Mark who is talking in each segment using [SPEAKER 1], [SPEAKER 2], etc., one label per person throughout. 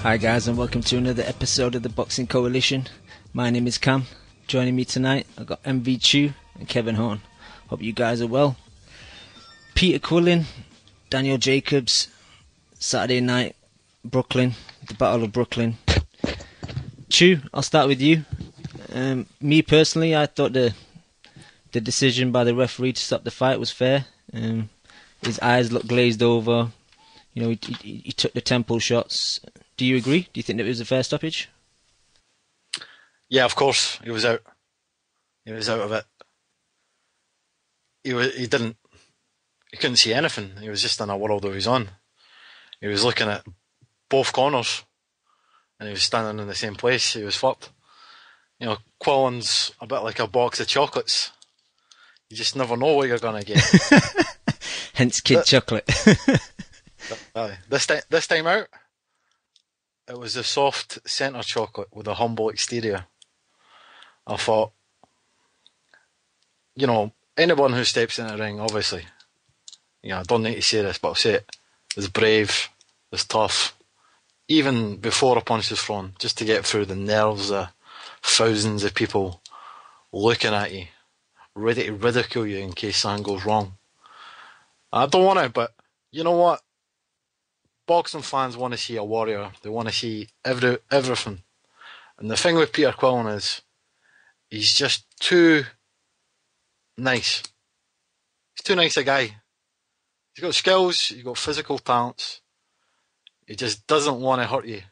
[SPEAKER 1] Hi guys, and welcome to another episode of the Boxing Coalition. My name is Cam. Joining me tonight, I've got MV Chu and Kevin Horn. Hope you guys are well. Peter Quillin, Daniel Jacobs, Saturday night, Brooklyn, the Battle of Brooklyn. Chu, I'll start with you. Me personally, I thought the decision by the referee to stop the fight was fair. His eyes looked glazed over. You know, he took the temple shots. Do you agree? Do you think that it was a fair stoppage?
[SPEAKER 2] Yeah, of course. He was out. He was out of it. He couldn't see anything. He was just in a world of his own. He was looking at both corners and he was standing in the same place. He was fucked. You know, Quillin's a bit like a box of chocolates. You just never know what you're going to get.
[SPEAKER 1] Hence kid chocolate.
[SPEAKER 2] This time out, it was a soft centre chocolate with a humble exterior. I thought, you know, anyone who steps in the ring, obviously, you know, I don't need to say this, but I'll say it, is brave, is tough, even before a punch is thrown, just to get through the nerves of thousands of people looking at you, ready to ridicule you in case something goes wrong. I don't want it, but you know what? Boxing fans want to see a warrior. They want to see everything. And the thing with Peter Quillin is, he's just too nice. He's too nice a guy. He's got skills, he's got physical talents. He just doesn't want to hurt you.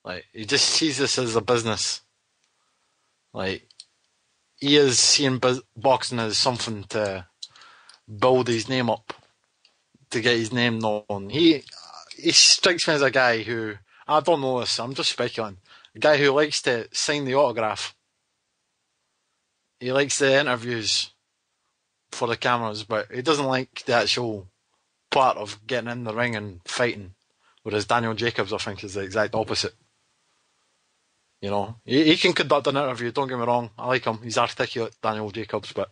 [SPEAKER 2] Like, he just sees this as a business. Like, he is seeing boxing as something to build his name up, to get his name known. He strikes me as a guy who, I don't know this, I'm just speculating, a guy who likes to sign the autograph. He likes the interviews for the cameras, but he doesn't like the actual part of getting in the ring and fighting. Whereas Daniel Jacobs, I think, is the exact opposite. You know, he can conduct an interview, don't get me wrong, I like him, he's articulate, Daniel Jacobs, but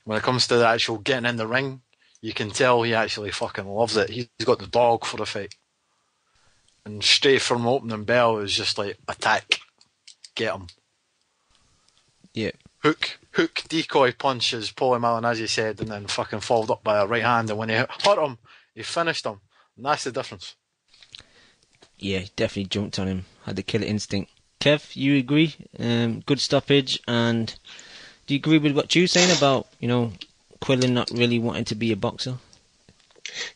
[SPEAKER 2] when it comes to the actual getting in the ring, you can tell he actually fucking loves it. He's got the dog for the fight. And straight from opening bell is just like, attack, get him.
[SPEAKER 1] Yeah.
[SPEAKER 2] Hook, decoy punch, as Paulie Malignaggi said, and then fucking followed up by a right hand, and when he hurt him, he finished him. And that's the difference.
[SPEAKER 1] Yeah, he definitely jumped on him. Had the killer instinct. Kev, you agree? Good stoppage, and do you agree with what you're saying about, you know, Quillin not really wanting to be a boxer?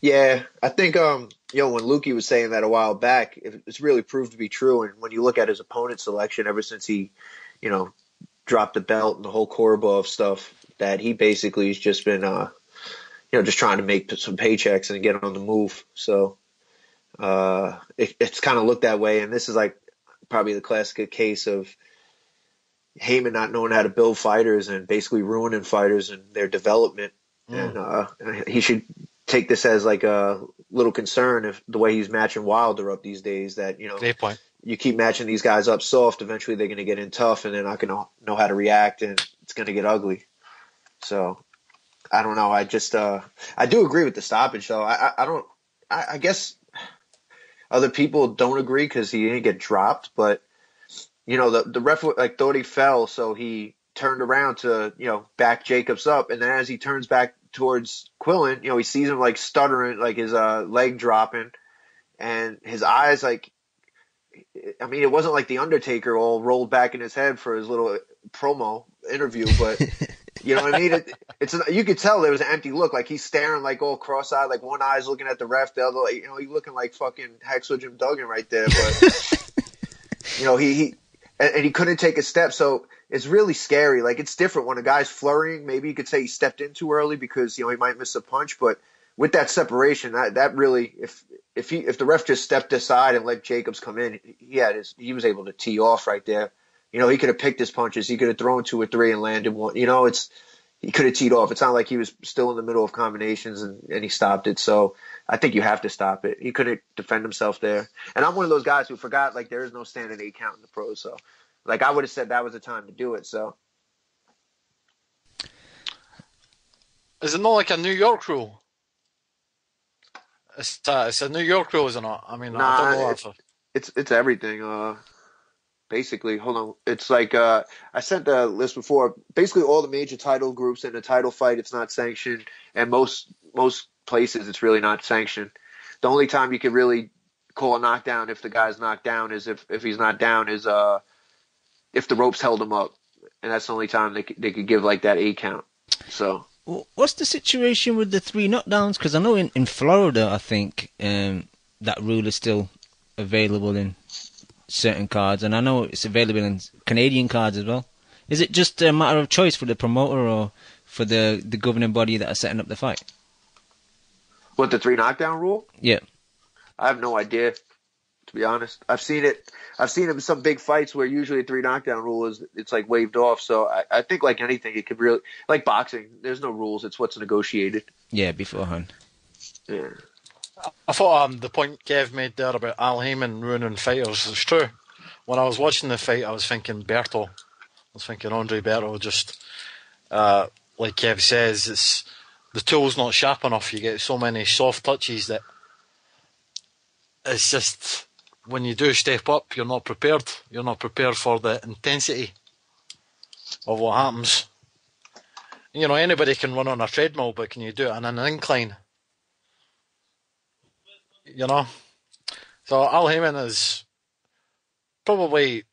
[SPEAKER 3] Yeah, I think when Lukey was saying that a while back, it's really proved to be true. And when you look at his opponent selection, ever since he, you know, dropped the belt and the whole Korobov stuff, that he basically has just been, just trying to make some paychecks and get on the move. So it's kind of looked that way. And this is like probably the classic case of Heyman not knowing how to build fighters and basically ruining fighters and their development. And he should take this as like a little concern if the way he's matching Wilder up these days, that, you know,
[SPEAKER 2] Great point.
[SPEAKER 3] You keep matching these guys up soft, eventually they're going to get in tough and they're not going to know how to react and it's going to get ugly. So I don't know. I just, I do agree with the stoppage though. I guess other people don't agree because he didn't get dropped, but you know, the ref like thought he fell, so he turned around to, you know, back Jacobs up, and then as he turns back towards Quillin, you know, he sees him like stuttering, like his leg dropping, and his eyes, like, I mean, it wasn't like the Undertaker all rolled back in his head for his little promo interview, but you know what I mean? You could tell there was an empty look, like he's staring like all cross-eyed, like one eye's looking at the ref, the other, like, you know, he's looking like fucking Hacksaw Jim Duggan right there, but you know, and he couldn't take a step, so it's really scary. Like, it's different when a guy's flurrying. Maybe you could say he stepped in too early because, you know, he might miss a punch. But with that separation, that really, if the ref just stepped aside and let Jacobs come in, he was able to tee off right there. You know, he could have picked his punches. He could have thrown 2 or 3 and landed one. You know, he could have teed off. It's not like he was still in the middle of combinations and he stopped it. So I think you have to stop it. He couldn't defend himself there. And I'm one of those guys who forgot, like, there is no standing 8 count in the pros. So, like, I would have said that was the time to do it. So,
[SPEAKER 2] Is it not like a New York rule? It's a New York rule, is it not? I mean, I don't know.
[SPEAKER 3] it's everything. Basically, hold on. It's like I sent the list before. Basically, all the major title groups in a title fight, it's not sanctioned, and most places it's really not sanctioned. The only time you could really call a knockdown if the guy's knocked down is if he's not down is if the ropes held him up, and that's the only time they could give like that 8 count. So
[SPEAKER 1] What's the situation with the 3 knockdowns? Because I know in Florida, I think that rule is still available in certain cards, and I know it's available in Canadian cards as well. Is it just a matter of choice for the promoter or for the governing body that are setting up the fight?
[SPEAKER 3] what, the 3 knockdown rule?
[SPEAKER 1] Yeah.
[SPEAKER 3] I have no idea, to be honest. I've seen it in some big fights where usually a 3 knockdown rule it's like waved off. So I think like anything, it could really, like boxing, there's no rules. It's what's negotiated.
[SPEAKER 1] Yeah, beforehand.
[SPEAKER 3] Yeah.
[SPEAKER 2] I thought the point Kev made there about Al Heyman ruining fighters is true. When I was watching the fight, I was thinking Berto. I was thinking Andre Berto. Just like Kev says, the tool's not sharp enough. You get so many soft touches that it's just when you do step up, you're not prepared. You're not prepared for the intensity of what happens. You know, anybody can run on a treadmill, but can you do it on an incline? You know, so Al Heyman is probably,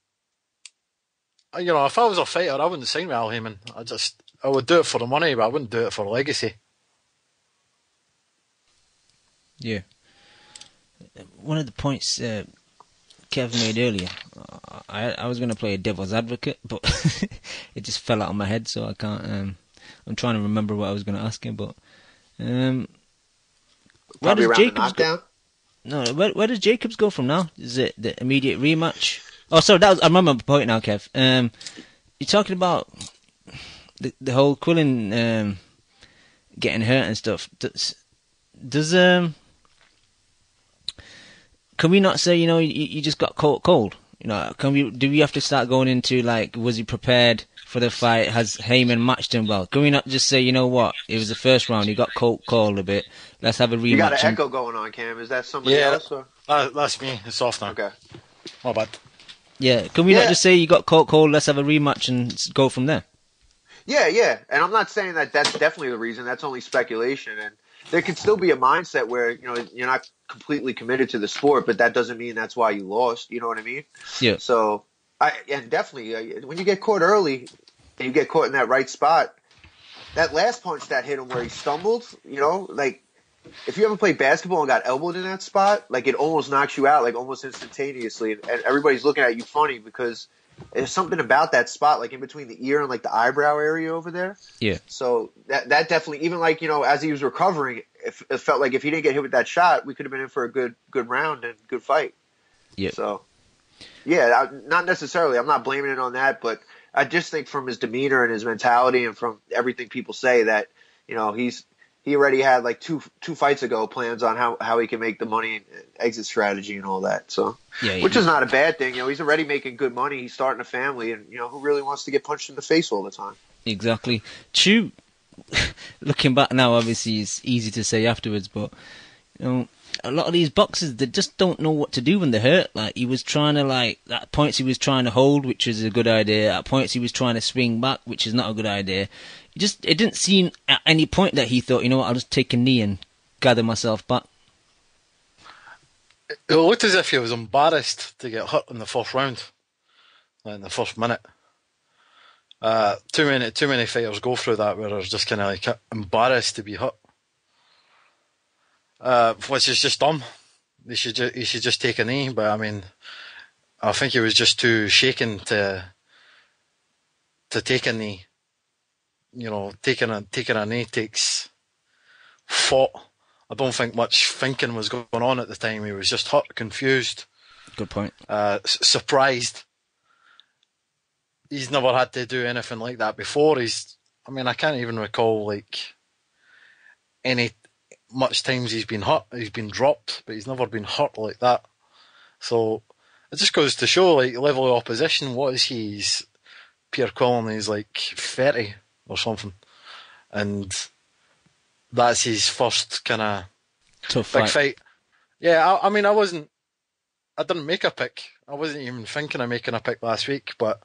[SPEAKER 2] you know, if I was a fighter, I wouldn't sign with Al Heyman. I would do it for the money, but I wouldn't do it for legacy.
[SPEAKER 1] Yeah. One of the points Kev made earlier, I was going to play a devil's advocate, but it just fell out of my head, so I can't. I'm trying to remember what I was going to ask him, but where
[SPEAKER 3] Probably
[SPEAKER 1] does
[SPEAKER 3] around
[SPEAKER 1] Jacobs
[SPEAKER 3] the knockdown.
[SPEAKER 1] No, where does Jacobs go from now? Is it the immediate rematch? Oh, sorry, I remember the point now, Kev. You're talking about the whole Quillin getting hurt and stuff. Does can we not say, you know, you just got caught cold? You know, do we have to start going into like, was he prepared for the fight? Has Heyman matched him well? Can we not just say, you know what, it was the first round, he got caught cold a bit. Let's have a rematch.
[SPEAKER 3] You got an echo going on, Cam. Is that somebody else? Or?
[SPEAKER 2] That's me. It's off now.
[SPEAKER 3] Okay.
[SPEAKER 2] My bad.
[SPEAKER 1] Yeah, can we not just say you got caught cold, let's have a rematch and go from there?
[SPEAKER 3] Yeah. And I'm not saying that that's definitely the reason. That's only speculation. And there could still be a mindset where, you know, you're not completely committed to the sport, but that doesn't mean that's why you lost. You know what I mean?
[SPEAKER 1] Yeah.
[SPEAKER 3] So, and definitely, when you get caught early and you get caught in that right spot, that last punch that hit him where he stumbled, you know, like, if you ever played basketball and got elbowed in that spot, like, it almost knocks you out, like, almost instantaneously. And everybody's looking at you funny because there's something about that spot, like, in between the ear and, like, the eyebrow area over there.
[SPEAKER 1] Yeah.
[SPEAKER 3] So that definitely, even, like, you know, as he was recovering, it felt like if he didn't get hit with that shot, we could have been in for a good round and good fight.
[SPEAKER 1] Yeah.
[SPEAKER 3] So, yeah, not necessarily. I'm not blaming it on that, but I just think from his demeanor and his mentality and from everything people say that, you know, he already had like two fights ago plans on how he can make the money and exit strategy and all that. So, which is not a bad thing. You know, he's already making good money. He's starting a family, and you know, who really wants to get punched in the face all the time?
[SPEAKER 1] Exactly. True. Looking back now, obviously it's easy to say afterwards, but you know, a lot of these boxers, they just don't know what to do when they're hurt. Like, he was trying to, like, at points he was trying to hold, which is a good idea. At points he was trying to swing back, which is not a good idea. It didn't seem at any point that he thought, you know what, I'll just take a knee and gather myself back.
[SPEAKER 2] It looked as if he was embarrassed to get hurt in the first round, like in the first minute. Too many fighters go through that where they're just kind of like embarrassed to be hurt, which is just dumb. He should just take a knee. But I mean, I think he was just too shaken to take a knee. You know, taking a knee takes thought. I don't think much thinking was going on at the time. He was just hurt, confused.
[SPEAKER 1] Good point.
[SPEAKER 2] Surprised. He's never had to do anything like that before. I can't even recall like any much times he's been hurt. He's been dropped, but he's never been hurt like that. So it just goes to show, like, level of opposition. What is he? He's Pierre Quillin. He's like 30 or something, and that's his first kind of
[SPEAKER 1] tough
[SPEAKER 2] big fight. Yeah, I I didn't make a pick. I wasn't even thinking of making a pick last week, but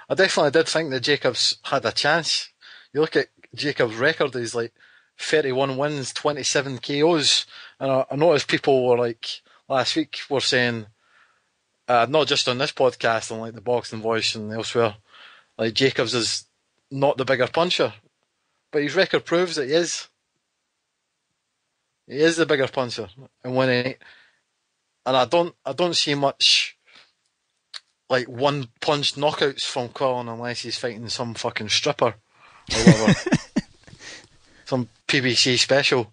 [SPEAKER 2] I definitely did think that Jacobs had a chance. You look at Jacobs' record, he's like 31 wins, 27 KOs, and I noticed people were like, last week were saying, not just on this podcast, on like the Boxing Voice and elsewhere, like Jacobs is not the bigger puncher, but his record proves that he is. He is the bigger puncher, and I don't see much like one punch knockouts from Quillin unless he's fighting some fucking stripper or whatever, some PBC special.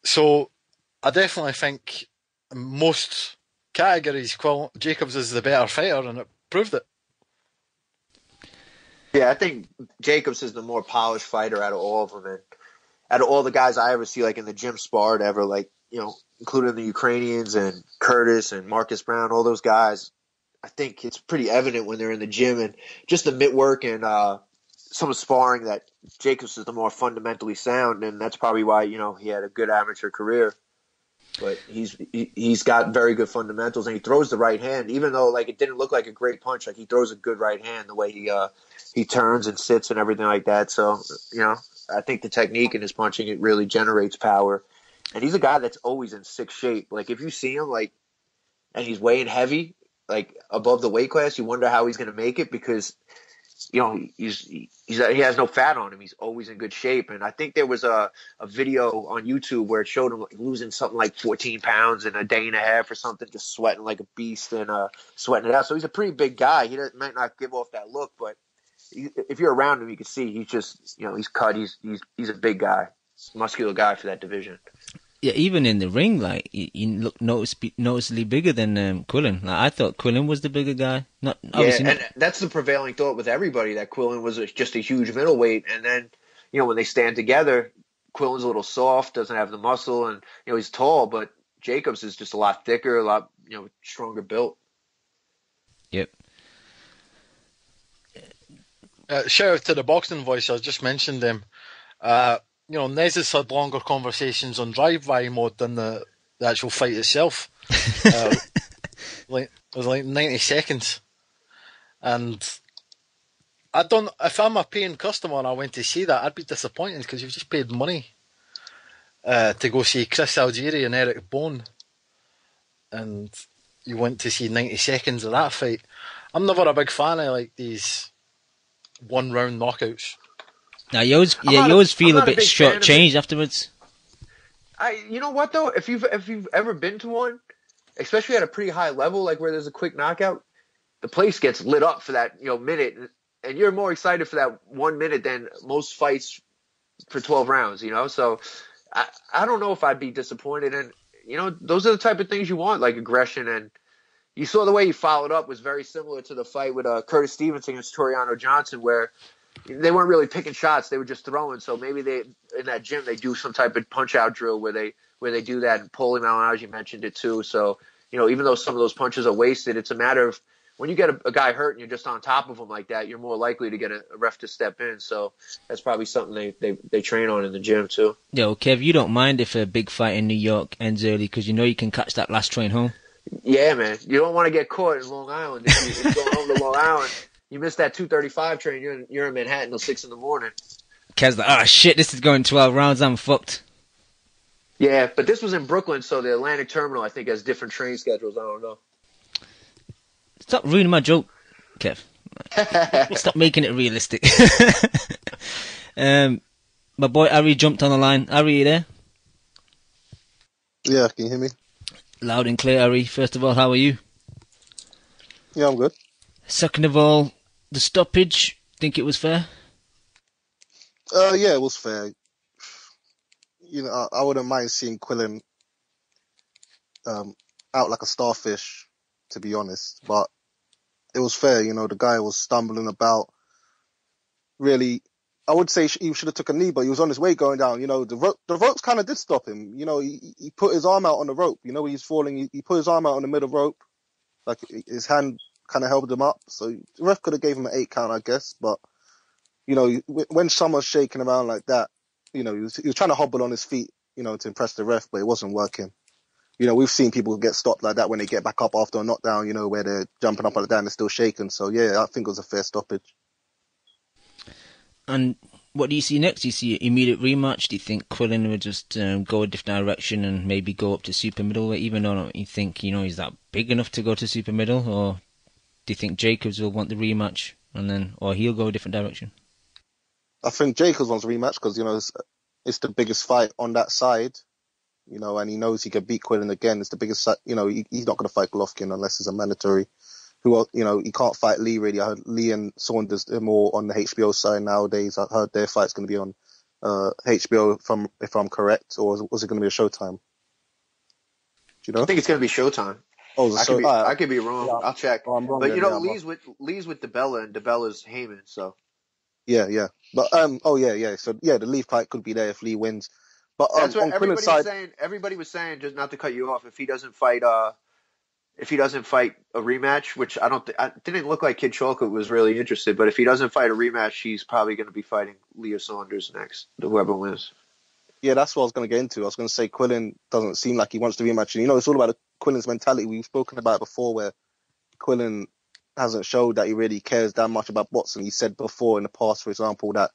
[SPEAKER 2] So I definitely think in most categories Jacobs is the better fighter, and it proved it.
[SPEAKER 3] Yeah, I think Jacobs is the more polished fighter out of all of them, and out of all the guys I ever see, like in the gym sparred ever, like, you know, including the Ukrainians and Curtis and Marcus Brown, all those guys, I think it's pretty evident when they're in the gym and just the mitt work and some sparring that Jacobs is the more fundamentally sound, and that's probably why, you know, he had a good amateur career. But he's got very good fundamentals, and he throws the right hand, even though like it didn't look like a great punch. Like he throws a good right hand, the way he turns and sits and everything like that. So, you know, I think the technique in his punching, it really generates power. And he's a guy that's always in sick shape. Like if you see him like, and he's weighing heavy, like above the weight class, you wonder how he's going to make it because, you know, he has no fat on him. He's always in good shape. And I think there was a video on YouTube where it showed him like losing something like 14 pounds in a day and a half or something, just sweating like a beast and sweating it out. So he's a pretty big guy. He might not give off that look, but if you're around him, you can see he's just, you know, he's cut. He's a big guy, muscular guy for that division.
[SPEAKER 1] Yeah, even in the ring, like he looked noticeably bigger than Quillin. Like I thought Quillin was the bigger guy.
[SPEAKER 3] And that's the prevailing thought with everybody, that Quillin was just a huge middleweight, and then, you know, when they stand together, Quillin's a little soft, doesn't have the muscle, and, you know, he's tall, but Jacobs is just a lot thicker, a lot, you know, stronger built.
[SPEAKER 1] Yep.
[SPEAKER 2] Shout out to the Boxing Voice. I just mentioned them. You know, Nez has had longer conversations on drive-by mode than the actual fight itself. It was like 90 seconds. And if I'm a paying customer and I went to see that, I'd be disappointed because you've just paid money to go see Chris Algieri and Eric Bone. And you went to see 90 seconds of that fight. I'm never a big fan of like these one-round knockouts.
[SPEAKER 1] Now you always feel a bit short-changed afterwards.
[SPEAKER 3] You know what though? If you've ever been to one, especially at a pretty high level, like where there's a quick knockout, the place gets lit up for that, you know, minute, and you're more excited for that 1 minute than most fights for 12 rounds. You know, so I don't know if I'd be disappointed, and you know, those are the type of things you want, like aggression, and you saw the way he followed up was very similar to the fight with Curtis Stevenson against Toriano Johnson, where they weren't really picking shots; they were just throwing. So maybe in that gym they do some type of punch out drill where they do that. And Paulie Malignaggi mentioned it too. So, you know, even though some of those punches are wasted, it's a matter of when you get a guy hurt and you're just on top of him like that, you're more likely to get a ref to step in. So that's probably something they train on in the gym too.
[SPEAKER 1] Yo, Kev, you don't mind if a big fight in New York ends early because you know you can catch that last train home?
[SPEAKER 3] Yeah, man. You don't want to get caught in Long Island. If you're going home to Long Island, you miss that 2:35 train, you're in Manhattan till 6 in the morning.
[SPEAKER 1] Kev's like, shit, this is going 12 rounds, I'm fucked.
[SPEAKER 3] Yeah, but this was in Brooklyn, so the Atlantic Terminal, I think, has different train schedules. I don't know.
[SPEAKER 1] Stop ruining my joke, Kev. Stop making it realistic. My boy Ari jumped on the line. Ari, you there?
[SPEAKER 4] Yeah, can you hear me?
[SPEAKER 1] Loud and clear, Ari. First of all, how are you?
[SPEAKER 4] Yeah, I'm good.
[SPEAKER 1] Second of all, the stoppage, think it was fair?
[SPEAKER 4] Yeah, it was fair. You know, I wouldn't mind seeing Quillin out like a starfish, to be honest. But it was fair. You know, the guy was stumbling about. Really, I would say he should have took a knee, but he was on his way going down. You know, the ropes kind of did stop him. You know, he put his arm out on the rope. You know, when he's falling, he put his arm out on the middle rope, like his hand kind of held him up. So the ref could have gave him an 8 count, I guess. But you know, when someone's shaking around like that, you know, he was trying to hobble on his feet, you know, to impress the ref, but it wasn't working. You know, we've seen people get stopped like that when they get back up after a knockdown, you know, where they're jumping up and down, they're still shaking. So, yeah, I think it was a fair stoppage.
[SPEAKER 1] And what do you see next? Do you see an immediate rematch? Do you think Quillin would just go a different direction and maybe go up to super middleweight, even though you think, he's that big enough to go to super middle? Or do you think Jacobs will want the rematch or he'll go a different direction?
[SPEAKER 4] I think Jacobs wants a rematch because, it's the biggest fight on that side, and he knows he can beat Quillin again. It's the biggest, he's not going to fight Golovkin unless it's a mandatory. He can't fight Lee really. I heard Lee and Saunders are more on the HBO side nowadays. I heard their fight's going to be on HBO if I'm correct, or was it going to be a Showtime? Do you know?
[SPEAKER 3] I think it's going to be Showtime.
[SPEAKER 4] Oh,
[SPEAKER 3] I could be wrong. Yeah. I'll check.
[SPEAKER 4] Oh, I'm wrong
[SPEAKER 3] but
[SPEAKER 4] then,
[SPEAKER 3] Lee's with DeBella and DeBella's Heyman, so.
[SPEAKER 4] Yeah. But yeah. So the Lee fight could be there if Lee wins. But
[SPEAKER 3] that's what
[SPEAKER 4] on
[SPEAKER 3] everybody
[SPEAKER 4] Quillin's side,
[SPEAKER 3] was saying. Everybody was saying, just not to cut you off, if he doesn't fight a rematch, which I didn't look like Kid Chocolate was really interested, but if he doesn't fight a rematch, he's probably going to be fighting Leo Saunders next, whoever wins.
[SPEAKER 4] Yeah, that's what I was going to get into. I was going to say Quillin doesn't seem like he wants to rematch. And, it's all about Quillin's mentality. We've spoken about it before where Quillin hasn't showed that he really cares that much about boxing. He said before in the past, for example, that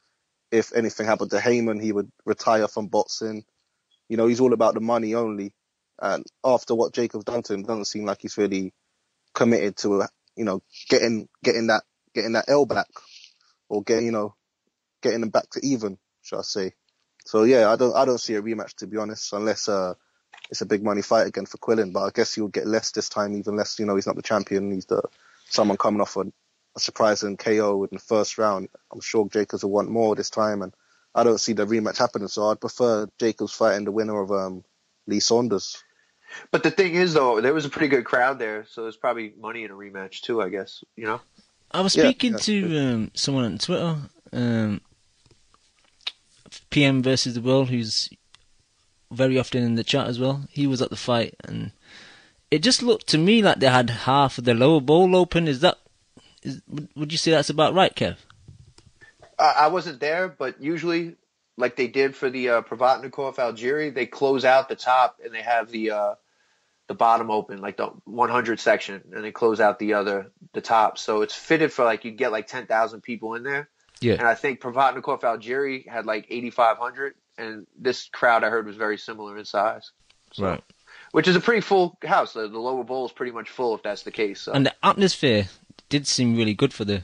[SPEAKER 4] if anything happened to Heyman, he would retire from boxing. He's all about the money only. And after what Jacob's done to him, it doesn't seem like he's really committed to, getting that L back or getting them back to even, shall I say. So yeah, I don't see a rematch, to be honest, unless it's a big money fight again for Quillin. But I guess he'll get less this time, even less. He's not the champion. He's someone coming off a surprising KO in the first round. I'm sure Jacobs will want more this time, and I don't see the rematch happening. So I'd prefer Jacobs fighting the winner of Lee Saunders.
[SPEAKER 3] But the thing is, though, there was a pretty good crowd there, so there's probably money in a rematch too, I guess.
[SPEAKER 1] I was speaking to someone on Twitter, PM versus the World, who's very often in the chat as well. He was at the fight, and it just looked to me like they had half of the lower bowl open. Would you say that's about right, Kev?
[SPEAKER 3] I wasn't there, but usually, like they did for the Provatnikov Algieri, they close out the top and they have the bottom open, like the 100 section, and they close out the top. So it's fitted for you get 10,000 people in there.
[SPEAKER 1] Yeah.
[SPEAKER 3] And I think Provatnikov Algieri had 8,500, and this crowd I heard was very similar in size. So,
[SPEAKER 1] right.
[SPEAKER 3] Which is a pretty full house. The lower bowl is pretty much full if that's the case. So.
[SPEAKER 1] And the atmosphere did seem really good for the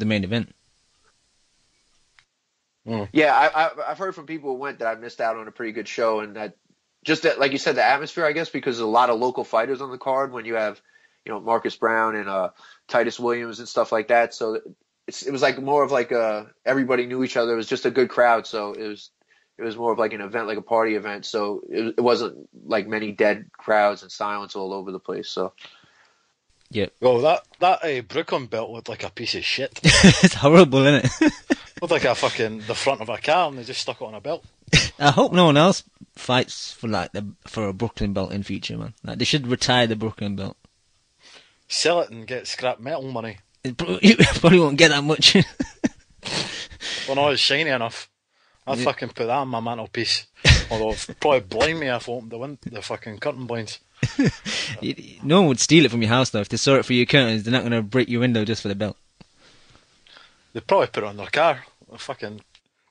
[SPEAKER 1] main event.
[SPEAKER 3] Yeah, I've heard from people who went that I missed out on a pretty good show, and that like you said, the atmosphere, I guess, because there's a lot of local fighters on the card when you have, Marcus Brown and Titus Williams and stuff like that. So it was more of everybody knew each other. It was just a good crowd, so it was more of an event, like a party event. So it wasn't many dead crowds and silence all over the place. So.
[SPEAKER 1] Yeah.
[SPEAKER 2] Well, that Brooklyn belt looked like a piece of shit.
[SPEAKER 1] It's horrible, isn't it?
[SPEAKER 2] Looked like the front of a car, and they just stuck it on a belt.
[SPEAKER 1] I hope no one else fights for a Brooklyn belt in future, man. They should retire the Brooklyn belt.
[SPEAKER 2] Sell it and get scrap metal money.
[SPEAKER 1] You probably won't get that much.
[SPEAKER 2] Well, no, it's shiny enough. I'd fucking put that on my mantelpiece. Although it'd probably blind me if I opened the fucking curtain blinds.
[SPEAKER 1] No one would steal it from your house, though. If they saw it through your curtains, they're not going to break your window just for the belt.
[SPEAKER 2] They'd probably put it on their car. Fucking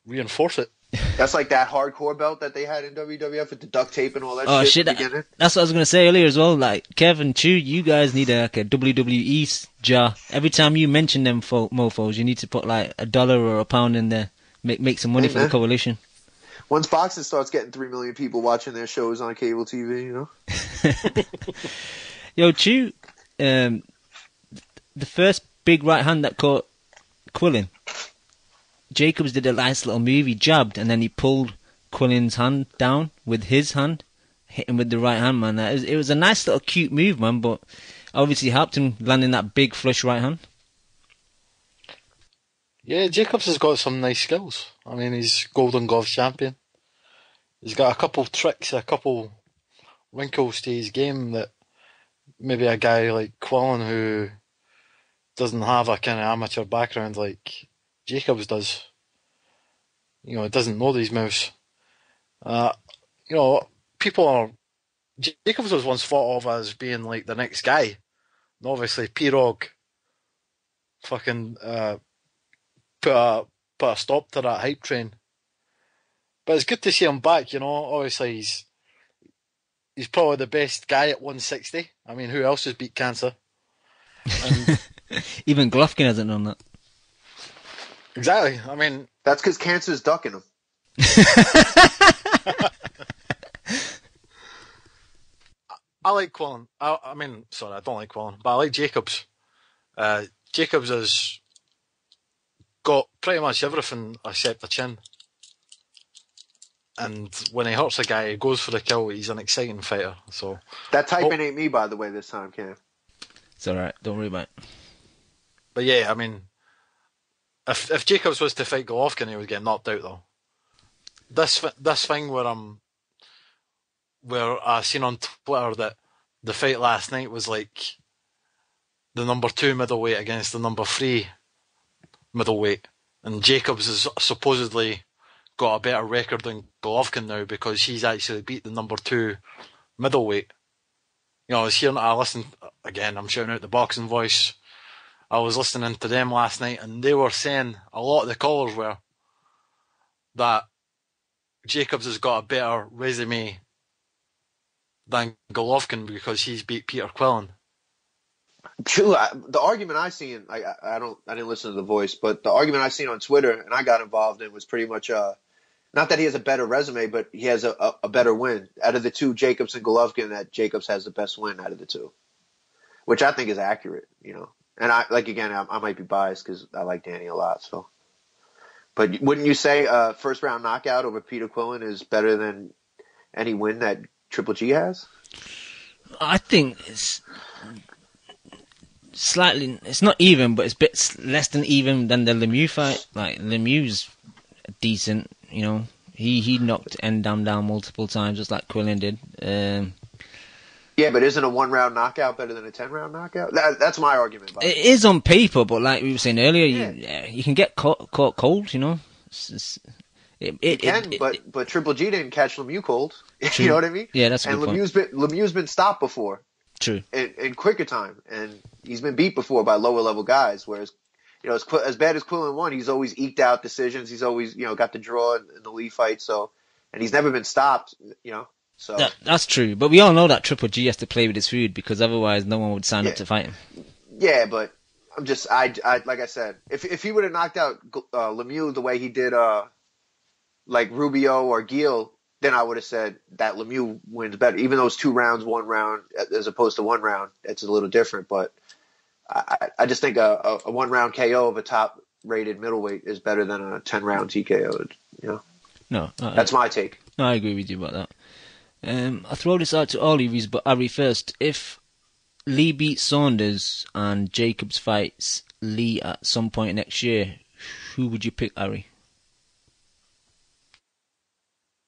[SPEAKER 2] reinforce it.
[SPEAKER 3] That's like that hardcore belt that they had in WWF with the duct tape and all that
[SPEAKER 1] shit.
[SPEAKER 3] That's
[SPEAKER 1] what I was going to say earlier as well. Kevin, Chu, you guys need a WWE jar. Every time you mention them mofos, you need to put $1 or £1 in there. Make some money for the coalition.
[SPEAKER 3] Once boxing starts getting 3 million people watching their shows on cable TV,
[SPEAKER 1] Yo, Chu, the first big right hand that caught Quillin, Jacobs did a nice little move. He jabbed and then he pulled Quillin's hand down with his hand, hit him with the right hand, man. It was a nice little cute move, man, but obviously helped him landing that big flush right hand.
[SPEAKER 2] Yeah, Jacobs has got some nice skills. I mean, he's Golden Gloves champion. He's got a couple tricks, a couple wrinkles to his game that maybe a guy like Quillin, who doesn't have a kind of amateur background like Jacobs does, doesn't know these moves. People are Jacobs was once thought of as being like the next guy. And obviously, P-Rog fucking put a stop to that hype train. But it's good to see him back, you know. Obviously, he's probably the best guy at 160. I mean, who else has beat cancer? And
[SPEAKER 1] Even Golovkin hasn't done that.
[SPEAKER 2] exactly. I mean,
[SPEAKER 3] That's because cancer's ducking him.
[SPEAKER 2] I like Quillin. I mean, sorry, I don't like Quillin, but I like Jacobs. Jacobs has got pretty much everything except a chin. And when he hurts a guy, he goes for the kill. He's an exciting fighter. So
[SPEAKER 3] That typing ain't me, by the way, this time, Cam.
[SPEAKER 1] It's alright, don't worry about it.
[SPEAKER 2] But yeah, I mean, if Jacobs was to fight Golovkin, he would get knocked out though. This thing where I seen on Twitter that the fight last night was like the number 2 middleweight against the number 3 middleweight, and Jacobs has supposedly got a better record than Golovkin now because he's actually beat the number 2 middleweight. You know, I listened again. I'm shouting out the boxing voice. I was listening to them last night, and they were saying a lot of the callers were that Jacobs has got a better resume than Golovkin because he's beat Peter Quillin.
[SPEAKER 3] True. The argument I seen, I didn't listen to the voice, but the argument I seen on Twitter and I got involved in was pretty much not that he has a better resume, but he has a better win out of the two, Jacobs and Golovkin. That Jacobs has the best win out of the two, which I think is accurate. You know, and I might be biased because I like Danny a lot. So, but wouldn't you say first round knockout over Peter Quillin is better than any win that Triple G has?
[SPEAKER 1] I think it's slightly, it's not even, but it's a bit less than even than the Lemieux fight. Like, Lemieux's decent, you know. He knocked Endam down multiple times, just like Quillin did.
[SPEAKER 3] Yeah, but isn't a 1-round knockout better than a 10-round knockout? That's my argument.
[SPEAKER 1] It is on paper, but like we were saying earlier,
[SPEAKER 3] Yeah.
[SPEAKER 1] you can get caught cold, you know.
[SPEAKER 3] But Triple G didn't catch Lemieux cold.
[SPEAKER 1] True.
[SPEAKER 3] You know what I mean?
[SPEAKER 1] Yeah, that's a
[SPEAKER 3] and
[SPEAKER 1] good point.
[SPEAKER 3] Lemieux's been stopped before.
[SPEAKER 1] True.
[SPEAKER 3] In quicker time, and he's been beat before by lower level guys. Whereas, you know, as bad as Quillin won, he's always eked out decisions. He's always, you know, got the draw in the Lee fight. So, and he's never been stopped. You know, so
[SPEAKER 1] That's true. But we all know that Triple G has to play with his food because otherwise no one would sign up to fight him.
[SPEAKER 3] Yeah, but I'm just I like I said, if he would have knocked out Lemieux the way he did like Rubio or Gil, then I would have said that Lemieux wins better. Even though it's 2 rounds, 1 round, as opposed to 1 round, it's a little different. But I just think a 1-round KO of a top-rated middleweight is better than a 10-round TKO. You know,
[SPEAKER 1] No,
[SPEAKER 3] that's my take.
[SPEAKER 1] No, I agree with you about that. I'll throw this out to all of you, but Ari first. If Lee beats Saunders and Jacobs fights Lee at some point next year, who would you pick, Ari?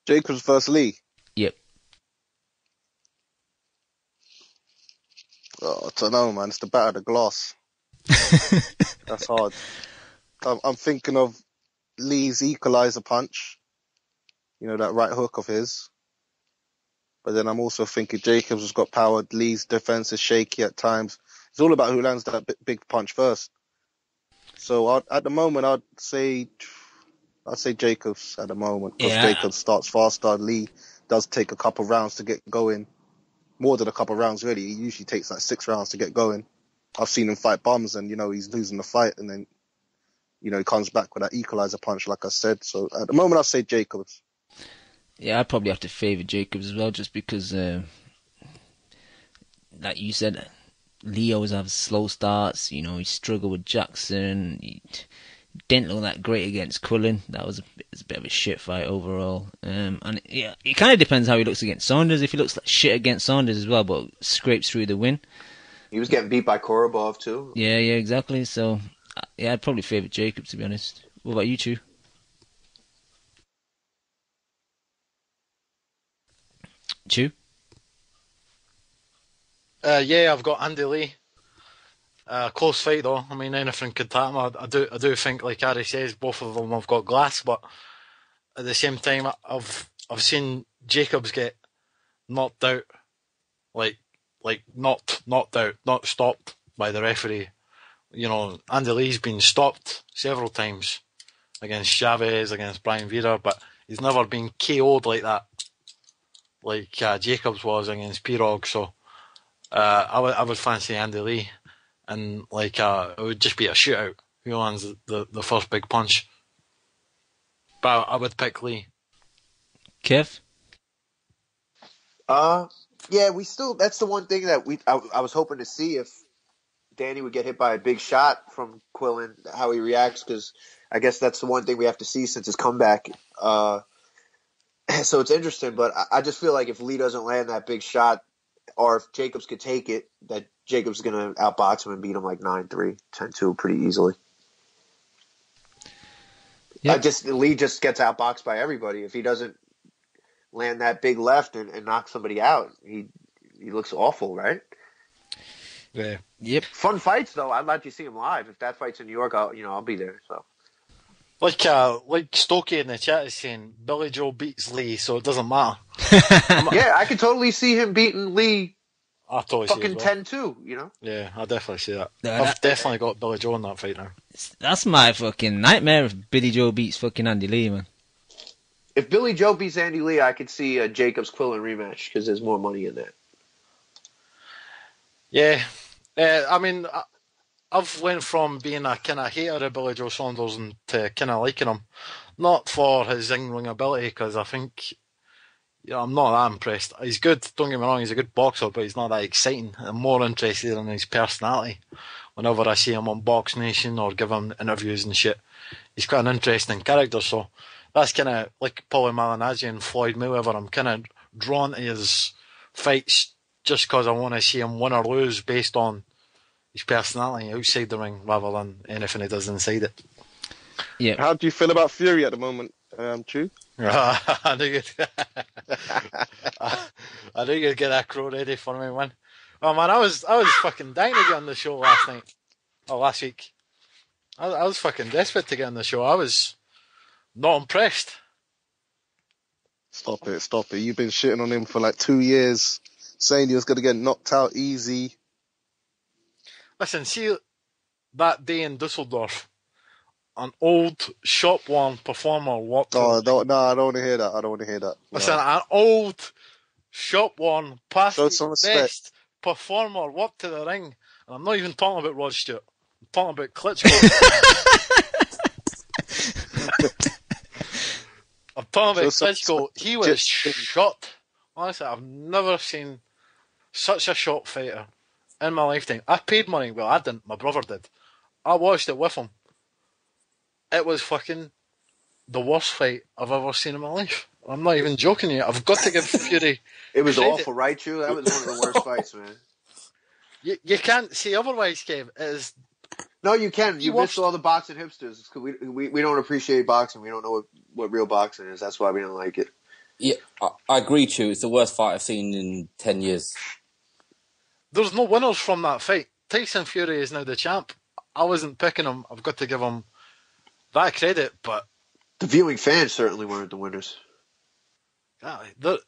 [SPEAKER 4] Jacobs versus Lee.
[SPEAKER 1] Yep.
[SPEAKER 4] Oh, I don't know, man. It's the bat of the glass. That's hard. I'm thinking of Lee's equalizer punch. You know, that right hook of his. But then I'm also thinking Jacobs has got power. Lee's defense is shaky at times. It's all about who lands that big punch first. So at the moment, I'd say Jacobs at the moment. Because Jacobs starts faster. Lee does take a couple rounds to get going. More than a couple rounds, really. He usually takes like 6 rounds to get going. I've seen him fight bums and, you know, he's losing the fight and then, you know, he comes back with that equalizer punch, like I said. So at the moment, I'd say Jacobs.
[SPEAKER 1] Yeah, I'd probably have to favour Jacobs as well, just because, like you said, Lee always has slow starts. You know, he struggled with Jackson. He didn't look that great against Quillin. That was a bit of a shit fight overall. And yeah, it kind of depends how he looks against Saunders. If he looks like shit against Saunders as well, but scrapes through the win.
[SPEAKER 3] He was getting beat by Korobov too.
[SPEAKER 1] Yeah, exactly. So, yeah, I'd probably favour Jacobs, to be honest. What about you two? Chew?
[SPEAKER 2] Yeah, I've got Andy Lee. Close fight though. I mean, anything could happen. I do think, like Harry says, both of them have got glass, but at the same time, I've seen Jacobs get knocked out like knocked out, not stopped by the referee. You know, Andy Lee's been stopped several times against Chavez, against Brian Vera, but he's never been KO'd like that, like Jacobs was against Pirog. So I would fancy Andy Lee, and like it would just be a shootout. Who lands the first big punch? But I would pick Lee.
[SPEAKER 1] Kev?
[SPEAKER 3] Yeah, that's the one thing that I was hoping to see if Danny would get hit by a big shot from Quillin, how he reacts, because I guess that's the one thing we have to see since his comeback. So it's interesting, but I just feel like if Lee doesn't land that big shot, or if Jacobs could take it, that Jacobs is going to outbox him and beat him like 9-3, 10-2 pretty easily.
[SPEAKER 1] Yep.
[SPEAKER 3] Lee just gets outboxed by everybody. If he doesn't land that big left and knock somebody out, he looks awful, right?
[SPEAKER 2] Yeah.
[SPEAKER 1] Yep.
[SPEAKER 3] Fun fights though. I'd like to see him live. If that fight's in New York, I'll be there. So.
[SPEAKER 2] Like Stokey in the chat is saying, Billy Joe beats Lee, so it doesn't matter.
[SPEAKER 3] Yeah, I could totally see him beating Lee.
[SPEAKER 2] I totally
[SPEAKER 3] fucking
[SPEAKER 2] see it
[SPEAKER 3] 10-2, you know?
[SPEAKER 2] Yeah, I definitely see that.
[SPEAKER 1] No,
[SPEAKER 2] I've definitely got Billy Joe in that fight now.
[SPEAKER 1] That's my fucking nightmare if Billy Joe beats fucking Andy Lee, man.
[SPEAKER 3] If Billy Joe beats Andy Lee, I could see a Jacobs Quillin rematch because there's more money in that.
[SPEAKER 2] Yeah. I mean, I've went from being a kind of hater of Billy Joe Saunders to kind of liking him. Not for his in-ring ability, because I think, I'm not that impressed. He's good, don't get me wrong, he's a good boxer, but he's not that exciting. I'm more interested in his personality. Whenever I see him on Box Nation or give him interviews and shit, he's quite an interesting character, so that's kind of like Paulie Malignaggi and Floyd Mayweather. I'm kind of drawn to his fights just because I want to see him win or lose based on his personality outside the ring rather than anything he does inside it.
[SPEAKER 1] Yeah.
[SPEAKER 4] How do you feel about Fury at the moment, Chew?
[SPEAKER 2] I knew you'd get that crow ready for me, man. Oh man, I was fucking dying to get on the show last week. I was fucking desperate to get on the show. I was not impressed.
[SPEAKER 4] Stop it. You've been shitting on him for like 2 years, saying he was going to get knocked out easy.
[SPEAKER 2] Listen, see that day in Dusseldorf, an old shop-worn performer walked
[SPEAKER 4] Oh,
[SPEAKER 2] in.
[SPEAKER 4] no, I don't want to hear that.
[SPEAKER 2] Listen, an old shop-worn, past
[SPEAKER 4] Show
[SPEAKER 2] his
[SPEAKER 4] some respect.
[SPEAKER 2] best performer walked to the ring. And I'm not even talking about Rod Stewart. I'm talking about Klitschko. I'm talking about Klitschko. He was shot. Honestly, I've never seen such a shot fighter in my lifetime. I paid money. Well, I didn't. My brother did. I watched it with him. It was fucking the worst fight I've ever seen in my life. I'm not even joking you. I've got to give Fury
[SPEAKER 3] It was
[SPEAKER 2] credit.
[SPEAKER 3] awful, right, Drew? That was one of the worst fights, man.
[SPEAKER 2] You can't say otherwise, Kev. It is.
[SPEAKER 3] No, you can. You missed all the boxing hipsters. Cause we don't appreciate boxing. We don't know what real boxing is. That's why we don't like it.
[SPEAKER 5] Yeah, I agree, Chew. It's the worst fight I've seen in 10 years.
[SPEAKER 2] There's no winners from that fight. Tyson Fury is now the champ. I wasn't picking him. I've got to give him that credit, but
[SPEAKER 3] The viewing fans certainly weren't the winners.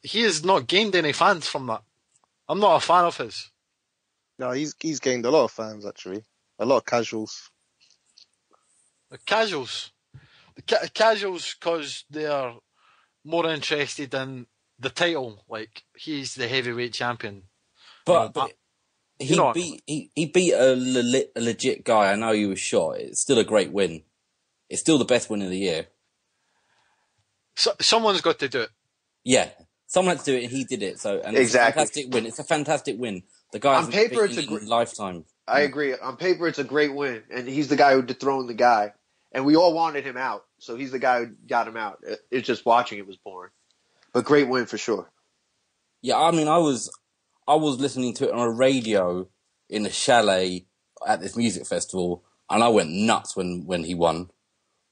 [SPEAKER 2] he has not gained any fans from that. I'm not a fan of his.
[SPEAKER 4] No, he's gained a lot of fans, actually. A lot of casuals.
[SPEAKER 2] The casuals. The casuals, because they are more interested in the title. Like, he's the heavyweight champion.
[SPEAKER 5] But
[SPEAKER 2] you know,
[SPEAKER 5] he beat a legit guy. I know he was shot. It's still a great win. It's still the best win of the year.
[SPEAKER 2] Someone's got to do it.
[SPEAKER 5] Yeah, someone had to do it, and he did it. So, and
[SPEAKER 3] Exactly.
[SPEAKER 5] It's a fantastic win. It's a fantastic win. The guy's
[SPEAKER 3] On paper, it's a
[SPEAKER 5] lifetime.
[SPEAKER 3] I agree. On paper, it's a great win, and he's the guy who dethroned the guy, and we all wanted him out. So he's the guy who got him out. It's just watching it was boring, but great win for sure.
[SPEAKER 5] Yeah, I mean, I was listening to it on a radio in a chalet at this music festival, and I went nuts when he won.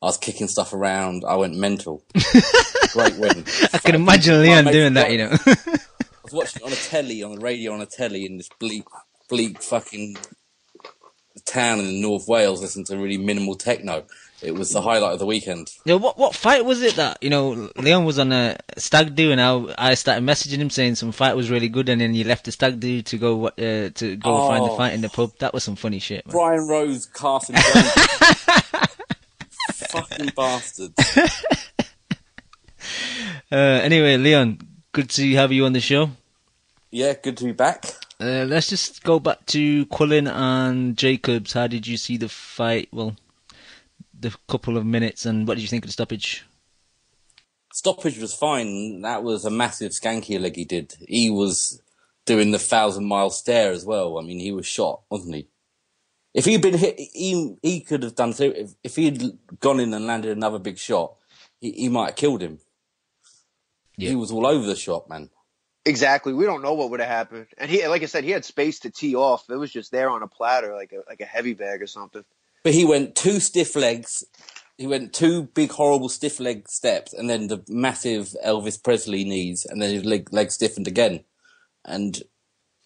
[SPEAKER 5] I was kicking stuff around. I went mental. Great win.
[SPEAKER 1] I can imagine Leon doing that, you know.
[SPEAKER 5] I was watching it on a telly, on the radio on a telly in this bleak fucking town in North Wales, listening to really minimal techno. It was the highlight of the weekend.
[SPEAKER 1] Yeah, what fight was it that, Leon was on a stag do and I started messaging him saying some fight was really good and then he left the stag do to go find the fight in the pub. That was some funny shit, man.
[SPEAKER 5] Brian Rose, Carson Jones. Fucking bastards.
[SPEAKER 1] Anyway, Leon, good to have you on the show.
[SPEAKER 5] Yeah, good to be back.
[SPEAKER 1] Let's just go back to Quillin and Jacobs. How did you see the fight? Well, the couple of minutes, and what did you think of the stoppage?
[SPEAKER 5] Stoppage was fine. That was a massive skanky leg he did. He was doing the 1,000-mile stare as well. I mean, he was shot, wasn't he? If he'd been hit, he could have done so. If he'd gone in and landed another big shot, he might have killed him. Yeah. He was all over the shot, man.
[SPEAKER 3] Exactly. We don't know what would have happened. And he, like I said, he had space to tee off. It was just there on a platter, like a heavy bag or something.
[SPEAKER 5] But he went 2 stiff legs. He went 2 big, horrible stiff leg steps, and then the massive Elvis Presley knees, and then his leg stiffened again. And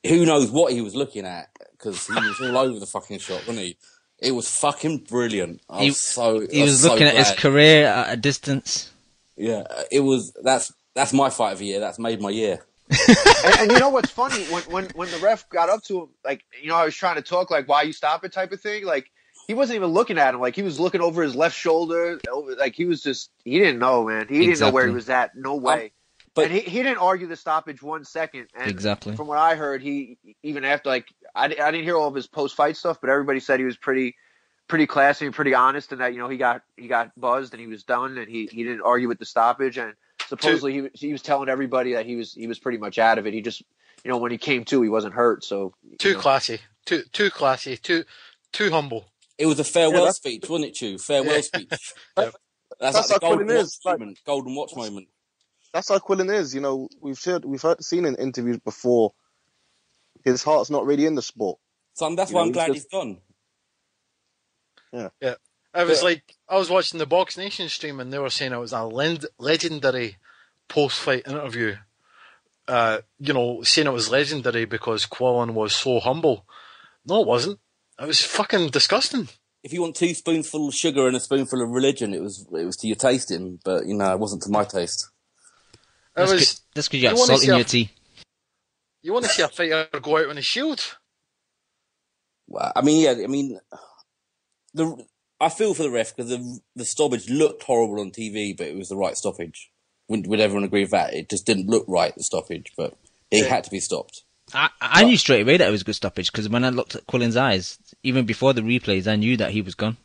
[SPEAKER 5] who knows what he was looking at, because he was all over the fucking shot, wasn't he? It was fucking brilliant. He was
[SPEAKER 1] looking at his career at a distance.
[SPEAKER 5] Yeah, it was. That's my fight of the year. That's made my year.
[SPEAKER 3] and you know what's funny? When the ref got up to him, like, I was trying to talk, like, why you stop it type of thing, like, he wasn't even looking at him. Like, he was looking over his left shoulder. Like, he didn't know, man. He didn't know where he was at. No way. But he didn't argue the stoppage 1 second. And
[SPEAKER 1] exactly. From
[SPEAKER 3] what I heard, he, even after, like, I didn't hear all of his post-fight stuff, but everybody said he was pretty classy and pretty honest, and that, he got buzzed and he was done, and he didn't argue with the stoppage. And supposedly he was telling everybody that he was pretty much out of it. He just, when he came to, he wasn't hurt. So
[SPEAKER 2] classy, too classy, too humble.
[SPEAKER 5] It was a farewell speech, wasn't it, Chew? Farewell speech.
[SPEAKER 4] Yeah.
[SPEAKER 5] That's like the golden watch moment.
[SPEAKER 4] That's how Quillin is. We've seen in interviews before. His heart's not really in the sport.
[SPEAKER 5] So that's why I'm glad he's gone.
[SPEAKER 4] Yeah.
[SPEAKER 2] Yeah. I was watching the Box Nation stream and they were saying it was a legendary post-fight interview. Saying it was legendary because Quillin was so humble. No, it wasn't. It was fucking disgusting.
[SPEAKER 5] If you want 2 spoonfuls of sugar and a spoonful of religion, it was to your tasting, but it wasn't to my taste.
[SPEAKER 1] That's because you have salt in your tea.
[SPEAKER 2] You want to see a fighter go out on a shield?
[SPEAKER 5] Well, I feel for the ref because the stoppage looked horrible on TV, but it was the right stoppage. Would everyone agree with that? It just didn't look right, the stoppage, but it had to be stopped.
[SPEAKER 1] I knew straight away that it was a good stoppage because when I looked at Quillin's eyes, even before the replays, I knew that he was gone.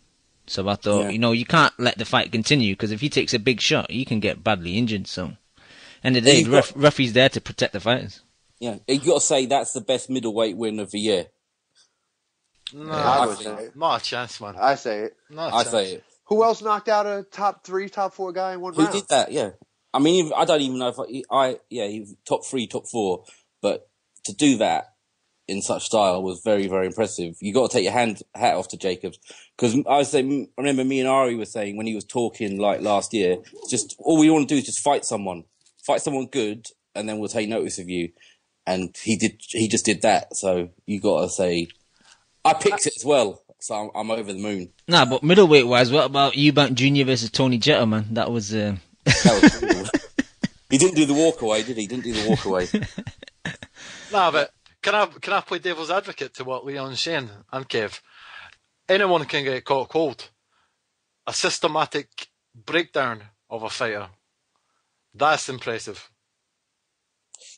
[SPEAKER 1] So I thought, you can't let the fight continue because if he takes a big shot, he can get badly injured. So, end of the day, the referee's there to protect the fighters.
[SPEAKER 5] Yeah, you got to say that's the best middleweight win of the year.
[SPEAKER 2] No, I would say it. Not a chance, man.
[SPEAKER 3] I say it.
[SPEAKER 5] I say it.
[SPEAKER 3] Who else knocked out a top 3, top 4 guy in one round?
[SPEAKER 5] Who did that? Yeah. I mean, I don't even know if he was top 3, top 4, but to do that in such style was very, very impressive. You got to take your hat off to Jacobs because I remember me and Ari were saying when he was talking like last year, just all we want to do is just fight someone good, and then we'll take notice of you. And he just did that. So you got to say, I picked it as well. So I'm over the moon.
[SPEAKER 1] Nah, but middleweight wise, what about Eubank Jr. versus Tony Jetta, man? That was cool.
[SPEAKER 5] He didn't do the walk away, did he? Didn't do the walk away.
[SPEAKER 2] Nah, but can I play devil's advocate to what Leon's saying and Kev? Anyone can get caught cold. A systematic breakdown of a fighter. That's impressive.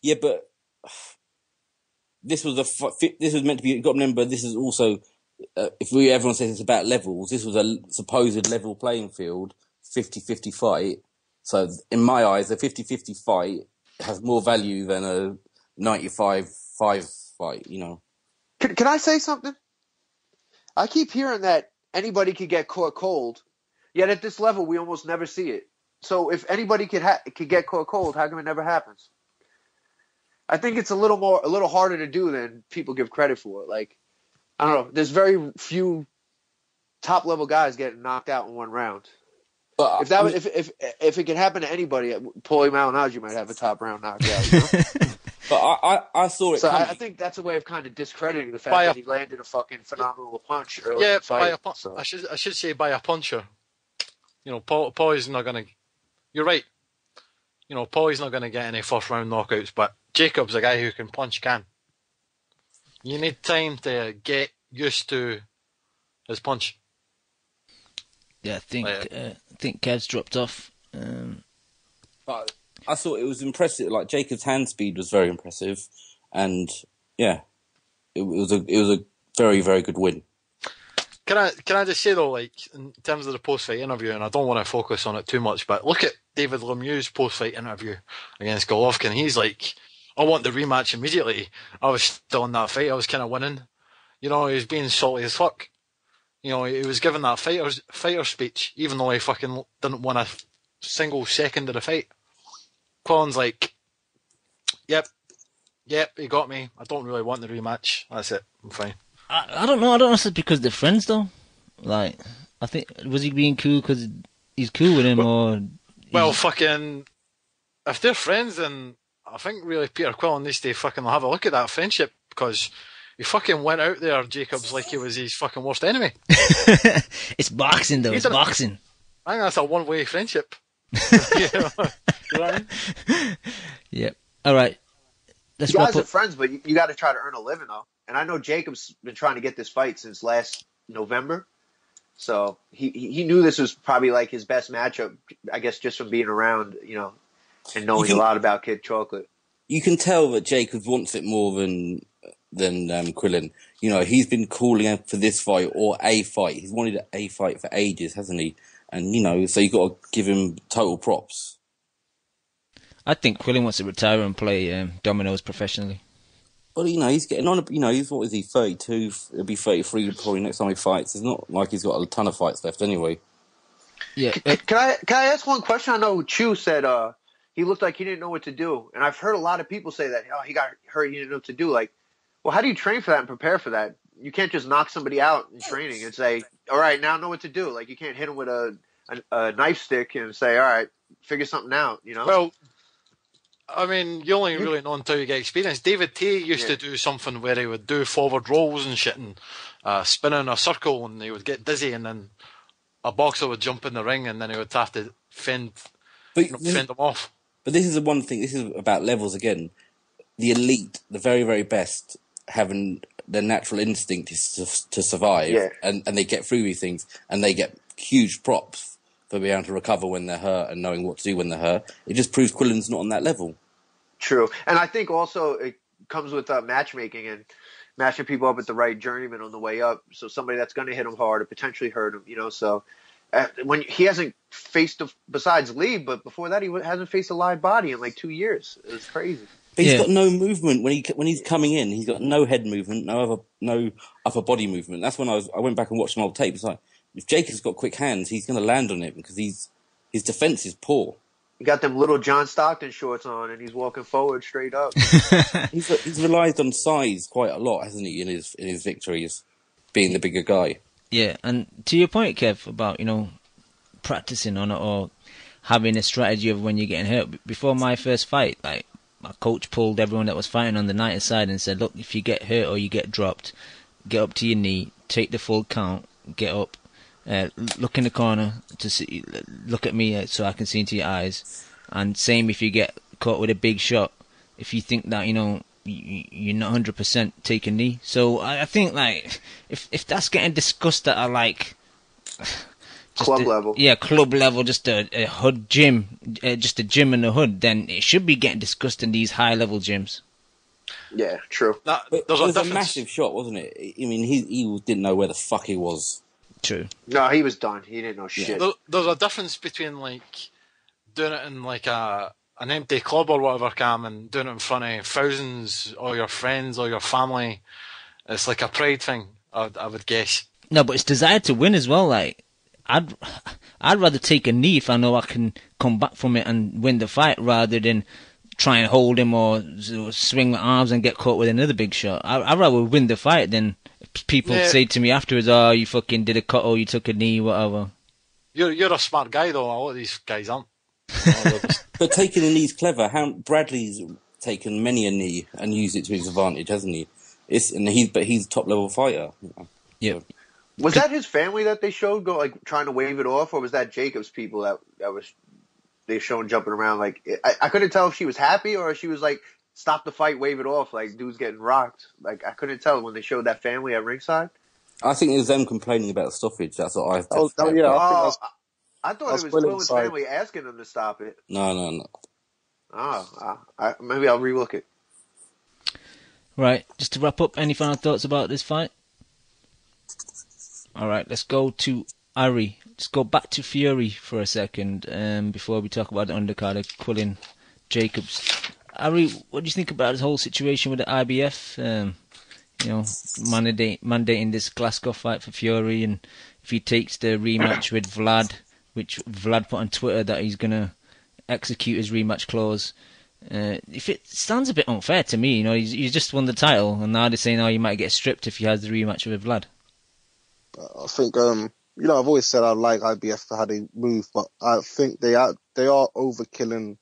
[SPEAKER 5] Yeah, but this was meant to be. You've got to remember, this is also. Everyone says it's about levels. This was a supposed level playing field, 50-50 fight. So in my eyes, a 50-50 fight has more value than a 95-5 fight.
[SPEAKER 3] Can I say something? I keep hearing that anybody could get caught cold, yet at this level we almost never see it. So if anybody could get caught cold, how come it never happens? I think it's a little harder to do than people give credit for. Like, I don't know. There's very few top level guys getting knocked out in one round. But if it could happen to anybody, Paulie Malignaggi might have a top round knockout.
[SPEAKER 5] But I saw it.
[SPEAKER 3] So I think that's a way of kind of discrediting the fact that he landed a fucking phenomenal punch early in the fight.
[SPEAKER 2] I should say by a puncher. You know, Paulie's not going to... You're right. You know, Paulie's not going to get any first round knockouts, but Jacob's a guy who can punch can. You need time to get used to his punch.
[SPEAKER 1] Yeah, I think Kev's dropped off.
[SPEAKER 5] But I thought it was impressive. Like Jacob's hand speed was very impressive, and yeah, it was a very, very good win.
[SPEAKER 2] Can I just say though, like in terms of the post fight interview, and I don't want to focus on it too much, but look at David Lemieux's post fight interview against Golovkin. He's like, I want the rematch immediately. I was still in that fight. I was kind of winning. You know, he was being salty as fuck. You know, he was giving that fighter speech, even though he fucking didn't win a single second of the fight. Quillin's like, yep, he got me. I don't really want the rematch. That's it. I'm fine.
[SPEAKER 1] I don't know. I don't know if it's because they're friends though. Like, I think, was he being cool because he's cool with him, or?
[SPEAKER 2] Well, fucking, if they're friends, then I think really Peter Quillin needs to fucking have a look at that friendship, because he fucking went out there, Jacobs, like he was his fucking worst enemy.
[SPEAKER 1] It's boxing though. It's boxing.
[SPEAKER 2] I think that's a one-way friendship. You know what I mean?
[SPEAKER 1] Yep. All right.
[SPEAKER 3] You guys are friends, but you got to try to earn a living though. And I know Jacob's been trying to get this fight since last November. So he knew this was probably like his best matchup, I guess, just from being around, you know, and knowing a lot about Kid Chocolate.
[SPEAKER 5] You can tell that Jacobs wants it more than Quillin. You know, he's been calling out for this fight or a fight. He's wanted a fight for ages, hasn't he? And, you know, so you got to give him total props.
[SPEAKER 1] I think Quillin wants to retire and play dominoes professionally.
[SPEAKER 5] But, you know, he's getting on, you know, what is he, 32? He'll be 33 probably next time he fights. It's not like he's got a ton of fights left anyway.
[SPEAKER 1] Yeah.
[SPEAKER 3] Can I ask one question? I know Chu said he looked like he didn't know what to do. And I've heard a lot of people say that, oh, he got hurt, he didn't know what to do. Like, well, how do you train for that and prepare for that? You can't just knock somebody out in training and say, all right, now I know what to do. Like, you can't hit him with a knife stick and say, all right, figure something out, you know?
[SPEAKER 2] Well, I mean, you only really know until you get experience. David Tay used to do something where he would do forward rolls and shit and spin in a circle, and he would get dizzy, and then a boxer would jump in the ring, and then he would have to fend them off.
[SPEAKER 5] But this is the one thing, this is about levels again. The elite, the very, very best, having their natural instinct is to survive, and they get through these things, and they get huge props for being able to recover when they're hurt and knowing what to do when they're hurt. It just proves Quillin's not on that level.
[SPEAKER 3] True. And I think also it comes with matchmaking and matching people up with the right journeyman on the way up. So somebody that's going to hit him hard or potentially hurt him, you know. So when he hasn't faced, besides Lee, but before that he hasn't faced a live body in like 2 years. It was crazy.
[SPEAKER 5] But he's got no movement when he's coming in. He's got no head movement, no upper body movement. That's when I went back and watched some old tapes. It's like, if Jacob's got quick hands, he's going to land on it because his defense is poor.
[SPEAKER 3] He got them little John Stockton shorts on, and he's walking forward straight up.
[SPEAKER 5] He's relied on size quite a lot, hasn't he, in his victories, being the bigger guy.
[SPEAKER 1] Yeah, and to your point, Kev, about, you know, practicing on it or having a strategy of when you're getting hurt. Before my first fight, like, my coach pulled everyone that was fighting on the night aside and said, look, if you get hurt or you get dropped, get up to your knee, take the full count, get up, look in the corner to see, look at me so I can see into your eyes. And same if you get caught with a big shot, if you think that, you know, you're not 100%, take a knee. So I think, like, if that's getting discussed at a, like,
[SPEAKER 3] club level.
[SPEAKER 1] Yeah, club level, just a hood gym, just a gym in the hood, then it should be getting discussed in these high level gyms.
[SPEAKER 3] Yeah, true.
[SPEAKER 5] It was a massive shot, wasn't it? I mean, he didn't know where the fuck he was.
[SPEAKER 1] True.
[SPEAKER 3] No, he was done. He didn't know shit.
[SPEAKER 2] There's a difference between, like, doing it in, like, an empty club or whatever, Cam, and doing it in front of thousands or your friends or your family. It's like a pride thing, I would guess. No,
[SPEAKER 1] but it's desire to win as well. Like, I'd rather take a knee if I know I can come back from it and win the fight rather than try and hold him or swing my arms and get caught with another big shot. I'd rather win the fight than people say to me afterwards, oh, you fucking did a cut or you took a knee, whatever. You're
[SPEAKER 2] a smart guy, though. A lot of these guys aren't.
[SPEAKER 5] But taking a knee's clever. Bradley's taken many a knee and used it to his advantage, hasn't he? But he's a top level fighter.
[SPEAKER 1] Yeah.
[SPEAKER 3] Was that his family that they showed go like trying to wave it off, or was that Jacob's people that was they showing jumping around? Like I couldn't tell if she was happy or if she was like stop the fight, wave it off, like dude's getting rocked. Like I couldn't tell when they showed that family at ringside.
[SPEAKER 5] I think it was them complaining about the stoppage. That's what I.
[SPEAKER 4] Yeah, I think
[SPEAKER 3] Oh, I thought it was
[SPEAKER 4] Quillin's
[SPEAKER 3] Quillin's
[SPEAKER 4] side.
[SPEAKER 3] family asking them to stop it.
[SPEAKER 5] No.
[SPEAKER 3] Oh, maybe I'll relook it.
[SPEAKER 1] Right, just to wrap up, any final thoughts about this fight? Alright, let's go to Ari. Let's go back to Fury for a second before we talk about the undercard of Quillin Jacobs. Ari, what do you think about this whole situation with the IBF? Mandating this Glasgow fight for Fury, and if he takes the rematch with Vlad, which Vlad put on Twitter that he's going to execute his rematch clause. If it sounds a bit unfair to me, he's just won the title, and now they're saying, he might get stripped if he has the rematch with Vlad.
[SPEAKER 4] I think, I've always said I like IBF for how they move, but I think they are overkilling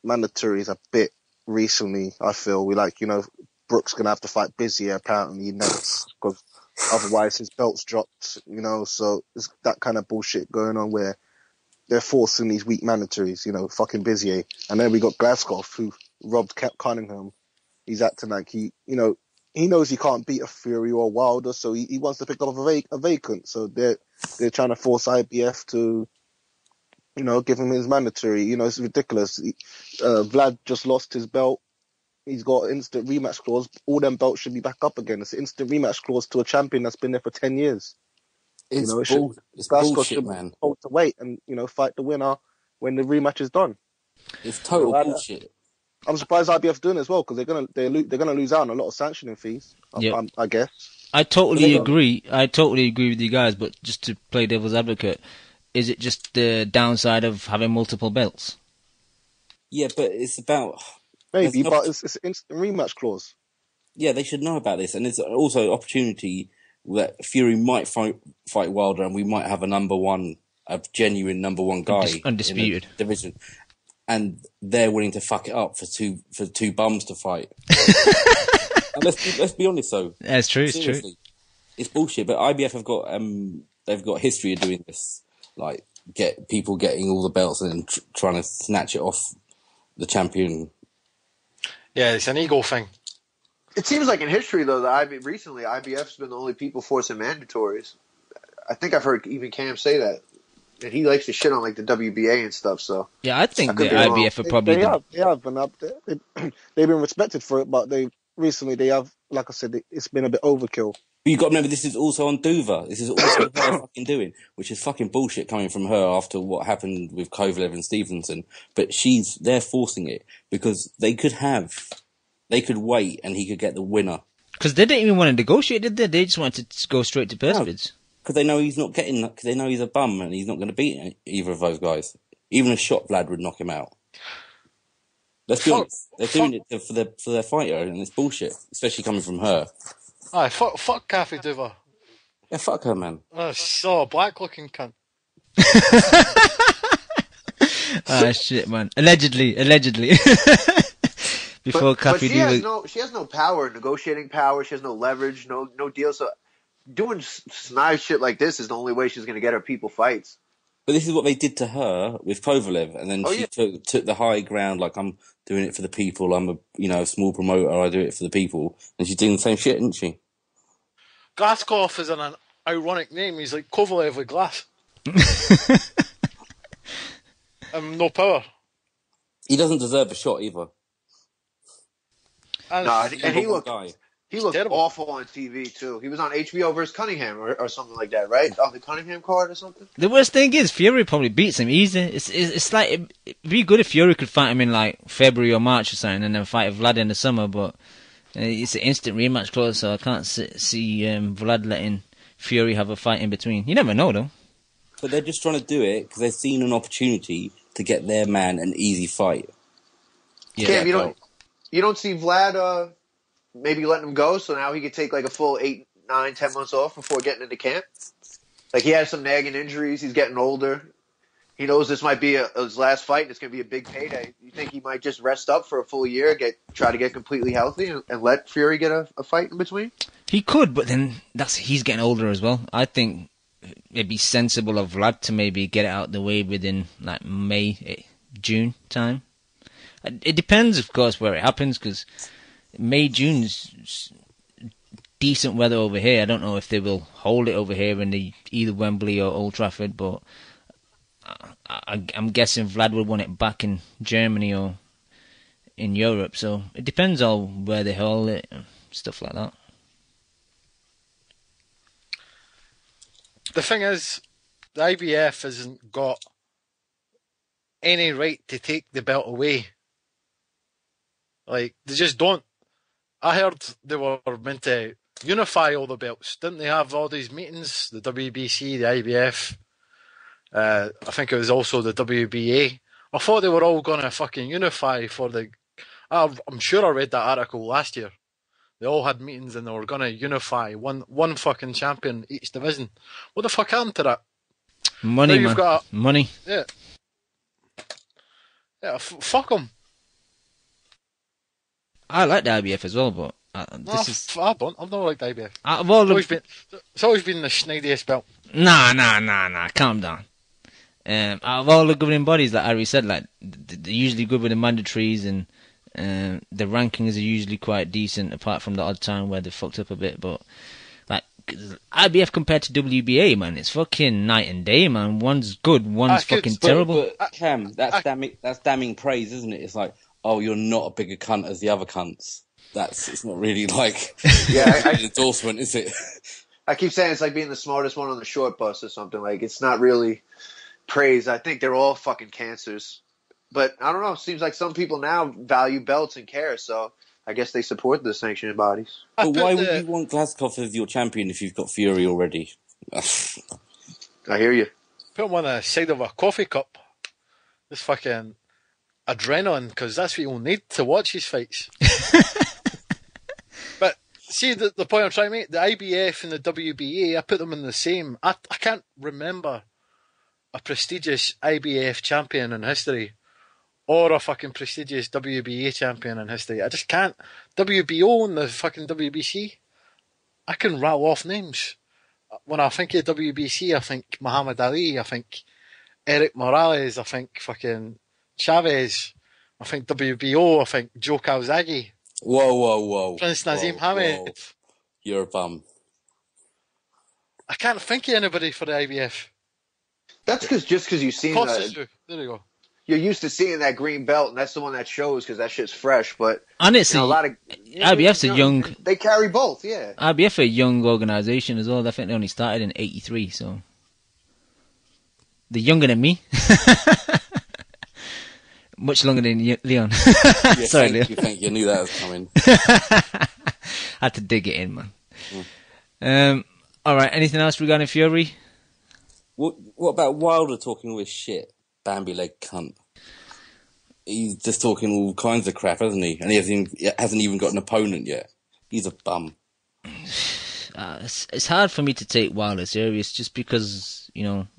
[SPEAKER 4] mandatories a bit recently. I feel Brooks gonna have to fight Busier apparently next because otherwise his belt's dropped. So it's that kind of bullshit going on where they're forcing these weak mandatories. Fucking Busier, and then we got Glasgow who robbed Cunningham. He's acting like he knows he can't beat a Fury or Wilder, so he wants to pick up a vacant. So they're trying to force IBF to, give him his mandatory. It's ridiculous. Vlad just lost his belt. He's got an instant rematch clause. All them belts should be back up again. It's an instant rematch clause to a champion that's been there for 10 years.
[SPEAKER 5] It's
[SPEAKER 4] Glasgow
[SPEAKER 5] bullshit,
[SPEAKER 4] should
[SPEAKER 5] man.
[SPEAKER 4] hold to wait and, fight the winner when the rematch is done.
[SPEAKER 5] It's total bullshit.
[SPEAKER 4] I'm surprised IBF's doing it as well because they're gonna lose out on a lot of sanctioning fees. I guess.
[SPEAKER 1] I totally agree. I totally agree with you guys. But just to play devil's advocate, is it just the downside of having multiple belts?
[SPEAKER 5] Yeah, but it's about
[SPEAKER 4] maybe, but it's an instant rematch clause.
[SPEAKER 5] Yeah, they should know about this, and it's also an opportunity that Fury might fight Wilder, and we might have a genuine number one guy,
[SPEAKER 1] undisputed
[SPEAKER 5] in the division. And they're willing to fuck it up for two bums to fight. And let's be honest though.
[SPEAKER 1] That's true.
[SPEAKER 5] Seriously,
[SPEAKER 1] It's true.
[SPEAKER 5] It's bullshit. But IBF have got history of doing this, like get people getting all the belts and then trying to snatch it off the champion.
[SPEAKER 2] Yeah, it's an ego thing.
[SPEAKER 3] It seems like in history though, recently IBF's been the only people forcing mandatories. I think I've heard even Cam say that. And he likes to shit on like the WBA and stuff. So
[SPEAKER 1] yeah, I think the IBF are probably
[SPEAKER 4] they have been up there. They've been respected for it, but they have, like I said, it's been a bit overkill.
[SPEAKER 5] But you've got to remember, this is also on Duva. This is also her fucking doing, which is fucking bullshit coming from her after what happened with Kovalev and Stevenson. But they're forcing it because they could wait and he could get the winner.
[SPEAKER 1] Because they didn't even want to negotiate, did they? They just wanted to go straight to purse bids.
[SPEAKER 5] Because they know he's not getting. Because they know he's a bum and he's not going to beat either of those guys. Even a shot Vlad would knock him out. Let's be honest. They're doing it for their fighter, and it's bullshit, especially coming from her.
[SPEAKER 2] Aye, fuck Kathy Duva.
[SPEAKER 5] Yeah, fuck her, man.
[SPEAKER 2] So black-looking cunt.
[SPEAKER 1] Ah, shit, man. Allegedly. Before Kathy Duva.
[SPEAKER 3] She has no power, negotiating power. She has no leverage, no deal. So doing snide shit like this is the only way she's going to get her people fights.
[SPEAKER 5] But this is what they did to her with Kovalev, and then she took the high ground, like, I'm doing it for the people, I'm a small promoter, I do it for the people, and she's doing the same shit, isn't she?
[SPEAKER 2] Glaskov is an ironic name, he's like Kovalev with glass. No power.
[SPEAKER 5] He doesn't deserve a shot either.
[SPEAKER 3] And he looked awful on TV too. He was on HBO versus Cunningham or something like that, right? On the Cunningham card or something.
[SPEAKER 1] The worst thing is Fury probably beats him easy. It's like it'd be good if Fury could fight him in like February or March or something, and then fight Vlad in the summer. But it's an instant rematch clause, so I can't see Vlad letting Fury have a fight in between. You never know though.
[SPEAKER 5] But they're just trying to do it because they've seen an opportunity to get their man an easy fight.
[SPEAKER 3] Yeah, Cam, you don't see Vlad maybe letting him go, so now he could take like a full 8, 9, 10 months off before getting into camp. Like he has some nagging injuries. He's getting older. he knows this might be his last fight and it's going to be a big payday. You think he might just rest up for a full year, try to get completely healthy, and let Fury get a fight in between?
[SPEAKER 1] He could, but then he's getting older as well. I think it'd be sensible of Vlad to maybe get it out of the way within like May, June time. It depends, of course, where it happens, because May, June's decent weather over here. I don't know if they will hold it over here in either Wembley or Old Trafford, but I'm guessing Vlad would want it back in Germany or in Europe. So it depends on where they hold it and stuff like that.
[SPEAKER 2] The thing is, the IBF hasn't got any right to take the belt away. Like, they just don't. I heard they were meant to unify all the belts. Didn't they have all these meetings? The WBC, the IBF. I think it was also the WBA. I thought they were all going to fucking unify for the... I'm sure I read that article last year. They all had meetings and they were going to unify one fucking champion each division. What the fuck happened to that?
[SPEAKER 1] Money, man. Money.
[SPEAKER 2] Yeah. Yeah, fuck them.
[SPEAKER 1] I like the IBF as well, but
[SPEAKER 2] I've never liked the IBF.
[SPEAKER 1] It's
[SPEAKER 2] always been the schneidiest belt.
[SPEAKER 1] Nah. Calm down. Out of all the governing bodies, like Ari said, like they're usually good with the mandatories, and the rankings are usually quite decent, apart from the odd time where they fucked up a bit. But like IBF compared to WBA, man, it's fucking night and day, man. One's good, one's fucking terrible.
[SPEAKER 5] But Cam, that's damning praise, isn't it? It's like, oh, you're not a bigger cunt as the other cunts. It's not really like an endorsement, is it?
[SPEAKER 3] I keep saying it's like being the smartest one on the short bus or something. Like, it's not really praise. I think they're all fucking cancers. But I don't know. It seems like some people now value belts and care, so I guess they support the sanctioning bodies.
[SPEAKER 5] But why would you want Glasgow as your champion if you've got Fury already?
[SPEAKER 3] I hear you.
[SPEAKER 2] Put him on the side of a coffee cup. This fucking adrenaline, because that's what you'll need to watch his fights. But see, the point I'm trying to make, the IBF and the WBA, I put them in the same. I can't remember a prestigious IBF champion in history or a fucking prestigious WBA champion in history. I just can't. WBO and the fucking WBC, I can rattle off names. When I think of WBC, I think Muhammad Ali, I think Eric Morales, I think fucking Chavez, I think WBO, I think Joe Calzaghe.
[SPEAKER 5] Whoa.
[SPEAKER 2] Prince Nazim Hamid.
[SPEAKER 5] You're a bum.
[SPEAKER 2] I can't think of anybody for the IBF.
[SPEAKER 3] That's because you've seen
[SPEAKER 2] There you go.
[SPEAKER 3] You're used to seeing that green belt, and that's the one that shows because that shit's fresh. But
[SPEAKER 1] and it's
[SPEAKER 3] a lot of
[SPEAKER 1] IBF's a young.
[SPEAKER 3] They carry both, yeah.
[SPEAKER 1] IBF a young organisation as well. I think they only started in '83, so they're younger than me. Much longer than Leon. Sorry, Leon.
[SPEAKER 5] Thank you. I knew that was coming.
[SPEAKER 1] I had to dig it in, man. All right. Anything else regarding Fury?
[SPEAKER 5] What about Wilder talking all this shit? Bambi leg cunt. He's just talking all kinds of crap, hasn't he? And he hasn't even got an opponent yet. He's a bum.
[SPEAKER 1] It's hard for me to take Wilder serious just because,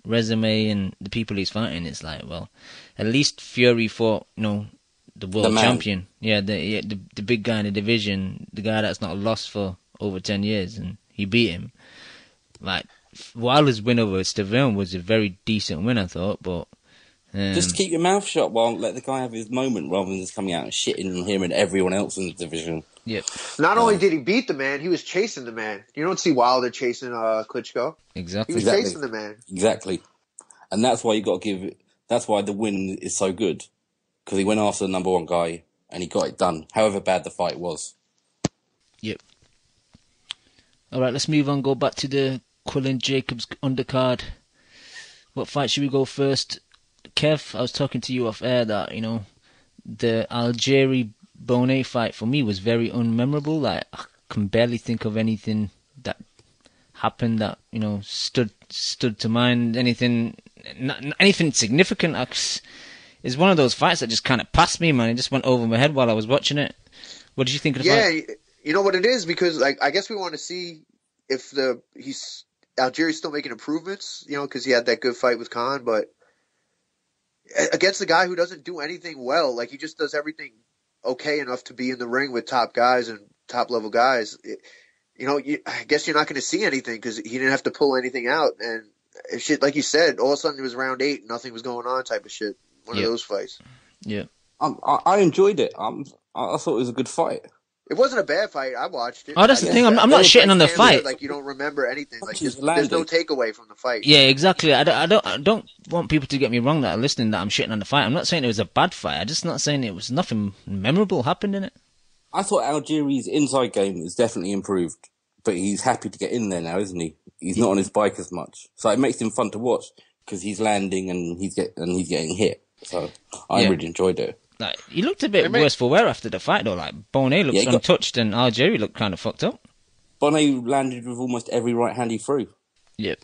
[SPEAKER 1] resume and the people he's fighting. It's like, well, at least Fury fought, the world champion. Yeah, the big guy in the division, the guy that's not lost for over 10 years, and he beat him. Like, Wilder's win over Stavern was a very decent win, I thought, but...
[SPEAKER 5] just keep your mouth shut while let the guy have his moment rather than just coming out and shitting on him and everyone else in the division.
[SPEAKER 1] Yep.
[SPEAKER 3] Not only did he beat the man, he was chasing the man. You don't see Wilder chasing Klitschko.
[SPEAKER 1] Exactly.
[SPEAKER 3] He was chasing the man.
[SPEAKER 5] Exactly. And that's why you got to give it... That's why the win is so good. Because he went after the number one guy and he got it done, however bad the fight was.
[SPEAKER 1] Yep. All right, let's move on. Go back to the Quillin Jacobs undercard. What fight should we go first? Kev, I was talking to you off air that, the Algieri Bonet fight for me was very unmemorable. Like, I can barely think of anything that happened that, stood to mind. Anything significant. It's one of those fights that just kind of passed me, man. It just went over my head while I was watching it. What did you think of the fight?
[SPEAKER 3] Yeah, you know what it is? Because I guess we want to see if Algieri's still making improvements, because he had that good fight with Khan, but against a guy who doesn't do anything well. Like, he just does everything okay enough to be in the ring with top guys and top level guys. I guess you're not going to see anything because he didn't have to pull anything out. And shit, like you said, all of a sudden it was round 8, nothing was going on type of shit. One of those fights.
[SPEAKER 1] Yeah.
[SPEAKER 5] I enjoyed it. I thought it was a good fight.
[SPEAKER 3] It wasn't a bad fight. I watched it.
[SPEAKER 1] Oh, that's the thing. I'm not shitting on the fight.
[SPEAKER 3] Like, you don't remember anything. Like,
[SPEAKER 5] Punches
[SPEAKER 3] there's no
[SPEAKER 5] landed.
[SPEAKER 3] takeaway from the fight.
[SPEAKER 1] Yeah, exactly. I don't want people to get me wrong that are listening that I'm shitting on the fight. I'm not saying it was a bad fight. I'm just not saying it was nothing memorable happened in it.
[SPEAKER 5] I thought Algieri's inside game is definitely improved, but he's happy to get in there now, isn't he? He's not on his bike as much, so it makes him fun to watch because he's landing and he's getting hit. So I really enjoyed it.
[SPEAKER 1] Like, he looked a bit worse for wear after the fight, though. Like, Bonet looked untouched and Algieri looked kind of fucked up.
[SPEAKER 5] Bonet landed with almost every right hand he threw.
[SPEAKER 1] Yep.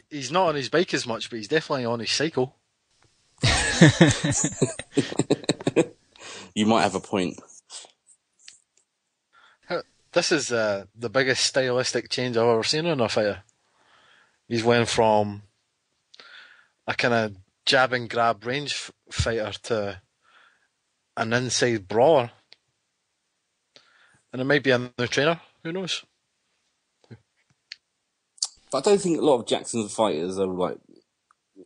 [SPEAKER 2] He's not on his bike as much, but he's definitely on his cycle.
[SPEAKER 5] You might have a point.
[SPEAKER 2] This is the biggest stylistic change I've ever seen in a fighter. He's went from a kind of jab and grab range fighter to an inside brawler. And it might be a new trainer, who knows?
[SPEAKER 5] But I don't think a lot of Jackson's fighters are like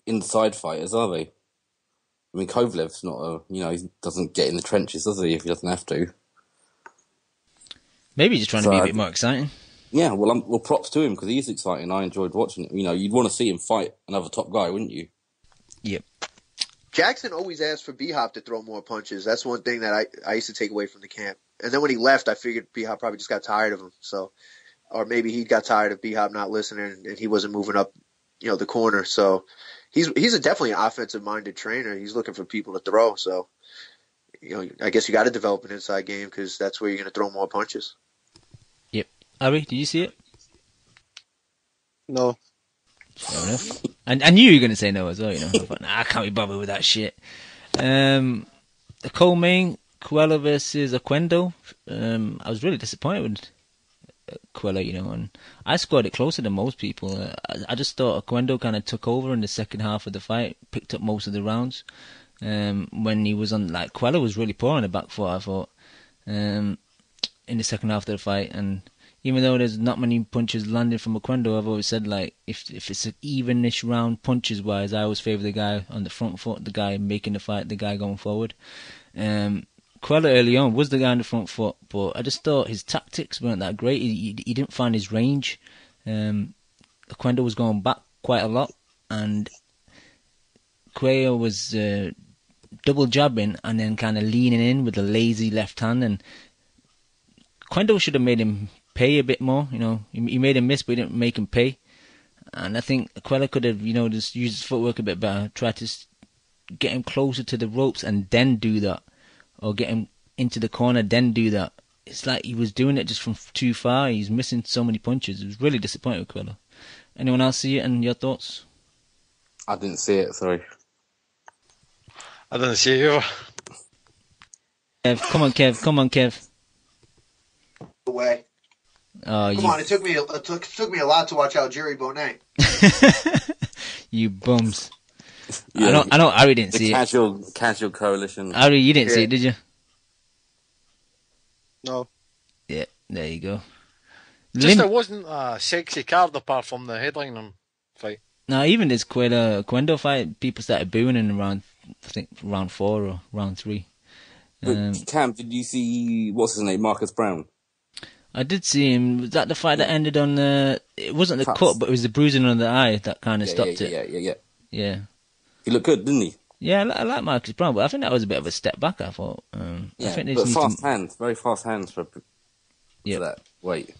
[SPEAKER 5] inside fighters, are they? I mean, Kovalev's not he doesn't get in the trenches, does he, if he doesn't have to?
[SPEAKER 1] Maybe he's just trying to be a bit more exciting.
[SPEAKER 5] Yeah, well, props to him because he is exciting. I enjoyed watching it. You'd want to see him fight another top guy, wouldn't you?
[SPEAKER 1] Yep.
[SPEAKER 3] Jackson always asked for B-Hop to throw more punches. That's one thing that I used to take away from the camp. And then when he left, I figured B-Hop probably just got tired of him. So, or maybe he got tired of B-Hop not listening and he wasn't moving up, the corner. So he's definitely an offensive-minded trainer. He's looking for people to throw. So, I guess you got to develop an inside game because that's where you're going to throw more punches.
[SPEAKER 1] Yep. Ari, did you see it?
[SPEAKER 4] No.
[SPEAKER 1] Fair enough. And I knew you were going to say no as well, I thought, I can't be bothered with that shit. The co-main, Quilla versus Oquendo. I was really disappointed with Quilla, and I scored it closer than most people. I just thought Oquendo kind of took over in the second half of the fight, picked up most of the rounds. When he was on, Quilla was really poor on the back foot, I thought, in the second half of the fight. And even though there's not many punches landing from Oquendo, I've always said, if it's an evenish round punches wise, I always favour the guy on the front foot, the guy making the fight, the guy going forward. Quilla early on was the guy on the front foot, but I just thought his tactics weren't that great. He didn't find his range. Oquendo was going back quite a lot, and Quilla was double jabbing and then kind of leaning in with a lazy left hand, and Oquendo should have made him pay a bit more. He made him miss, but he didn't make him pay. And I think Quilla could have, just used his footwork a bit better, tried to get him closer to the ropes and then do that, or get him into the corner, then do that. It's like he was doing it just from too far. He's missing so many punches. It was really disappointing with Quilla. Anyone else see it and your thoughts?
[SPEAKER 5] I didn't see it, sorry.
[SPEAKER 2] I didn't see it either.
[SPEAKER 1] Kev, come on, Kev.
[SPEAKER 3] Away. Come on, it took me a lot to watch Algieri Bonet.
[SPEAKER 1] You bums.
[SPEAKER 5] Yeah,
[SPEAKER 1] I know Ari didn't see
[SPEAKER 5] it. Casual coalition.
[SPEAKER 1] Ari, you didn't see it, did you?
[SPEAKER 4] No.
[SPEAKER 1] Yeah, there you go.
[SPEAKER 2] It wasn't a sexy card apart from the headline fight.
[SPEAKER 1] No, even this Quendo fight, people started booing in around, I think, round 4 or round 3.
[SPEAKER 5] Cam, did you see, what's his name, Marcus Brown?
[SPEAKER 1] I did see him. Was that the fight that ended on the... It wasn't the cut, but it was the bruising on the eye that kind of stopped it. Yeah.
[SPEAKER 5] He looked good, didn't he?
[SPEAKER 1] Yeah, I like Marcus Brown, but I think that was a bit of a step back, I thought.
[SPEAKER 5] Yeah,
[SPEAKER 1] I think
[SPEAKER 5] but fast hands, very fast hands for that weight.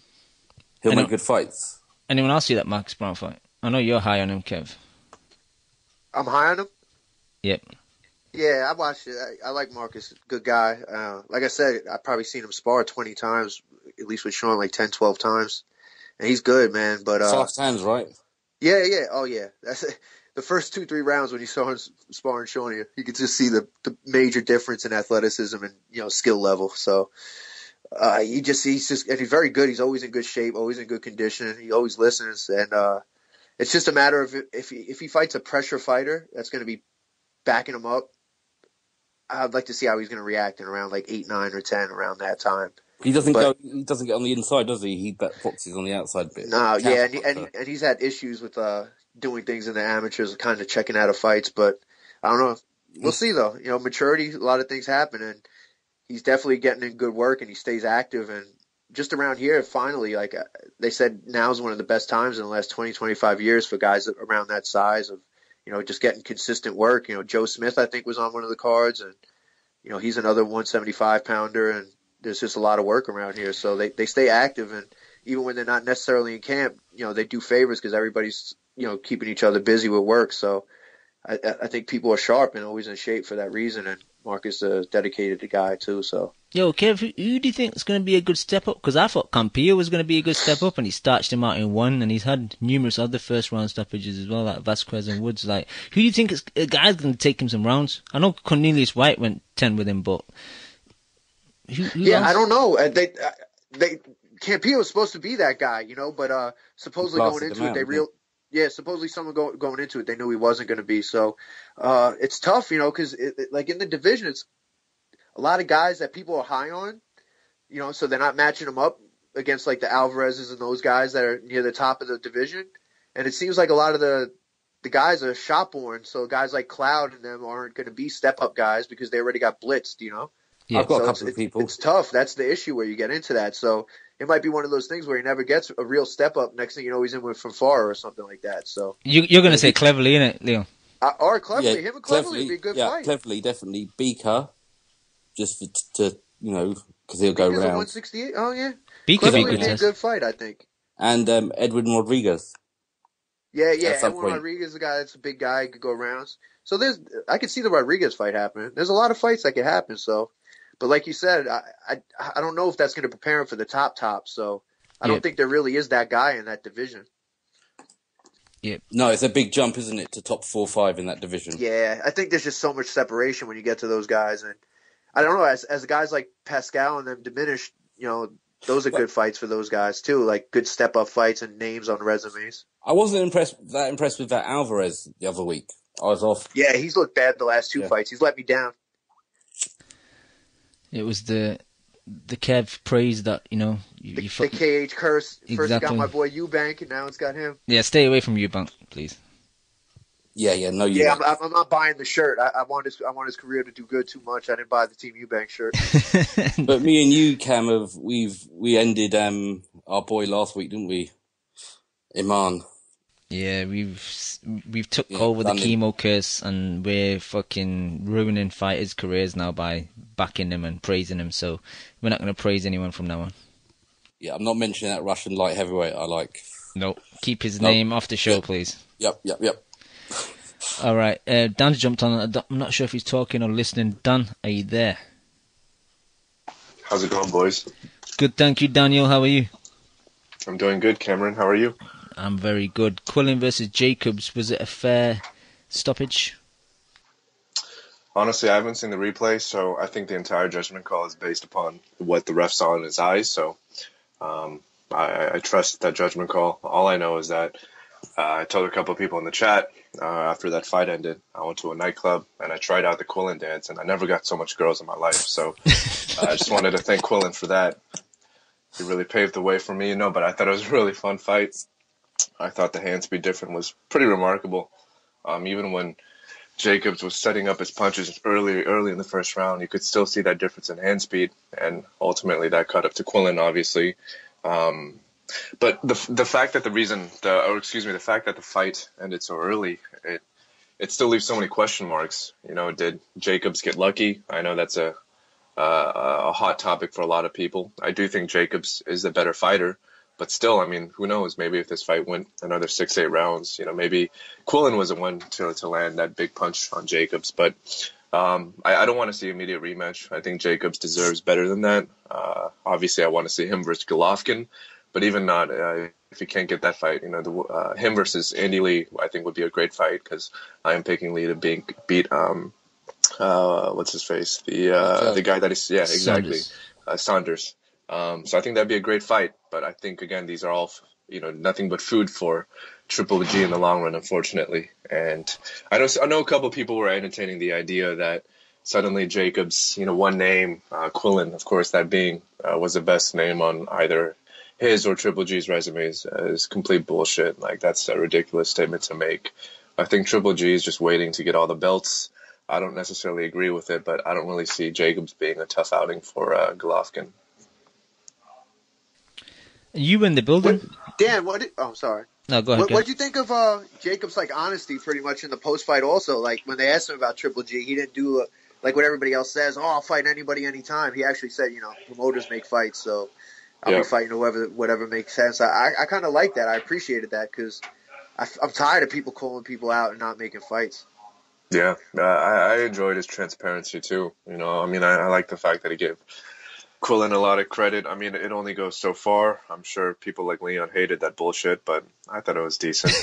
[SPEAKER 5] He'll make good fights.
[SPEAKER 1] Anyone else see that Marcus Brown fight? I know you're high on him, Kev.
[SPEAKER 3] I'm high on him?
[SPEAKER 1] Yep.
[SPEAKER 3] Yeah, I watched it. I like Marcus. Good guy. Like I said, I've probably seen him spar 20 times, at least with Sean, like 10, 12 times. And he's good, man. But
[SPEAKER 5] fast hands, right?
[SPEAKER 3] Yeah. Oh, yeah. That's it. The first 2-3 rounds when you saw him sparring Sean, you could just see the major difference in athleticism and skill level. So he's just and he's very good. He's always in good shape, always in good condition. He always listens, and it's just a matter of if he fights a pressure fighter, that's going to be backing him up. I'd like to see how he's going to react in around like 8, 9, or 10 around that time.
[SPEAKER 5] He doesn't
[SPEAKER 3] But
[SPEAKER 5] He doesn't get on the inside, does he? He boxes on the outside bit.
[SPEAKER 3] no, yeah,
[SPEAKER 5] Counter boxer.
[SPEAKER 3] and he's had issues with doing things in the amateurs, kind of checking out of fights. But I don't know. We'll see though. You know, maturity, a lot of things happen, and he's definitely getting in good work, and he stays active. And just around here, finally, like they said, now's one of the best times in the last 20, 25 years for guys around that size of, you know, just getting consistent work. You know, Joe Smith, I think, was on one of the cards, and you know, he's another 175 pounder, and there's just a lot of work around here. So they stay active, and even when they're not necessarily in camp, you know, they do favors because everybody's, you know, keeping each other busy with work. So I think people are sharp and always in shape for that reason, and Marcus is a dedicated guy too. So
[SPEAKER 1] Yo, Kev, who do you think is going to be a good step up? Because I thought Campillo was going to be a good step up, and he starched him out in one, and he's had numerous other first round stoppages as well, like Vasquez and Woods. Like, who do you think is a guy's going to take him some rounds? I know Cornelius White went 10 with him, but who
[SPEAKER 3] yeah,
[SPEAKER 1] else?
[SPEAKER 3] I don't know. They Campillo was supposed to be that guy, you know, but supposedly going into it, supposedly someone going into it, they knew he wasn't going to be. So it's tough, you know, because like in the division, it's a lot of guys that people are high on, you know, so they're not matching them up against like the Alvarezes and those guys that are near the top of the division. And it seems like a lot of the guys are shop-worn, so guys like Cloud and them aren't going to be step-up guys because they already got blitzed, you know.
[SPEAKER 1] Yeah.
[SPEAKER 5] I've got a
[SPEAKER 3] So
[SPEAKER 5] couple of people.
[SPEAKER 3] it's tough. That's the issue where you get into that. So it might be one of those things where he never gets a real step-up. Next thing you know, he's in with from far or something like that. So
[SPEAKER 1] You're going to say Cleverly, innit, Leon?
[SPEAKER 3] or Cleverly, him and Cleverly would be a good fight.
[SPEAKER 5] Cleverly, definitely. Beaker, just to you know, because he'll go
[SPEAKER 3] Beaker's a
[SPEAKER 5] round.
[SPEAKER 3] 168. Oh yeah,
[SPEAKER 1] Beaker
[SPEAKER 3] Cleverly
[SPEAKER 1] be
[SPEAKER 3] would be a
[SPEAKER 1] test.
[SPEAKER 3] good fight, I think.
[SPEAKER 5] And Edwin Rodriguez.
[SPEAKER 3] Yeah.
[SPEAKER 5] At some
[SPEAKER 3] Edwin
[SPEAKER 5] point.
[SPEAKER 3] Rodriguez is a guy that's a big guy, could go rounds. So I could see the Rodriguez fight happening. There's a lot of fights that could happen. So, but like you said, I don't know if that's going to prepare him for the top. So I don't think there really is that guy in that division.
[SPEAKER 1] Yeah.
[SPEAKER 5] No, it's a big jump, isn't it, to top 4-5 in that division?
[SPEAKER 3] Yeah, I think there's just so much separation when you get to those guys, and I don't know, as guys like Pascal and them diminish, you know, those are good fights for those guys too, like good step up fights and names on resumes.
[SPEAKER 5] I wasn't impressed with that Alvarez the other week. I was off.
[SPEAKER 3] Yeah, he's looked bad the last two fights. He's let me down.
[SPEAKER 1] It was the Kev praise that, you know...
[SPEAKER 3] The KH curse.
[SPEAKER 1] Exactly.
[SPEAKER 3] First it got my boy Eubank, and now it's got him.
[SPEAKER 1] Yeah, stay away from Eubank, please.
[SPEAKER 5] Yeah, no, you.
[SPEAKER 3] Yeah, I'm not buying the shirt. I want his career to do good too much. I didn't buy the Team Eubank shirt.
[SPEAKER 5] But me and you, Cam, we ended our boy last week, didn't we? Iman.
[SPEAKER 1] Yeah, we've took over the chemo curse, and we're fucking ruining fighters' careers now by backing them and praising them. So we're not going to praise anyone from now on. Yeah,
[SPEAKER 5] I'm not mentioning that Russian light heavyweight I like.
[SPEAKER 1] No, keep his name off the show, please.
[SPEAKER 5] Yep.
[SPEAKER 1] All right, Dan's jumped on. I'm not sure if he's talking or listening. Dan, are you there?
[SPEAKER 6] How's it going, boys?
[SPEAKER 1] Good, thank you, Daniel. How are you?
[SPEAKER 6] I'm doing good, Cameron. How are you?
[SPEAKER 1] I'm very good. Quillin versus Jacobs, was it a fair stoppage?
[SPEAKER 6] Honestly, I haven't seen the replay, so I think the entire judgment call is based upon what the ref saw in his eyes. So I trust that judgment call. All I know is that I told a couple of people in the chat after that fight ended, I went to a nightclub and I tried out the Quillin dance, and I never got so much girls in my life. So I just wanted to thank Quillin for that. He really paved the way for me, but I thought it was a really fun fight. I thought the hand speed difference was pretty remarkable. Even when Jacobs was setting up his punches early in the first round, you could still see that difference in hand speed, and ultimately that cut up to Quillin, obviously. But the fact that the fact that the fight ended so early, it still leaves so many question marks. Did Jacobs get lucky? I know that's a hot topic for a lot of people. I do think Jacobs is the better fighter, but still, I mean, who knows? Maybe if this fight went another 6-8 rounds, maybe Quillin was the one to land that big punch on Jacobs. But I don't want to see immediate rematch. I think Jacobs deserves better than that. Obviously, I want to see him versus Golovkin, but even not, if he can't get that fight, him versus Andy Lee, I think would be a great fight, because I am picking Lee to beat what's his face? The guy that is, exactly. Saunders. So I think that'd be a great fight, but I think, again, these are all nothing but food for Triple G in the long run, unfortunately. And I know a couple of people were entertaining the idea that suddenly Jacobs, one name, Quillin, of course, that being was the best name on either his or Triple G's resumes, is complete bullshit. Like, that's a ridiculous statement to make. I think Triple G is just waiting to get all the belts. I don't necessarily agree with it, but I don't really see Jacobs being a tough outing for Golovkin.
[SPEAKER 1] You in the building?
[SPEAKER 3] Dan, sorry.
[SPEAKER 1] No, go ahead.
[SPEAKER 3] What did you think of Jacobs' honesty pretty much in the post fight? Also, like when they asked him about Triple G, he didn't do like what everybody else says. Oh, I'll fight anybody, anytime. He actually said, promoters make fights, so I'll be fighting whatever makes sense. I kind of like that. I appreciated that because I'm tired of people calling people out and not making fights.
[SPEAKER 6] Yeah, I enjoyed his transparency too. I like the fact that he gave Quillin a lot of credit. I mean, it only goes so far. I'm sure people like Leon hated that bullshit, but I thought it was decent.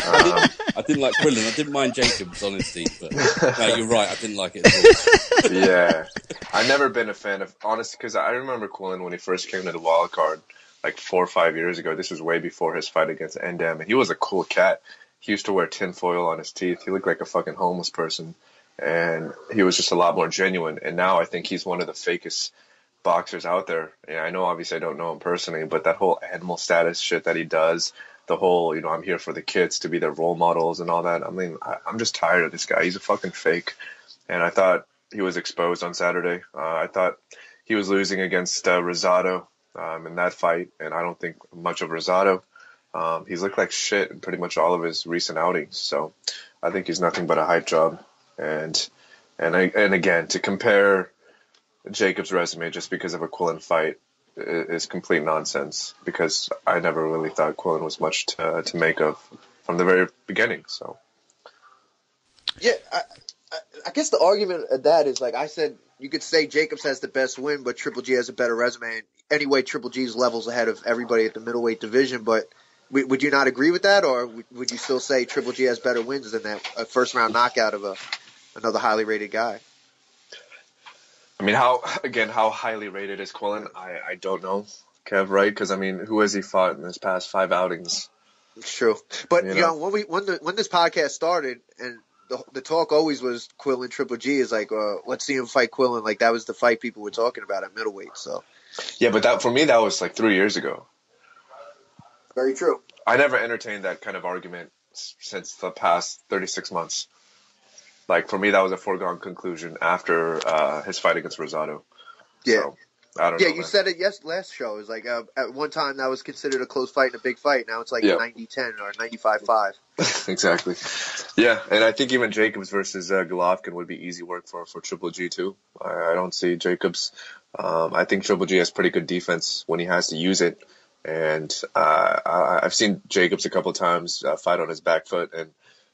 [SPEAKER 5] I didn't like Quillin. I didn't mind Jacob's honesty, but no, you're right. I didn't like it at all.
[SPEAKER 6] Yeah, I've never been a fan of honestly, because I remember Quillin when he first came to the wild card like 4 or 5 years ago. This was way before his fight against Endam, and he was a cool cat. He used to wear tinfoil on his teeth. He looked like a fucking homeless person, and he was just a lot more genuine. And now I think he's one of the fakest boxers out there. Yeah, I know obviously I don't know him personally, but that whole animal status shit that he does, the whole, I'm here for the kids to be their role models and all that. I mean, I'm just tired of this guy. He's a fucking fake. And I thought he was exposed on Saturday. I thought he was losing against Rosado in that fight, and I don't think much of Rosado. He's looked like shit in pretty much all of his recent outings. So I think he's nothing but a hype job. And again, to compare Jacob's resume just because of a Quillin fight is complete nonsense, because I never really thought Quillin was much to make of from the very beginning. So
[SPEAKER 3] yeah, I guess the argument of that is, like I said, you could say Jacobs has the best win, but Triple G has a better resume. Anyway, Triple G's levels ahead of everybody at the middleweight division, but would you not agree with that, or would you still say Triple G has better wins than that a first round knockout of another highly rated guy?
[SPEAKER 6] I mean, how highly rated is Quillin? I don't know, Kev, right? Because, I mean, who has he fought in his past 5 outings?
[SPEAKER 3] It's true. But, when this podcast started, and the talk always was Quillin Triple G, is like, let's see him fight Quillin. Like, that was the fight people were talking about at middleweight, so.
[SPEAKER 6] Yeah, but for me, that was like 3 years ago.
[SPEAKER 3] Very true.
[SPEAKER 6] I never entertained that kind of argument since the past 36 months. Like, for me, that was a foregone conclusion after his fight against Rosado.
[SPEAKER 3] Yeah.
[SPEAKER 6] So, I don't know.
[SPEAKER 3] Yeah, you said it last show. It was like at one time that was considered a close fight and a big fight. Now it's like 90-10 or 95-5.
[SPEAKER 6] Exactly. Yeah, and I think even Jacobs versus Golovkin would be easy work for Triple G, too. I don't see Jacobs. I think Triple G has pretty good defense when he has to use it. And I've seen Jacobs a couple times fight on his back foot, and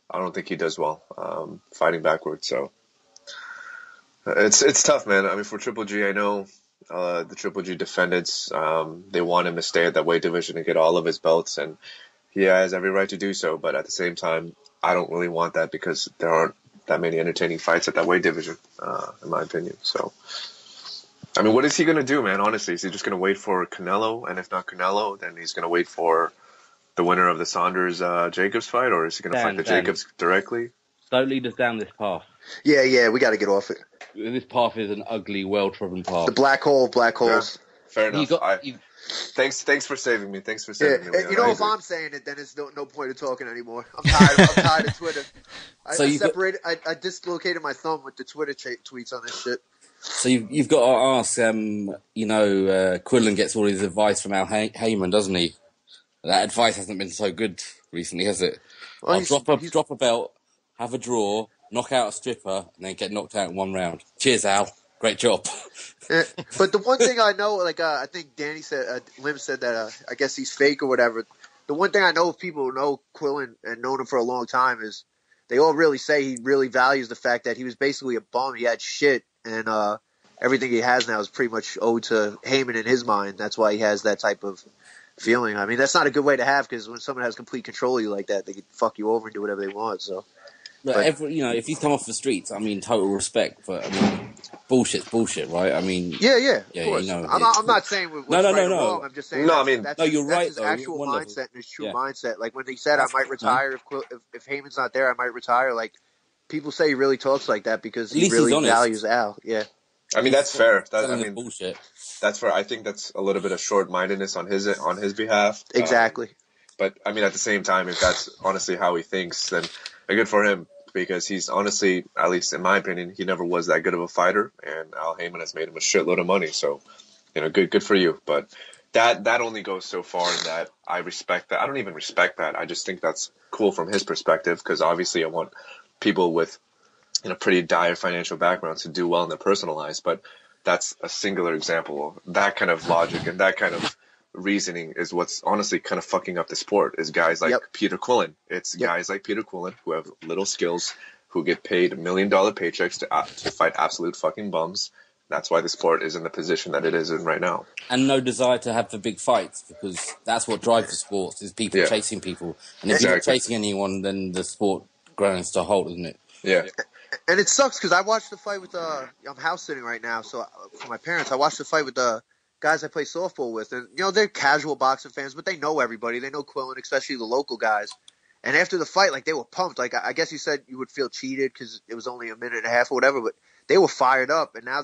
[SPEAKER 6] I don't think he does well fighting backwards. So it's tough, man. I mean, for Triple G, I know the Triple G defendants, they want him to stay at that weight division and get all of his belts, and he has every right to do so. But at the same time, I don't really want that, because there aren't that many entertaining fights at that weight division, in my opinion. So, I mean, what is he going to do, man? Honestly, is he just going to wait for Canelo? And if not Canelo, then he's going to wait for the winner of the Saunders-Jacobs fight, or is he going to fight the Jacobs directly?
[SPEAKER 5] Don't lead us down this path.
[SPEAKER 3] Yeah, we got to get off it.
[SPEAKER 5] This path is an ugly, well-trodden path.
[SPEAKER 3] The black holes.
[SPEAKER 6] Yeah, fair enough. Thanks for saving me. Thanks for saving me.
[SPEAKER 3] Leon. If I'm saying it, then it's no point of talking anymore. I'm tired of Twitter. I dislocated my thumb with the Twitter tweets on this shit.
[SPEAKER 5] So you've got to ask, Quillin gets all his advice from Al Heyman, doesn't he? That advice hasn't been so good recently, has it? Well, drop a belt, have a draw, knock out a stripper, and then get knocked out in 1 round. Cheers, Al. Great job.
[SPEAKER 3] But the one thing I know, like I think Danny said, Lim said that I guess he's fake or whatever. The one thing I know, if people know Quillin and known him for a long time, is they all really say he really values the fact that he was basically a bum. He had shit, and everything he has now is pretty much owed to Heyman in his mind. That's why he has that type of feeling. I mean, that's not a good way to have, because when someone has complete control of you like that, they can fuck you over and do whatever they want. So
[SPEAKER 5] Look,
[SPEAKER 3] But
[SPEAKER 5] if he's come off the streets, I mean, total respect, but I mean, bullshit's bullshit, right? I mean,
[SPEAKER 3] yeah, of
[SPEAKER 5] yeah,
[SPEAKER 3] course.
[SPEAKER 5] you know,
[SPEAKER 3] I'm not saying what's
[SPEAKER 5] no,
[SPEAKER 3] right or
[SPEAKER 5] no.
[SPEAKER 3] wrong. I'm just saying
[SPEAKER 6] No, I mean,
[SPEAKER 5] No, you're
[SPEAKER 3] that's
[SPEAKER 5] right
[SPEAKER 3] his
[SPEAKER 5] though.
[SPEAKER 3] actual
[SPEAKER 5] One level,
[SPEAKER 3] mindset and his true
[SPEAKER 5] yeah,
[SPEAKER 3] mindset. Like when he said, "I
[SPEAKER 5] that's
[SPEAKER 3] might
[SPEAKER 5] good, man.
[SPEAKER 3] retire if Heyman's not there, I might retire." Like people say, he really talks like that because
[SPEAKER 5] At
[SPEAKER 3] he
[SPEAKER 5] least he's
[SPEAKER 3] really
[SPEAKER 5] honest.
[SPEAKER 3] values Al. Yeah,
[SPEAKER 6] I mean, that's fair.
[SPEAKER 5] Telling us bullshit.
[SPEAKER 6] That's fair. I think that's a little bit of short-mindedness on his behalf.
[SPEAKER 3] exactly.
[SPEAKER 6] But I mean, at the same time, if that's honestly how he thinks, then good for him, because he's honestly, at least in my opinion, he never was that good of a fighter, and Al Heyman has made him a shitload of money. So, good for you. But that only goes so far in that I respect that. I don't even respect that. I just think that's cool from his perspective, because obviously I want people with pretty dire financial backgrounds to do well in their personal lives. But that's a singular example of that kind of logic and that kind of reasoning is what's honestly kind of fucking up the sport, is guys like Peter Quillin. It's guys like Peter Quillin who have little skills, who get paid $1 million paychecks to fight absolute fucking bums. That's why the sport is in the position that it is in right now.
[SPEAKER 5] And no desire to have the big fights, because that's what drives the sport, is people chasing people. And if you're not chasing anyone, then the sport grinds to a halt, isn't it?
[SPEAKER 6] Yeah.
[SPEAKER 3] And it sucks because I watched the fight with I'm house sitting right now, so for my parents, I watched the fight with the guys I play softball with, and they're casual boxing fans, but they know everybody. They know Quillin, especially the local guys. And after the fight, like, they were pumped. Like, I guess you said you would feel cheated because it was only a minute and a half or whatever, but they were fired up. And now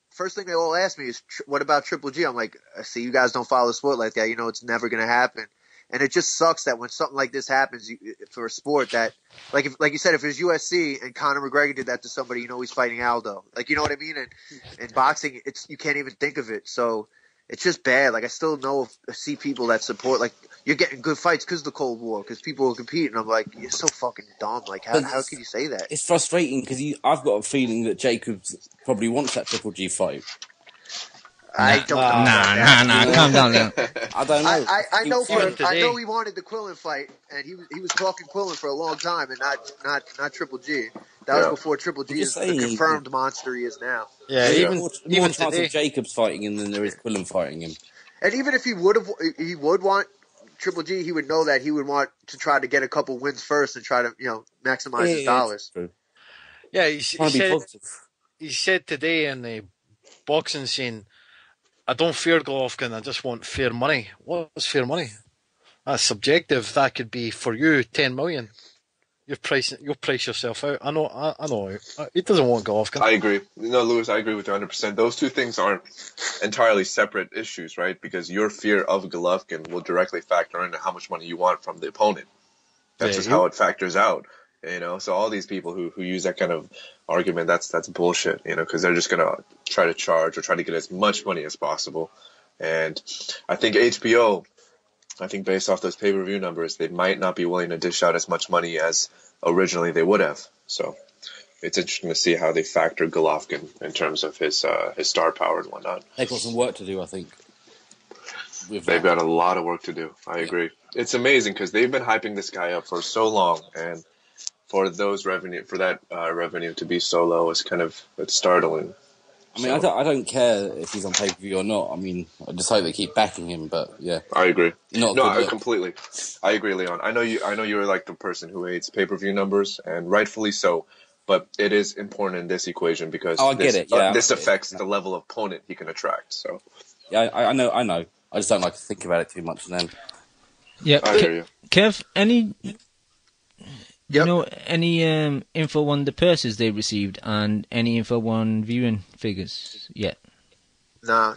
[SPEAKER 3] first thing they all asked me is, what about Triple G? I'm like, I see you guys don't follow the sport like that. It's never going to happen. And it just sucks that when something like this happens for a sport that, like you said, if it was UFC and Conor McGregor did that to somebody, he's fighting Aldo. Like, you know what I mean? And boxing, you can't even think of it. So it's just bad. Like, I still see people that support, like, you're getting good fights because of the Cold War, because people are competing. I'm like, you're so fucking dumb. Like, how can you say that?
[SPEAKER 5] It's frustrating because I've got a feeling that Jacobs probably wants that Triple G fight.
[SPEAKER 3] I don't know. Nah,
[SPEAKER 1] calm down, Leon.
[SPEAKER 5] I don't know.
[SPEAKER 3] I know he wanted the Quillin fight, and he was talking Quillin for a long time, and not Triple G. That was before Triple G is the confirmed monster he is now.
[SPEAKER 2] Yeah,
[SPEAKER 5] There's
[SPEAKER 2] even
[SPEAKER 5] more chance
[SPEAKER 2] today.
[SPEAKER 5] of Jacobs fighting him than there is Quillin fighting him.
[SPEAKER 3] And even if he would want Triple G, he would know that he would want to try to get a couple wins first and try to maximize his dollars.
[SPEAKER 2] Yeah, he said today in the boxing scene, I don't fear Golovkin, I just want fair money. What's fair money? That's subjective. That could be, for you, 10 million. You'll price yourself out. I know. He doesn't want Golovkin.
[SPEAKER 6] I agree. No, Lewis, I agree with you 100%. Those two things aren't entirely separate issues, right? Because your fear of Golovkin will directly factor into how much money you want from the opponent. That's just how it factors out. So all these people who use that kind of argument, that's bullshit, because they're just going to try to charge or try to get as much money as possible. And I think HBO, based off those pay-per-view numbers, they might not be willing to dish out as much money as originally they would have. So it's interesting to see how they factor Golovkin in terms of his star power and whatnot.
[SPEAKER 5] They've got some work to do, I think.
[SPEAKER 6] They've got a lot of work to do. I agree. It's amazing because they've been hyping this guy up for so long, and for that revenue to be so low is it's startling.
[SPEAKER 5] I mean, I don't care if he's on pay-per-view or not. I mean, I just hope they keep backing him. But yeah,
[SPEAKER 6] I agree.
[SPEAKER 5] Completely.
[SPEAKER 6] I agree, Leon. I know you're like the person who hates pay-per-view numbers, and rightfully so. But it is important in this equation because this affects the level of opponent he can attract. So
[SPEAKER 5] yeah, I know. I just don't like to think about it too much. And then
[SPEAKER 1] I
[SPEAKER 6] hear you.
[SPEAKER 1] Kev, any info on the purses they received and any info on viewing figures yet?
[SPEAKER 3] Nah,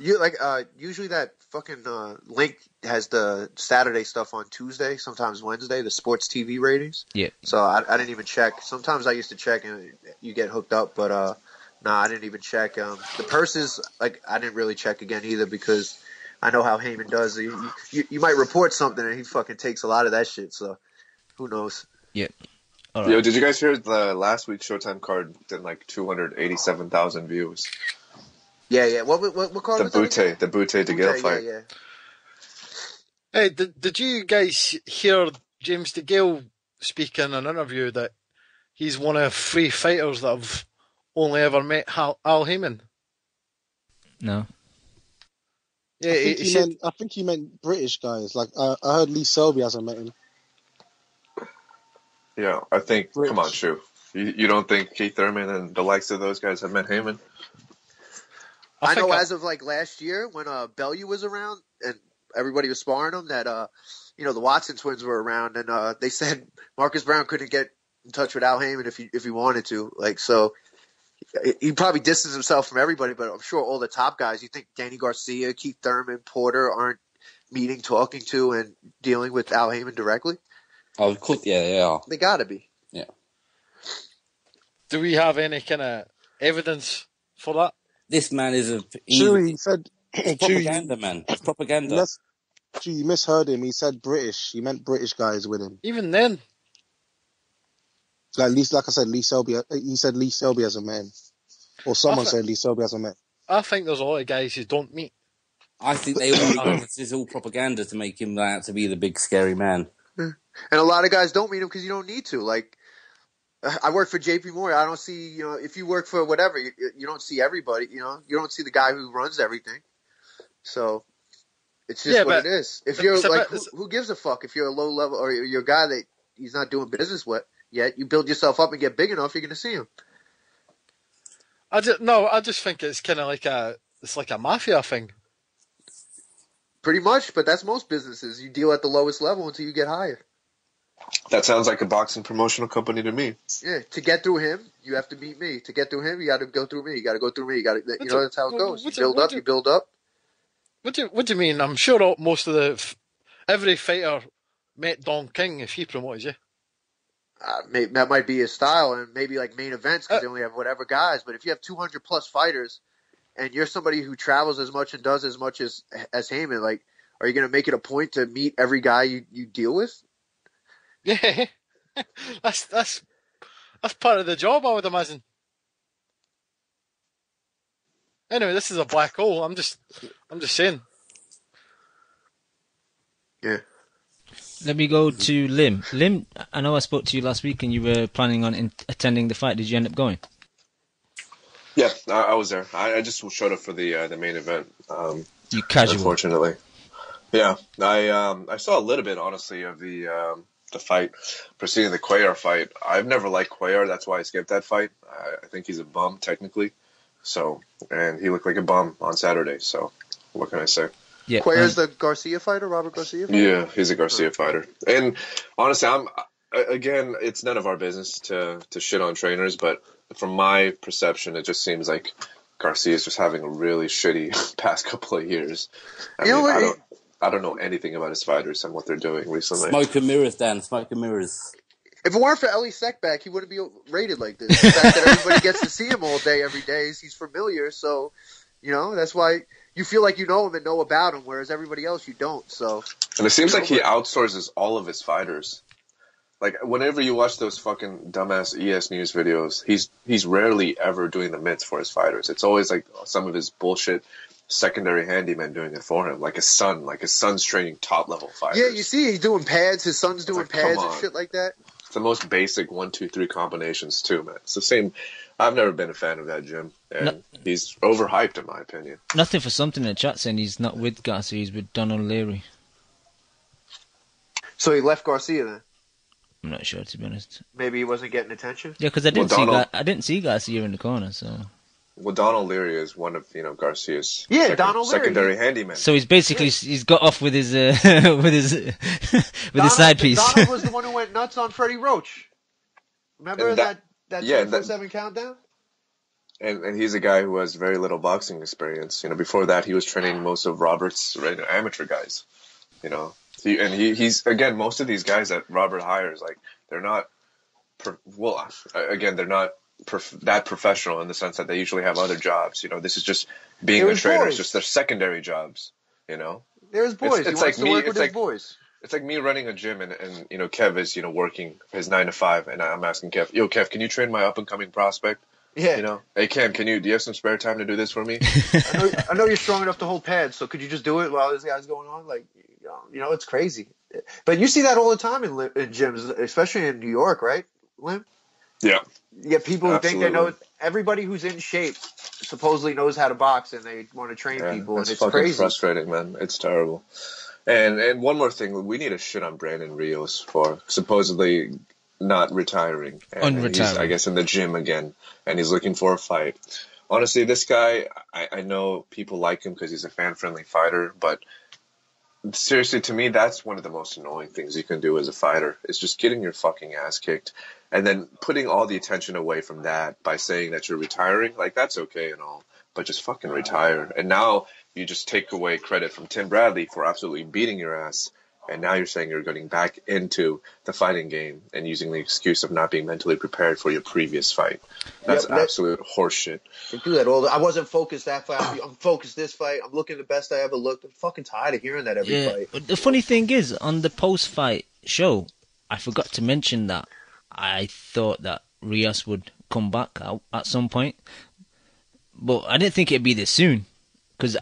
[SPEAKER 3] usually that fucking link has the Saturday stuff on Tuesday, sometimes Wednesday, the sports TV ratings.
[SPEAKER 1] Yeah.
[SPEAKER 3] So I didn't even check. Sometimes I used to check and you get hooked up, but I didn't even check. The purses, I didn't really check again either because I know how Heyman does. You might report something and he fucking takes a lot of that shit. So who knows?
[SPEAKER 1] Yeah. All right.
[SPEAKER 6] Yo, did you guys hear the last week's Showtime card did 287,000 views?
[SPEAKER 3] Yeah. What card was that?
[SPEAKER 6] The Butte DeGale fight.
[SPEAKER 3] Yeah.
[SPEAKER 2] Hey, did you guys hear James DeGale speak in an interview that he's one of 3 fighters that have only ever met Al Heyman?
[SPEAKER 1] No.
[SPEAKER 2] Yeah,
[SPEAKER 4] I think he meant British guys. I heard Lee Selby hasn't met him.
[SPEAKER 6] Yeah, I think. Come on, Shu. You don't think Keith Thurman and the likes of those guys have met Heyman?
[SPEAKER 3] I know as of like last year when Bellew was around and everybody was sparring him that the Watson twins were around and they said Marcus Brown couldn't get in touch with Al Heyman if he wanted to. Like so he probably distanced himself from everybody, but I'm sure all the top guys, you think Danny Garcia, Keith Thurman, Porter aren't meeting, talking to and dealing with Al Heyman directly?
[SPEAKER 5] Oh, of course, yeah, they are.
[SPEAKER 3] They gotta be.
[SPEAKER 5] Yeah.
[SPEAKER 2] Do we have any kind of evidence for that?
[SPEAKER 5] This man is
[SPEAKER 4] Chewy said
[SPEAKER 5] propaganda, man. It's propaganda.
[SPEAKER 4] You misheard him. He said British. He meant British guys with him.
[SPEAKER 2] Even then,
[SPEAKER 4] Like I said, Lee Selby. He said Lee Selby as a man, or someone said Lee Selby as a man.
[SPEAKER 2] I think there's a lot of guys who don't meet.
[SPEAKER 5] I think they all this is all propaganda to make him out to be the big scary man.
[SPEAKER 3] And a lot of guys don't meet him because you don't need to. Like, I work for JP Morgan. I don't see, if you work for whatever, you don't see everybody, you don't see the guy who runs everything. So it's just what it is. If you're who gives a fuck? If you're a low level or you're a guy that he's not doing business with yet, you build yourself up and get big enough, you're going to see him.
[SPEAKER 2] I just think it's kind of like a mafia thing.
[SPEAKER 3] Pretty much, but that's most businesses. You deal at the lowest level until you get higher.
[SPEAKER 6] That sounds like a boxing promotional company to me.
[SPEAKER 3] Yeah, to get through him, you have to beat me. To get through him, you got to go through me. You got to go through me. You got to, that's how it goes. You build up.
[SPEAKER 2] What do you mean? I'm sure most of every fighter met Don King if he promoted you.
[SPEAKER 3] That might be his style, and maybe like main events because they only have whatever guys. But if you have 200 plus fighters, and you're somebody who travels as much and does as much as Heyman, like, are you going to make it a point to meet every guy you deal with?
[SPEAKER 2] Yeah, that's part of the job, I would imagine. Anyway, this is a black hole. I'm just saying.
[SPEAKER 3] Yeah.
[SPEAKER 1] Let me go to Lim. Lim, I know I spoke to you last week and you were planning on attending the fight. Did you end up going?
[SPEAKER 6] Yeah, I was there. I just showed up for the main event.
[SPEAKER 1] You casual.
[SPEAKER 6] Unfortunately. Yeah, I saw a little bit, honestly, of the fight preceding the Cuellar fight. I've never liked Cuellar. That's why I skipped that fight. I think he's a bum, technically. So, and he looked like a bum on Saturday. So, what can I say?
[SPEAKER 1] Yeah,
[SPEAKER 3] Cuellar's the Garcia fighter, Robert Garcia fighter?
[SPEAKER 6] Yeah, he's a Garcia fighter. And honestly, again, it's none of our business to shit on trainers, but from my perception, it just seems like Garcia's just having a really shitty past couple of years. I don't know anything about his fighters and what they're doing recently.
[SPEAKER 5] Smoke and mirrors, Dan. Smoke and mirrors.
[SPEAKER 3] If it weren't for Ellie Seckback, he wouldn't be rated like this. The fact that everybody gets to see him all day, every day, he's familiar. So, that's why you feel like you know him and know about him, whereas everybody else you don't. So,
[SPEAKER 6] and it seems like he outsources all of his fighters. Like, whenever you watch those fucking dumbass ES News videos, he's rarely ever doing the mitts for his fighters. It's always like some of his bullshit secondary handyman doing it for him, like his son's training top level fighters.
[SPEAKER 3] Yeah, you see, he's doing pads. His son's doing pads and shit like that.
[SPEAKER 6] It's the most basic 1, 2, 3 combinations too, man. It's the same. I've never been a fan of that gym, and he's overhyped in my opinion.
[SPEAKER 1] Nothing for something in the chat saying he's not with Garcia, he's with Donald Leary.
[SPEAKER 3] So he left Garcia then?
[SPEAKER 1] I'm not sure, to be honest.
[SPEAKER 3] Maybe he wasn't getting attention?
[SPEAKER 1] Yeah, because I didn't see Garcia in the corner, so.
[SPEAKER 6] Well, Donald Leary is one of Garcia's
[SPEAKER 3] Leary.
[SPEAKER 6] secondary handyman.
[SPEAKER 1] So he's basically he's got off with his his side piece.
[SPEAKER 3] Donald was the one who went nuts on Freddie Roach. Remember that 24/7 countdown?
[SPEAKER 6] And he's a guy who has very little boxing experience. Before that, he was training most of Robert's amateur guys. He's again, most of these guys that Robert hires, like, they're not. They're not that professional in the sense that they usually have other jobs. This is just being a trainer. It's just their secondary jobs.
[SPEAKER 3] There's boys. He wants to work with his boys.
[SPEAKER 6] It's like me running a gym and Kev is working his 9 to 5, and I'm asking Kev, yo Kev, can you train my up and coming prospect?
[SPEAKER 3] Yeah.
[SPEAKER 6] Hey Kev, do you have some spare time to do this for me?
[SPEAKER 3] I know you're strong enough to hold pads, so could you just do it while this guy's going on? Like, it's crazy. But you see that all the time in gyms, especially in New York, right, Lim?
[SPEAKER 6] Yeah.
[SPEAKER 3] You get people who think they know. Everybody who's in shape supposedly knows how to box, and they want to train people, and it's
[SPEAKER 6] fucking
[SPEAKER 3] crazy.
[SPEAKER 6] Frustrating, man. It's terrible. And one more thing, we need to shit on Brandon Rios for supposedly not retiring. And he's, I
[SPEAKER 1] Unretiring.
[SPEAKER 6] guess, in the gym again, and he's looking for a fight. Honestly, this guy, I know people like him because he's a fan-friendly fighter, but seriously, to me, that's one of the most annoying things you can do as a fighter is just getting your fucking ass kicked and then putting all the attention away from that by saying that you're retiring. Like, that's okay and all, but just fucking retire. And now you just take away credit from Tim Bradley for absolutely beating your ass. And now you're saying you're getting back into the fighting game and using the excuse of not being mentally prepared for your previous fight. That's absolute horseshit.
[SPEAKER 3] They do that all. I wasn't focused that fight. I'm focused this fight. I'm looking the best I ever looked. I'm fucking tired of hearing that every fight.
[SPEAKER 1] But the funny thing is, on the post-fight show, I forgot to mention that I thought that Rios would come back at some point, but I didn't think it'd be this soon. Because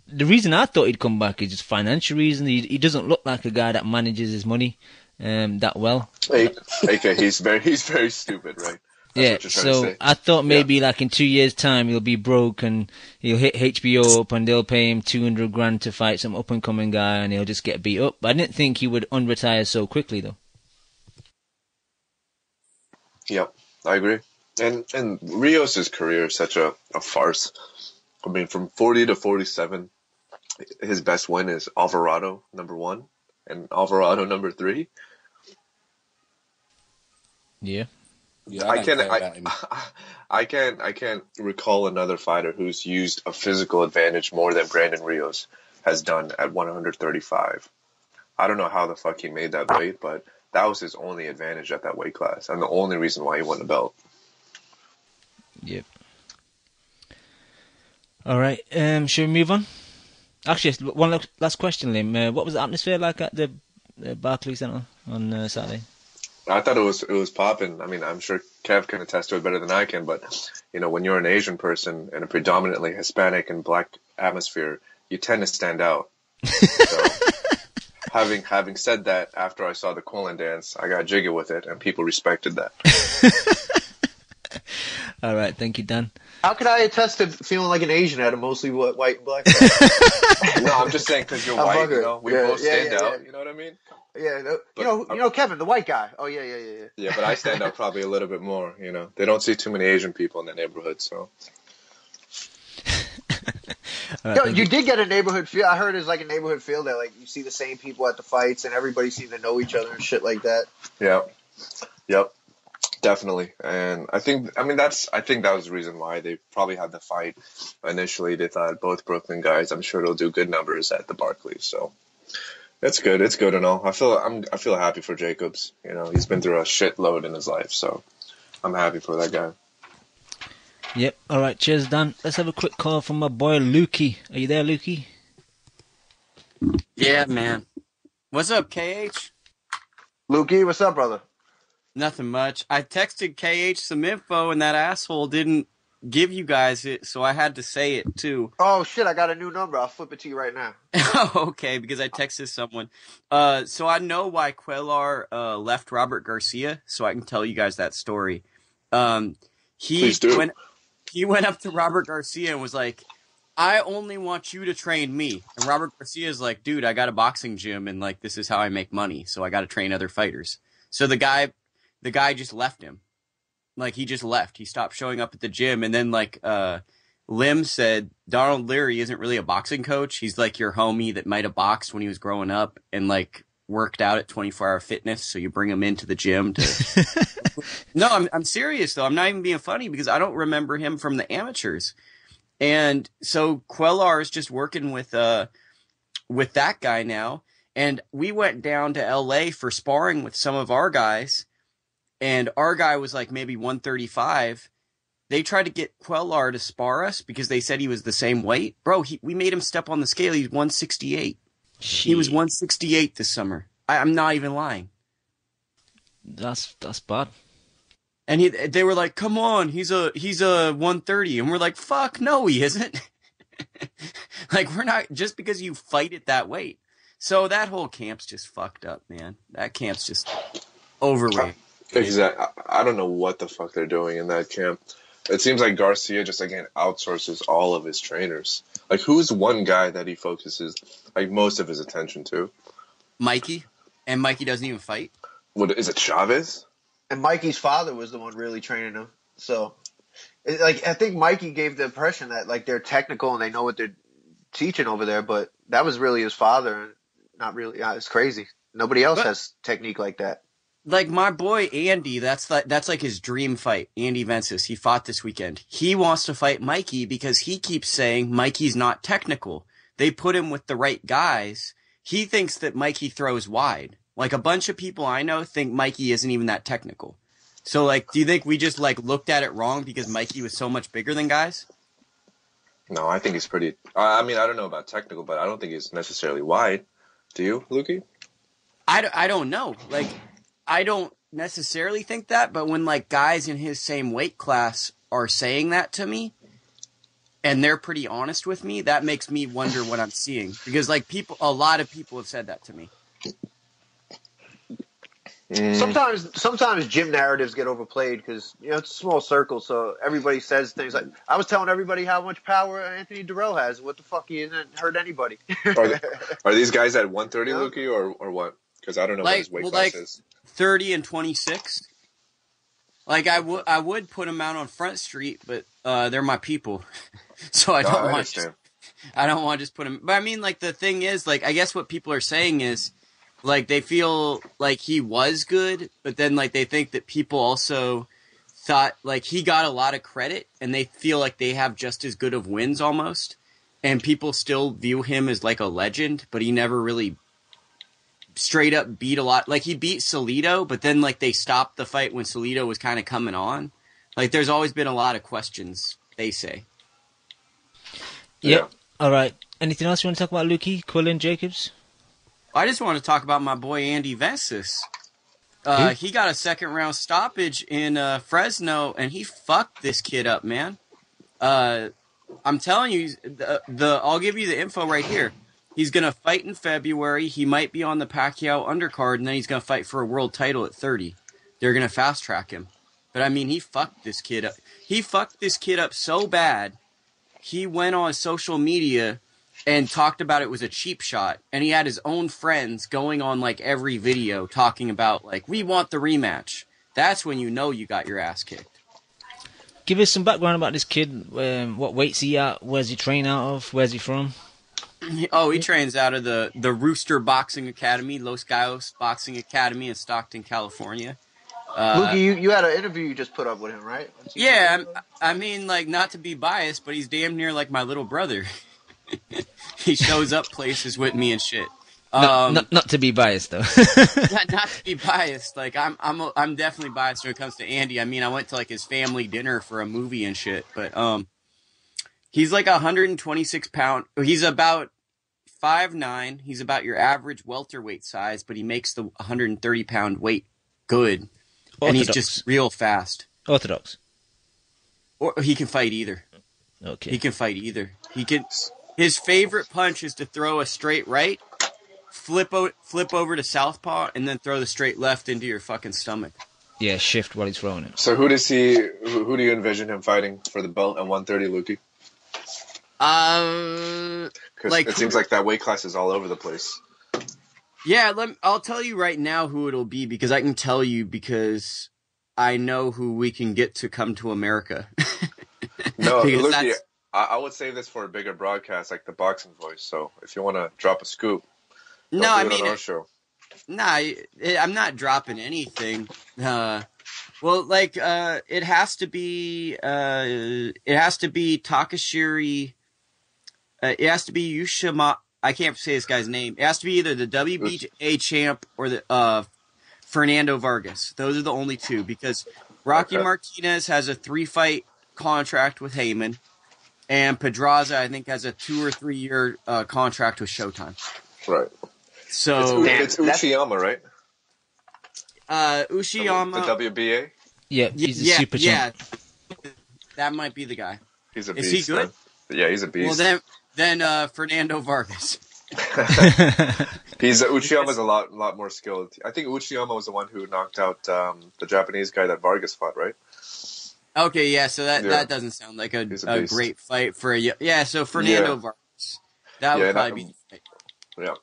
[SPEAKER 1] the reason I thought he'd come back is just financial reason. He doesn't look like a guy that manages his money that well.
[SPEAKER 6] AK, he's very stupid, right? That's
[SPEAKER 1] so I thought maybe like in 2 years' time he'll be broke and he'll hit HBO up and they'll pay him $200,000 to fight some up and coming guy and he'll just get beat up. But I didn't think he would unretire so quickly though.
[SPEAKER 6] Yep, I agree. And Rios' career is such a farce. I mean, from 40 to 47, his best win is Alvarado #1 and Alvarado #3.
[SPEAKER 1] Yeah.
[SPEAKER 5] Yeah,
[SPEAKER 6] I can't recall another fighter who's used a physical advantage more than Brandon Rios has done at 135. I don't know how the fuck he made that weight, but that was his only advantage at that weight class, and the only reason why he won the belt.
[SPEAKER 1] Yep. All right. Should we move on? Actually, one last question, Lim. What was the atmosphere like at the Barclays Centre on Saturday?
[SPEAKER 6] I thought it was popping. I mean, I'm sure Kev can attest to it better than I can, but you know, when you're an Asian person in a predominantly Hispanic and black atmosphere, you tend to stand out. So, having said that, after I saw the Quillin dance, I got jiggy with it, and people respected that.
[SPEAKER 1] All right, thank you, Dan.
[SPEAKER 3] How could I attest to feeling like an Asian at a mostly white and black?
[SPEAKER 6] No, I'm just saying because you're white. You know, we both stand out. You know what I mean?
[SPEAKER 3] Yeah, you know Kevin, the white guy. Oh yeah.
[SPEAKER 6] Yeah, but I stand out probably a little bit more. You know, they don't see too many Asian people in the neighborhood, so.
[SPEAKER 1] Right,
[SPEAKER 3] you did get a neighborhood feel. I heard it's like a neighborhood feel that like you see the same people at the fights and everybody seems to know each other and shit like that.
[SPEAKER 6] Yeah. Yep. Definitely. And I think that was the reason why they probably had the fight initially. They thought both Brooklyn guys, I'm sure they'll do good numbers at the Barclays. So it's good. It's good and all. I feel happy for Jacobs. You know, he's been through a shitload in his life, so I'm happy for that guy.
[SPEAKER 1] Yep. All right. Cheers, Dan. Let's have a quick call from my boy Lukey. Are you there, Lukey?
[SPEAKER 7] Yeah, man. What's up, KH?
[SPEAKER 3] Lukey, what's up, brother?
[SPEAKER 7] Nothing much. I texted KH some info, and that asshole didn't give you guys it, so I had to say it, too.
[SPEAKER 3] Oh, shit, I got a new number. I'll flip it to you right now.
[SPEAKER 7] Okay, because I texted someone. So I know why Quillin left Robert Garcia, so I can tell you guys that story.
[SPEAKER 6] Please do.
[SPEAKER 7] He went up to Robert Garcia and was like, I only want you to train me. And Robert Garcia's like, dude, I got a boxing gym, and like this is how I make money, so I got to train other fighters. So the guy just left him. Like, he just left. He stopped showing up at the gym. And then, like, Lim said, Donald Leary isn't really a boxing coach. He's, like, your homie that might have boxed when he was growing up and, like, worked out at 24 Hour Fitness. So you bring him into the gym to... No, I'm serious, though. I'm not even being funny because I don't remember him from the amateurs. And so Quellar is just working with that guy now. And we went down to L.A. for sparring with some of our guys. And our guy was like maybe 135. They tried to get Quellar to spar us because they said he was the same weight. Bro, we made him step on the scale. He's 168. He was 168 this summer. I'm not even lying.
[SPEAKER 1] That's bad.
[SPEAKER 7] And they were like, come on, he's a 130. And we're like, fuck, no, he isn't. Like, we're not, just because you fight at that weight. So that whole camp's just fucked up, man. That camp's just overrated.
[SPEAKER 6] Exactly. I don't know what the fuck they're doing in that camp. It seems like Garcia just, again, outsources all of his trainers. Like, who's one guy that he focuses, like, most of his attention to?
[SPEAKER 7] Mikey. And Mikey doesn't even fight.
[SPEAKER 6] What, is it Chavez?
[SPEAKER 3] and Mikey's father was the one really training him. So, I think Mikey gave the impression that like they're technical and they know what they're teaching over there, but that was really his father, and not really. It's crazy. Nobody else has technique like that.
[SPEAKER 7] Like my boy Andy, that's like his dream fight. Andy Vences, he fought this weekend. He wants to fight Mikey because he keeps saying Mikey's not technical. They put him with the right guys. He thinks that Mikey throws wide. Like a bunch of people I know think Mikey isn't even that technical. So like, do you think we just like looked at it wrong because Mikey was so much bigger than guys?
[SPEAKER 6] No, I think he's pretty. I mean, I don't know about technical, but I don't think he's necessarily wide. Do you, Lukey?
[SPEAKER 7] I don't know. Like, I don't necessarily think that, but when like guys in his same weight class are saying that to me, and they're pretty honest with me, that makes me wonder what I'm seeing. Because like a lot of people have said that to me.
[SPEAKER 3] Sometimes gym narratives get overplayed because it's a small circle, so everybody says things like, "I was telling everybody how much power Anthony Durrell has. What the fuck? He hasn't hurt anybody."
[SPEAKER 6] Are these guys at 130, Lukey, or what? Because I don't know what his weight class is.
[SPEAKER 7] 30 and 26. Like I would put them out on Front Street, but they're my people, so I don't want to just put them. But I mean, like the thing is, like I guess what people are saying is, like they feel like he was good, but then like they think that people also thought like he got a lot of credit, and they feel like they have just as good of wins almost, and people still view him as like a legend, but he never really straight up beat a lot. Like he beat Salido, but then like they stopped the fight when Salido was kind of coming on. Like there's always been a lot of questions, they say.
[SPEAKER 1] Yeah. All right. Anything else you want to talk about, Lukey, Quillin, Jacobs?
[SPEAKER 7] I just want to talk about my boy Andy Vences. He got a second round stoppage in Fresno, and he fucked this kid up, man. I'm telling you, I'll give you the info right here. He's going to fight in February. He might be on the Pacquiao undercard, and then he's going to fight for a world title at 30. They're going to fast track him. But, I mean, he fucked this kid up. He fucked this kid up so bad, he went on social media and talked about it was a cheap shot. And he had his own friends going on, like, every video talking about, like, we want the rematch. That's when you know you got your ass kicked.
[SPEAKER 1] Give us some background about this kid. What weight's he at? Where's he train out of? Where's he from?
[SPEAKER 7] Oh, he trains out of the Rooster Boxing Academy, Los Gallos Boxing Academy in Stockton, California.
[SPEAKER 3] Lukey, you had an interview you just put up with him, right?
[SPEAKER 7] Yeah, I mean, like, not to be biased, but he's damn near like my little brother. He shows up places with me and shit.
[SPEAKER 1] Not to be biased though.
[SPEAKER 7] not to be biased. Like I'm definitely biased when it comes to Andy. I mean, I went to like his family dinner for a movie and shit, but he's like 126 pound. He's about 5'9". He's about your average welterweight size, but he makes the 130 pound weight good. Orthodox. And he's just real fast.
[SPEAKER 1] Orthodox.
[SPEAKER 7] Or he can fight either.
[SPEAKER 1] Okay.
[SPEAKER 7] He can fight either. His favorite punch is to throw a straight right, flip over to southpaw, and then throw the straight left into your fucking stomach.
[SPEAKER 1] Yeah, shift while he's throwing it.
[SPEAKER 6] So who do you envision him fighting for the belt at 130, Lukey? Because
[SPEAKER 7] like
[SPEAKER 6] it seems like that weight class is all over the place.
[SPEAKER 7] Yeah, I'll tell you right now who it'll be, because I can tell you because I know who we can get to come to America.
[SPEAKER 6] No, Lukey, I would save this for a bigger broadcast like the Boxing Voice. So if you want to drop a scoop, on our show.
[SPEAKER 7] Nah, I'm not dropping anything. Well, like it has to be Takashiri. It has to be Yushima. I can't say this guy's name. It has to be either the WBA champ or the Fernando Vargas. Those are the only two, because Rocky Martinez has a 3-fight contract with Heyman, and Pedraza, I think, has a 2 or 3 year contract with Showtime.
[SPEAKER 6] Right.
[SPEAKER 7] So
[SPEAKER 6] it's Uchiyama, right?
[SPEAKER 7] Uchiyama.
[SPEAKER 6] The WBA.
[SPEAKER 1] Yeah, he's a super champ.
[SPEAKER 7] Yeah, that might be the guy.
[SPEAKER 6] He's a beast.
[SPEAKER 7] Is he good?
[SPEAKER 6] Man. Yeah, he's a beast.
[SPEAKER 7] Well, then Fernando Vargas.
[SPEAKER 6] Uchiyama's a lot more skilled. I think Uchiyama was the one who knocked out the Japanese guy that Vargas fought, right?
[SPEAKER 7] Okay, yeah. So that doesn't sound like a great fight for So Fernando Vargas, that would probably be the fight.
[SPEAKER 6] Yeah.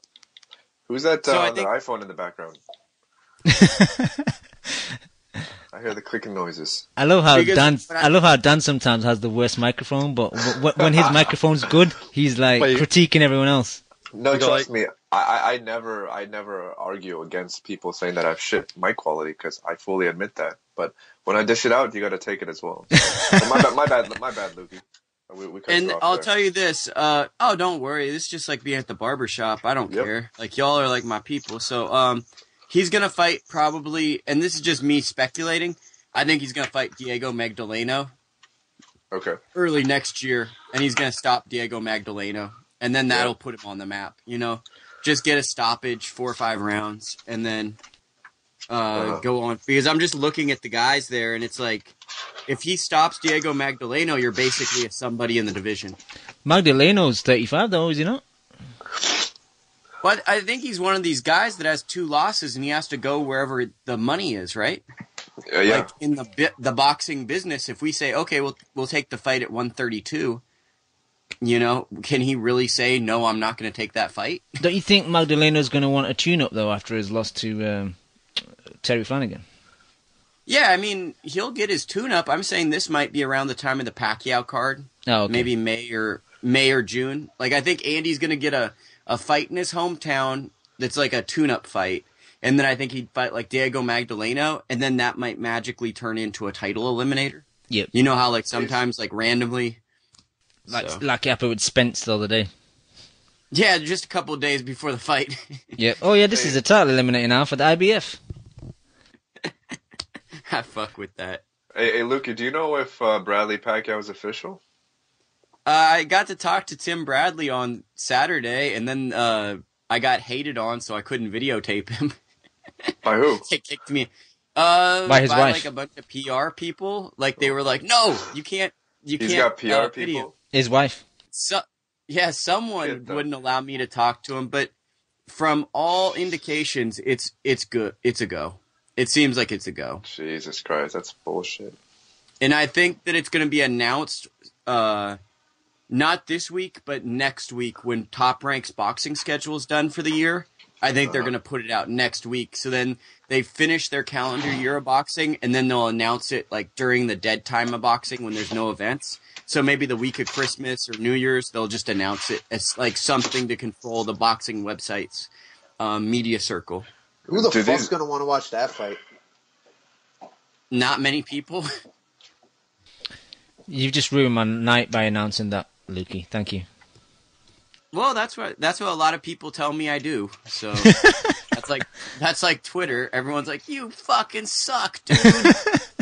[SPEAKER 6] Who's that the iPhone in the background? hear the clicking noises.
[SPEAKER 1] I love how
[SPEAKER 7] Because-
[SPEAKER 1] Dan sometimes has the worst microphone, but when his microphone's good, he's like
[SPEAKER 2] Wait.
[SPEAKER 1] critiquing everyone else.
[SPEAKER 6] No,
[SPEAKER 2] You got,
[SPEAKER 6] trust me. I never argue against people saying that I have shit mic quality because I fully admit that. But when I dish it out, you got to take it as well. So my bad, Lukey. We cut
[SPEAKER 7] And
[SPEAKER 6] you off
[SPEAKER 7] I'll
[SPEAKER 6] there.
[SPEAKER 7] tell you this. Don't worry. This is just like being at the barber shop. I don't
[SPEAKER 6] Yep.
[SPEAKER 7] care. Like, y'all are like my people. So, he's going to fight probably, and this is just me speculating. I think he's going to fight Diego Magdaleno
[SPEAKER 6] Okay.
[SPEAKER 7] early next year, and he's going to stop Diego Magdaleno. And then that'll put him on the map, you know? Just get a stoppage, 4 or 5 rounds, and then go on. Because I'm just looking at the guys there, and it's like, if he stops Diego Magdaleno, you're basically somebody in the division.
[SPEAKER 1] Magdaleno's 35 though, is he not?
[SPEAKER 7] But I think he's one of these guys that has 2 losses, and he has to go wherever the money is, right?
[SPEAKER 6] Yeah.
[SPEAKER 7] Like in the boxing business, if we say, okay, we'll take the fight at 132, you know, can he really say, no, I'm not going to take that fight?
[SPEAKER 1] Don't you think Magdaleno's going to want a tune-up though after his loss to Terry Flanagan?
[SPEAKER 7] Yeah, I mean, he'll get his tune-up. I'm saying this might be around the time of the Pacquiao card.
[SPEAKER 1] Oh, okay.
[SPEAKER 7] Maybe May or June. Like, I think Andy's going to get a fight in his hometown that's like a tune-up fight. And then I think he'd fight like Diego Magdaleno, and then that might magically turn into a title eliminator.
[SPEAKER 1] Yep.
[SPEAKER 7] You know how like sometimes like randomly...
[SPEAKER 1] Like happened with Spence the other day.
[SPEAKER 7] Yeah, just a couple of days before the fight.
[SPEAKER 1] Yep. Oh yeah, this is a title eliminator now for the IBF.
[SPEAKER 7] I fuck with that.
[SPEAKER 6] Hey, Lukey, do you know if Bradley Pacquiao is official?
[SPEAKER 7] I got to talk to Tim Bradley on Saturday, and then I got hated on, so I couldn't videotape him.
[SPEAKER 6] By who?
[SPEAKER 7] They kicked me.
[SPEAKER 1] By his wife.
[SPEAKER 7] Like a bunch of PR people. Like they were like, "No, you can't."
[SPEAKER 6] He's got PR people.
[SPEAKER 7] Video.
[SPEAKER 1] His wife.
[SPEAKER 7] Someone
[SPEAKER 6] Shit, though.
[SPEAKER 7] wouldn't allow me to talk to him, but from all indications, it's good. It's a go. It seems like it's a go.
[SPEAKER 6] Jesus Christ, that's bullshit.
[SPEAKER 7] And I think that it's going to be announced not this week, but next week when Top Rank's boxing schedule is done for the year. I think they're going to put it out next week. So then they finish their calendar year of boxing, and then they'll announce it like during the dead time of boxing when there's no events. So maybe the week of Christmas or New Year's, they'll just announce it as like something to control the boxing website's media circle.
[SPEAKER 3] Who the
[SPEAKER 6] Do
[SPEAKER 3] fuck's
[SPEAKER 6] these-
[SPEAKER 3] gonna want to watch that fight?
[SPEAKER 7] Not many people.
[SPEAKER 1] You've just ruined my night by announcing that, Lukey. Thank you.
[SPEAKER 7] Well, that's what a lot of people tell me I do. So that's like Twitter. Everyone's like, "You fucking suck, dude.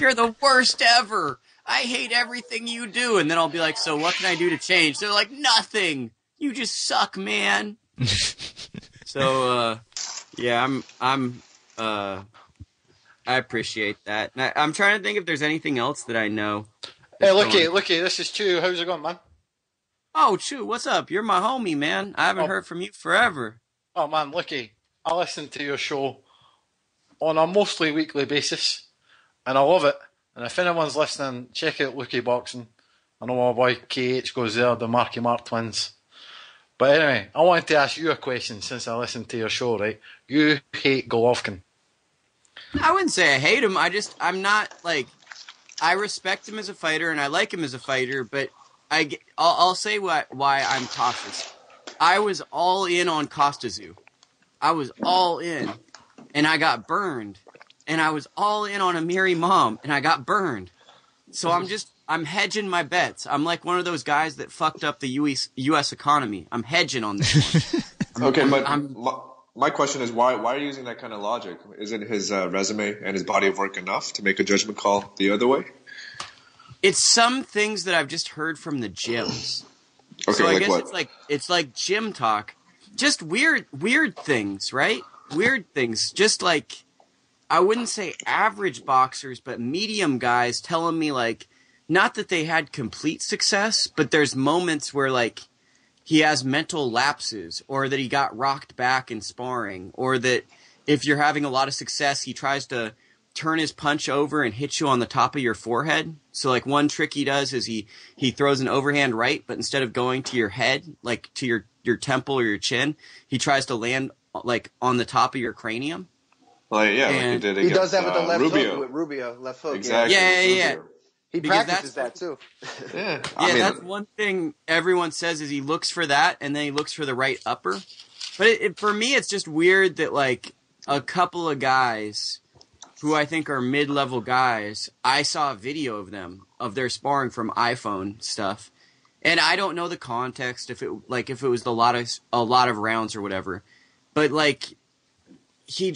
[SPEAKER 7] You're the worst ever. I hate everything you do." And then I'll be like, "So what can I do to change?" They're like, "Nothing. You just suck, man." So yeah, I appreciate that. And I'm trying to think if there's anything else that I know.
[SPEAKER 2] Hey, looky, this is Chew. How's it going, man?
[SPEAKER 7] Oh, Chew, what's up? You're my homie, man. I haven't heard from you forever.
[SPEAKER 2] Oh, man, looky, I listen to your show on a mostly weekly basis, and I love it. And if anyone's listening, check out Lukey Boxing. I know my boy KH goes there, the Marky Mark twins. But anyway, I wanted to ask you a question since I listened to your show, right? You hate Golovkin.
[SPEAKER 7] I wouldn't say I hate him. I'm not like, I respect him as a fighter and I like him as a fighter, but I'll say why I'm cautious. I was all in on Costazu. I was all in, and I got burned. And I was all in on Amiri Mom, and I got burned. So I'm hedging my bets. I'm like one of those guys that fucked up the U.S. economy. I'm hedging on this one.
[SPEAKER 6] Okay, my question is why are you using that kind of logic? Isn't his resume and his body of work enough to make a judgment call the other way?
[SPEAKER 7] It's some things that I've just heard from the gyms.
[SPEAKER 6] Okay,
[SPEAKER 7] So I
[SPEAKER 6] like
[SPEAKER 7] guess
[SPEAKER 6] what?
[SPEAKER 7] it's like gym talk. Just weird things, right? Weird things. Just like, I wouldn't say average boxers, but medium guys telling me like, not that they had complete success, but there's moments where like he has mental lapses, or that he got rocked back in sparring, or that if you're having a lot of success, he tries to turn his punch over and hit you on the top of your forehead. So like one trick he does is he throws an overhand right, but instead of going to your head, like to your temple or your chin, he tries to land like on the top of your cranium.
[SPEAKER 6] Like, yeah, like he
[SPEAKER 7] And
[SPEAKER 6] did
[SPEAKER 3] He
[SPEAKER 6] against
[SPEAKER 3] does that with the left
[SPEAKER 6] Rubio.
[SPEAKER 3] hook with Rubio, left hook.
[SPEAKER 6] Exactly.
[SPEAKER 7] Yeah.
[SPEAKER 6] Rubio.
[SPEAKER 3] He
[SPEAKER 7] Because
[SPEAKER 3] practices that
[SPEAKER 7] that's
[SPEAKER 3] too.
[SPEAKER 6] Yeah.
[SPEAKER 7] Yeah,
[SPEAKER 6] I mean,
[SPEAKER 7] that's one thing everyone says is he looks for that and then he looks for the right upper. But for me, it's just weird that like a couple of guys who I think are mid-level guys, I saw a video of them, of their sparring from iPhone stuff. And I don't know the context if it was a lot of rounds or whatever. But like he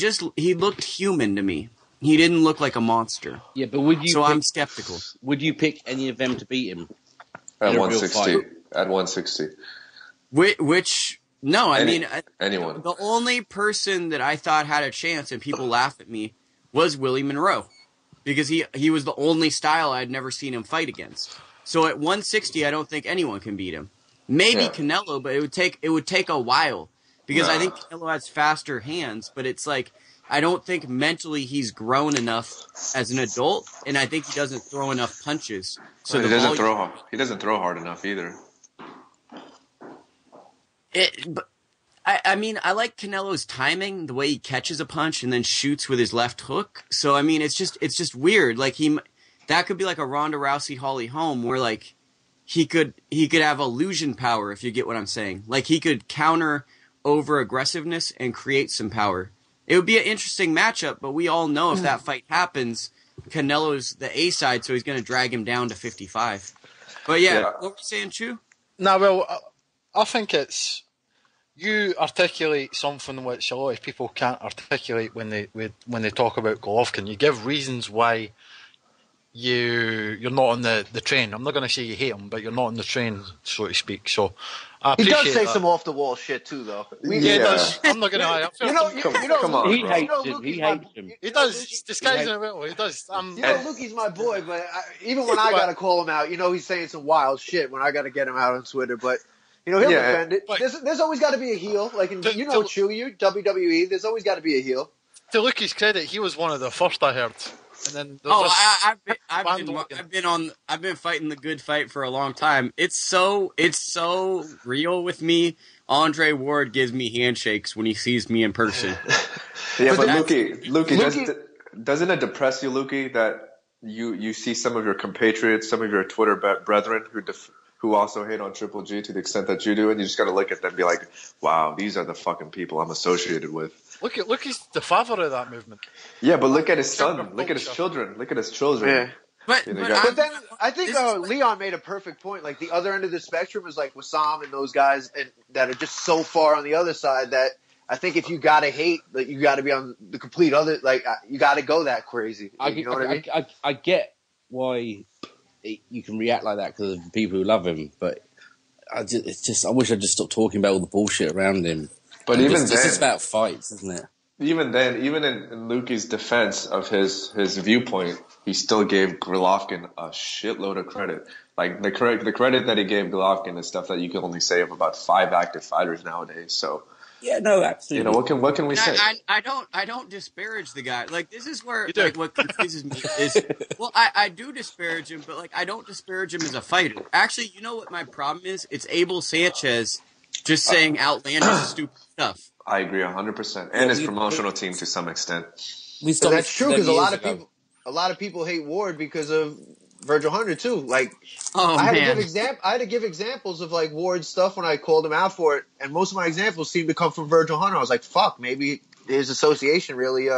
[SPEAKER 7] looked human to me. He didn't look like a monster.
[SPEAKER 8] Yeah, but would you?
[SPEAKER 7] So I'm skeptical.
[SPEAKER 8] Would you pick any of them to beat him
[SPEAKER 6] at
[SPEAKER 8] in a real
[SPEAKER 6] 160.
[SPEAKER 8] fight?
[SPEAKER 6] At 160.
[SPEAKER 7] Which no, I mean
[SPEAKER 6] anyone.
[SPEAKER 7] The only person that I thought had a chance, and people laugh at me, was Willie Monroe, because he was the only style I'd never seen him fight against. So at 160, I don't think anyone can beat him. Maybe Canelo, but it would take a while, because I think Canelo has faster hands. But it's like I don't think mentally he's grown enough as an adult, and I think he doesn't throw enough punches. So
[SPEAKER 6] he doesn't throw hard enough either.
[SPEAKER 7] But I mean, I like Canelo's timing, the way he catches a punch and then shoots with his left hook. So I mean, it's just weird. Like that could be like a Ronda Rousey Holly Holm, where like he could have illusion power, if you get what I'm saying. Like he could counter over aggressiveness and create some power. It would be an interesting matchup, but we all know if that fight happens, Canelo's the A side, so he's going to drag him down to 55. But yeah, what were you saying, Chu?
[SPEAKER 2] No, well, I think it's you articulate something which a lot of people can't articulate when they talk about Golovkin. You give reasons why you're not on the train. I'm not going to say you hate him, but you're not on the train, so to speak. So I
[SPEAKER 3] He
[SPEAKER 2] appreciate
[SPEAKER 3] does say
[SPEAKER 2] that.
[SPEAKER 3] some off the wall shit too, though.
[SPEAKER 2] Yeah, he does. I'm not going to lie.
[SPEAKER 6] Come on,
[SPEAKER 8] He
[SPEAKER 6] bro.
[SPEAKER 8] hates him.
[SPEAKER 2] He does. He's disguising it well. He does.
[SPEAKER 3] Lukey's my boy, but even when I got to call him out, he's saying some wild shit when I got to get him out on Twitter. But he'll defend it. There's always got to be a heel. Like in WWE, there's always got to be a heel.
[SPEAKER 2] To Lukey's credit, he was one of the first I heard. And then
[SPEAKER 7] I've been fighting the good fight for a long time. It's so real with me. Andre Ward gives me handshakes when he sees me in person.
[SPEAKER 6] Yeah, but Lukey, doesn't it depress you, Lukey, that you see some of your compatriots, some of your Twitter brethren who also hate on Triple G to the extent that you do, and you just got to look at them and be like, wow, these are the fucking people I'm associated with.
[SPEAKER 2] Look, he's the father of that movement.
[SPEAKER 6] Yeah, but look at his son. Look at his children. Look at his children.
[SPEAKER 3] Yeah.
[SPEAKER 7] But
[SPEAKER 3] then I think Leon made a perfect point. Like the other end of the spectrum is like Wassam and those guys that are just so far on the other side that I think if you gotta hate, like you gotta be on the complete other. Like you gotta go that crazy. You know what I mean?
[SPEAKER 8] I get why you can react like that because of the people who love him, but I wish I'd just stopped talking about all the bullshit around him.
[SPEAKER 6] But even
[SPEAKER 8] it's just about fights, isn't it?
[SPEAKER 6] Even then, even in Lukey's defense of his viewpoint, he still gave Golovkin a shitload of credit. Like the credit that he gave Golovkin is stuff that you can only say of about 5 active fighters nowadays. So
[SPEAKER 8] yeah, no, absolutely.
[SPEAKER 6] What can we say?
[SPEAKER 7] I don't disparage the guy. Like this is where like what confuses me is I do disparage him, but like I don't disparage him as a fighter. Actually, you know what my problem is? It's Abel Sanchez just saying outlandish stupid stuff.
[SPEAKER 6] I agree 100%, and his promotional team to some extent.
[SPEAKER 3] That's true because a lot of people hate Ward because of Virgil Hunter too. Like I had to give examples of like Ward's stuff when I called him out for it, and most of my examples seemed to come from Virgil Hunter. I was like, fuck, maybe his association really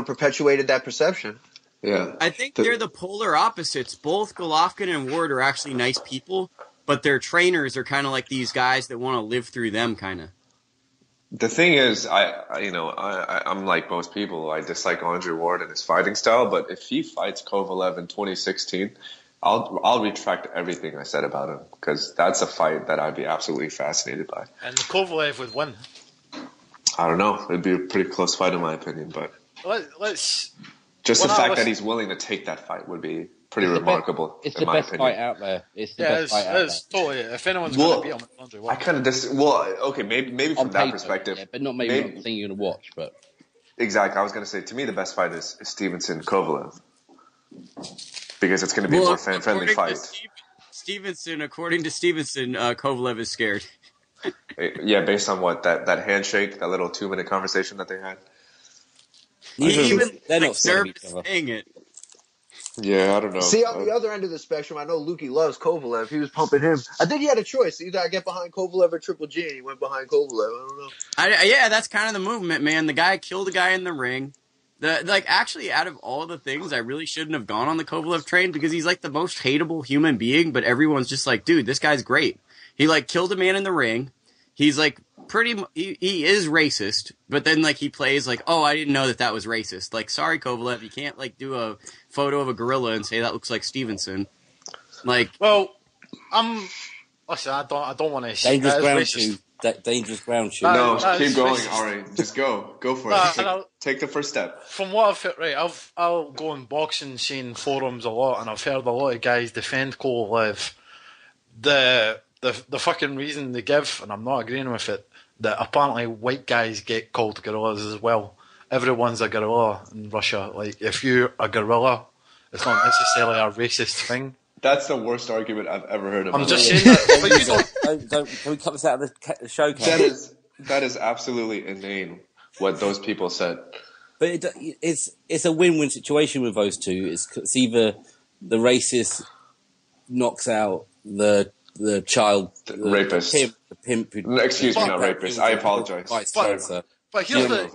[SPEAKER 3] perpetuated that perception.
[SPEAKER 6] Yeah,
[SPEAKER 7] I think they're the polar opposites. Both Golovkin and Ward are actually nice people, but their trainers are kind of like these guys that want to live through them, kind of.
[SPEAKER 6] The thing is, I'm like most people. I dislike Andre Ward and his fighting style, but if he fights Kovalev in 2016, I'll retract everything I said about him because that's a fight that I'd be absolutely fascinated by.
[SPEAKER 2] And Kovalev would win.
[SPEAKER 6] I don't know. It'd be a pretty close fight in my opinion, but
[SPEAKER 2] let's
[SPEAKER 6] just the fact that he's willing to take that fight would be pretty remarkable.
[SPEAKER 8] It's the best fight out there. It's the best fight out there.
[SPEAKER 2] Totally. If anyone's going to beat him, it's Andre Ward.
[SPEAKER 6] I kind of okay, maybe from that perspective,
[SPEAKER 8] yeah, but not maybe not the thing you're going to watch. But
[SPEAKER 6] exactly, I was going to say to me the best fight is Stevenson Kovalev because it's going to be a more fan-friendly fight.
[SPEAKER 7] According to Stevenson, Kovalev is scared.
[SPEAKER 6] Yeah, based on what that handshake, that little 2-minute conversation that they had.
[SPEAKER 7] He even
[SPEAKER 8] they're
[SPEAKER 7] like
[SPEAKER 8] not scared of each
[SPEAKER 7] nervous
[SPEAKER 8] other.
[SPEAKER 7] saying it.
[SPEAKER 6] Yeah, I don't know.
[SPEAKER 3] See, on the other end of the spectrum, I know Lukey loves Kovalev. He was pumping him. I think he had a choice. Either I get behind Kovalev or Triple G, and he went behind Kovalev. I don't know.
[SPEAKER 7] Yeah, that's kind of the movement, man. The guy killed a guy in the ring. Actually, out of all the things, I really shouldn't have gone on the Kovalev train because he's like the most hateable human being, but everyone's just like, dude, this guy's great. He like killed a man in the ring. He's like he is racist, but then like he plays like, oh, I didn't know that was racist. Like, sorry, Kovalev, you can't like do a photo of a gorilla and say that looks like Stevenson. Like,
[SPEAKER 2] Well, listen, I don't want to say
[SPEAKER 8] Dangerous
[SPEAKER 2] that
[SPEAKER 8] ground
[SPEAKER 2] is racist.
[SPEAKER 8] shoe. That dangerous ground shoe.
[SPEAKER 6] No,
[SPEAKER 2] that
[SPEAKER 6] keep
[SPEAKER 2] is
[SPEAKER 6] going,
[SPEAKER 2] racist.
[SPEAKER 6] Ari. Just go for
[SPEAKER 2] Nah,
[SPEAKER 6] it. Take the first step.
[SPEAKER 2] From what I've heard, right, I'll go on boxing scene forums a lot, and I've heard a lot of guys defend Kovalev. The fucking reason they give, and I'm not agreeing with it, that apparently white guys get called gorillas as well. Everyone's a gorilla in Russia. Like, if you're a gorilla, it's not necessarily a racist thing.
[SPEAKER 6] That's the worst argument I've ever heard of.
[SPEAKER 2] I'm just saying that. But you don't.
[SPEAKER 8] Can we cut this out of the show?
[SPEAKER 6] That is absolutely inane what those people said.
[SPEAKER 8] But it's a win-win situation with those two. It's either the racist knocks out the child
[SPEAKER 6] Rapist.
[SPEAKER 8] the pimp.
[SPEAKER 6] Excuse me, not rapist. I apologize.
[SPEAKER 8] Vice versa.
[SPEAKER 2] But here's the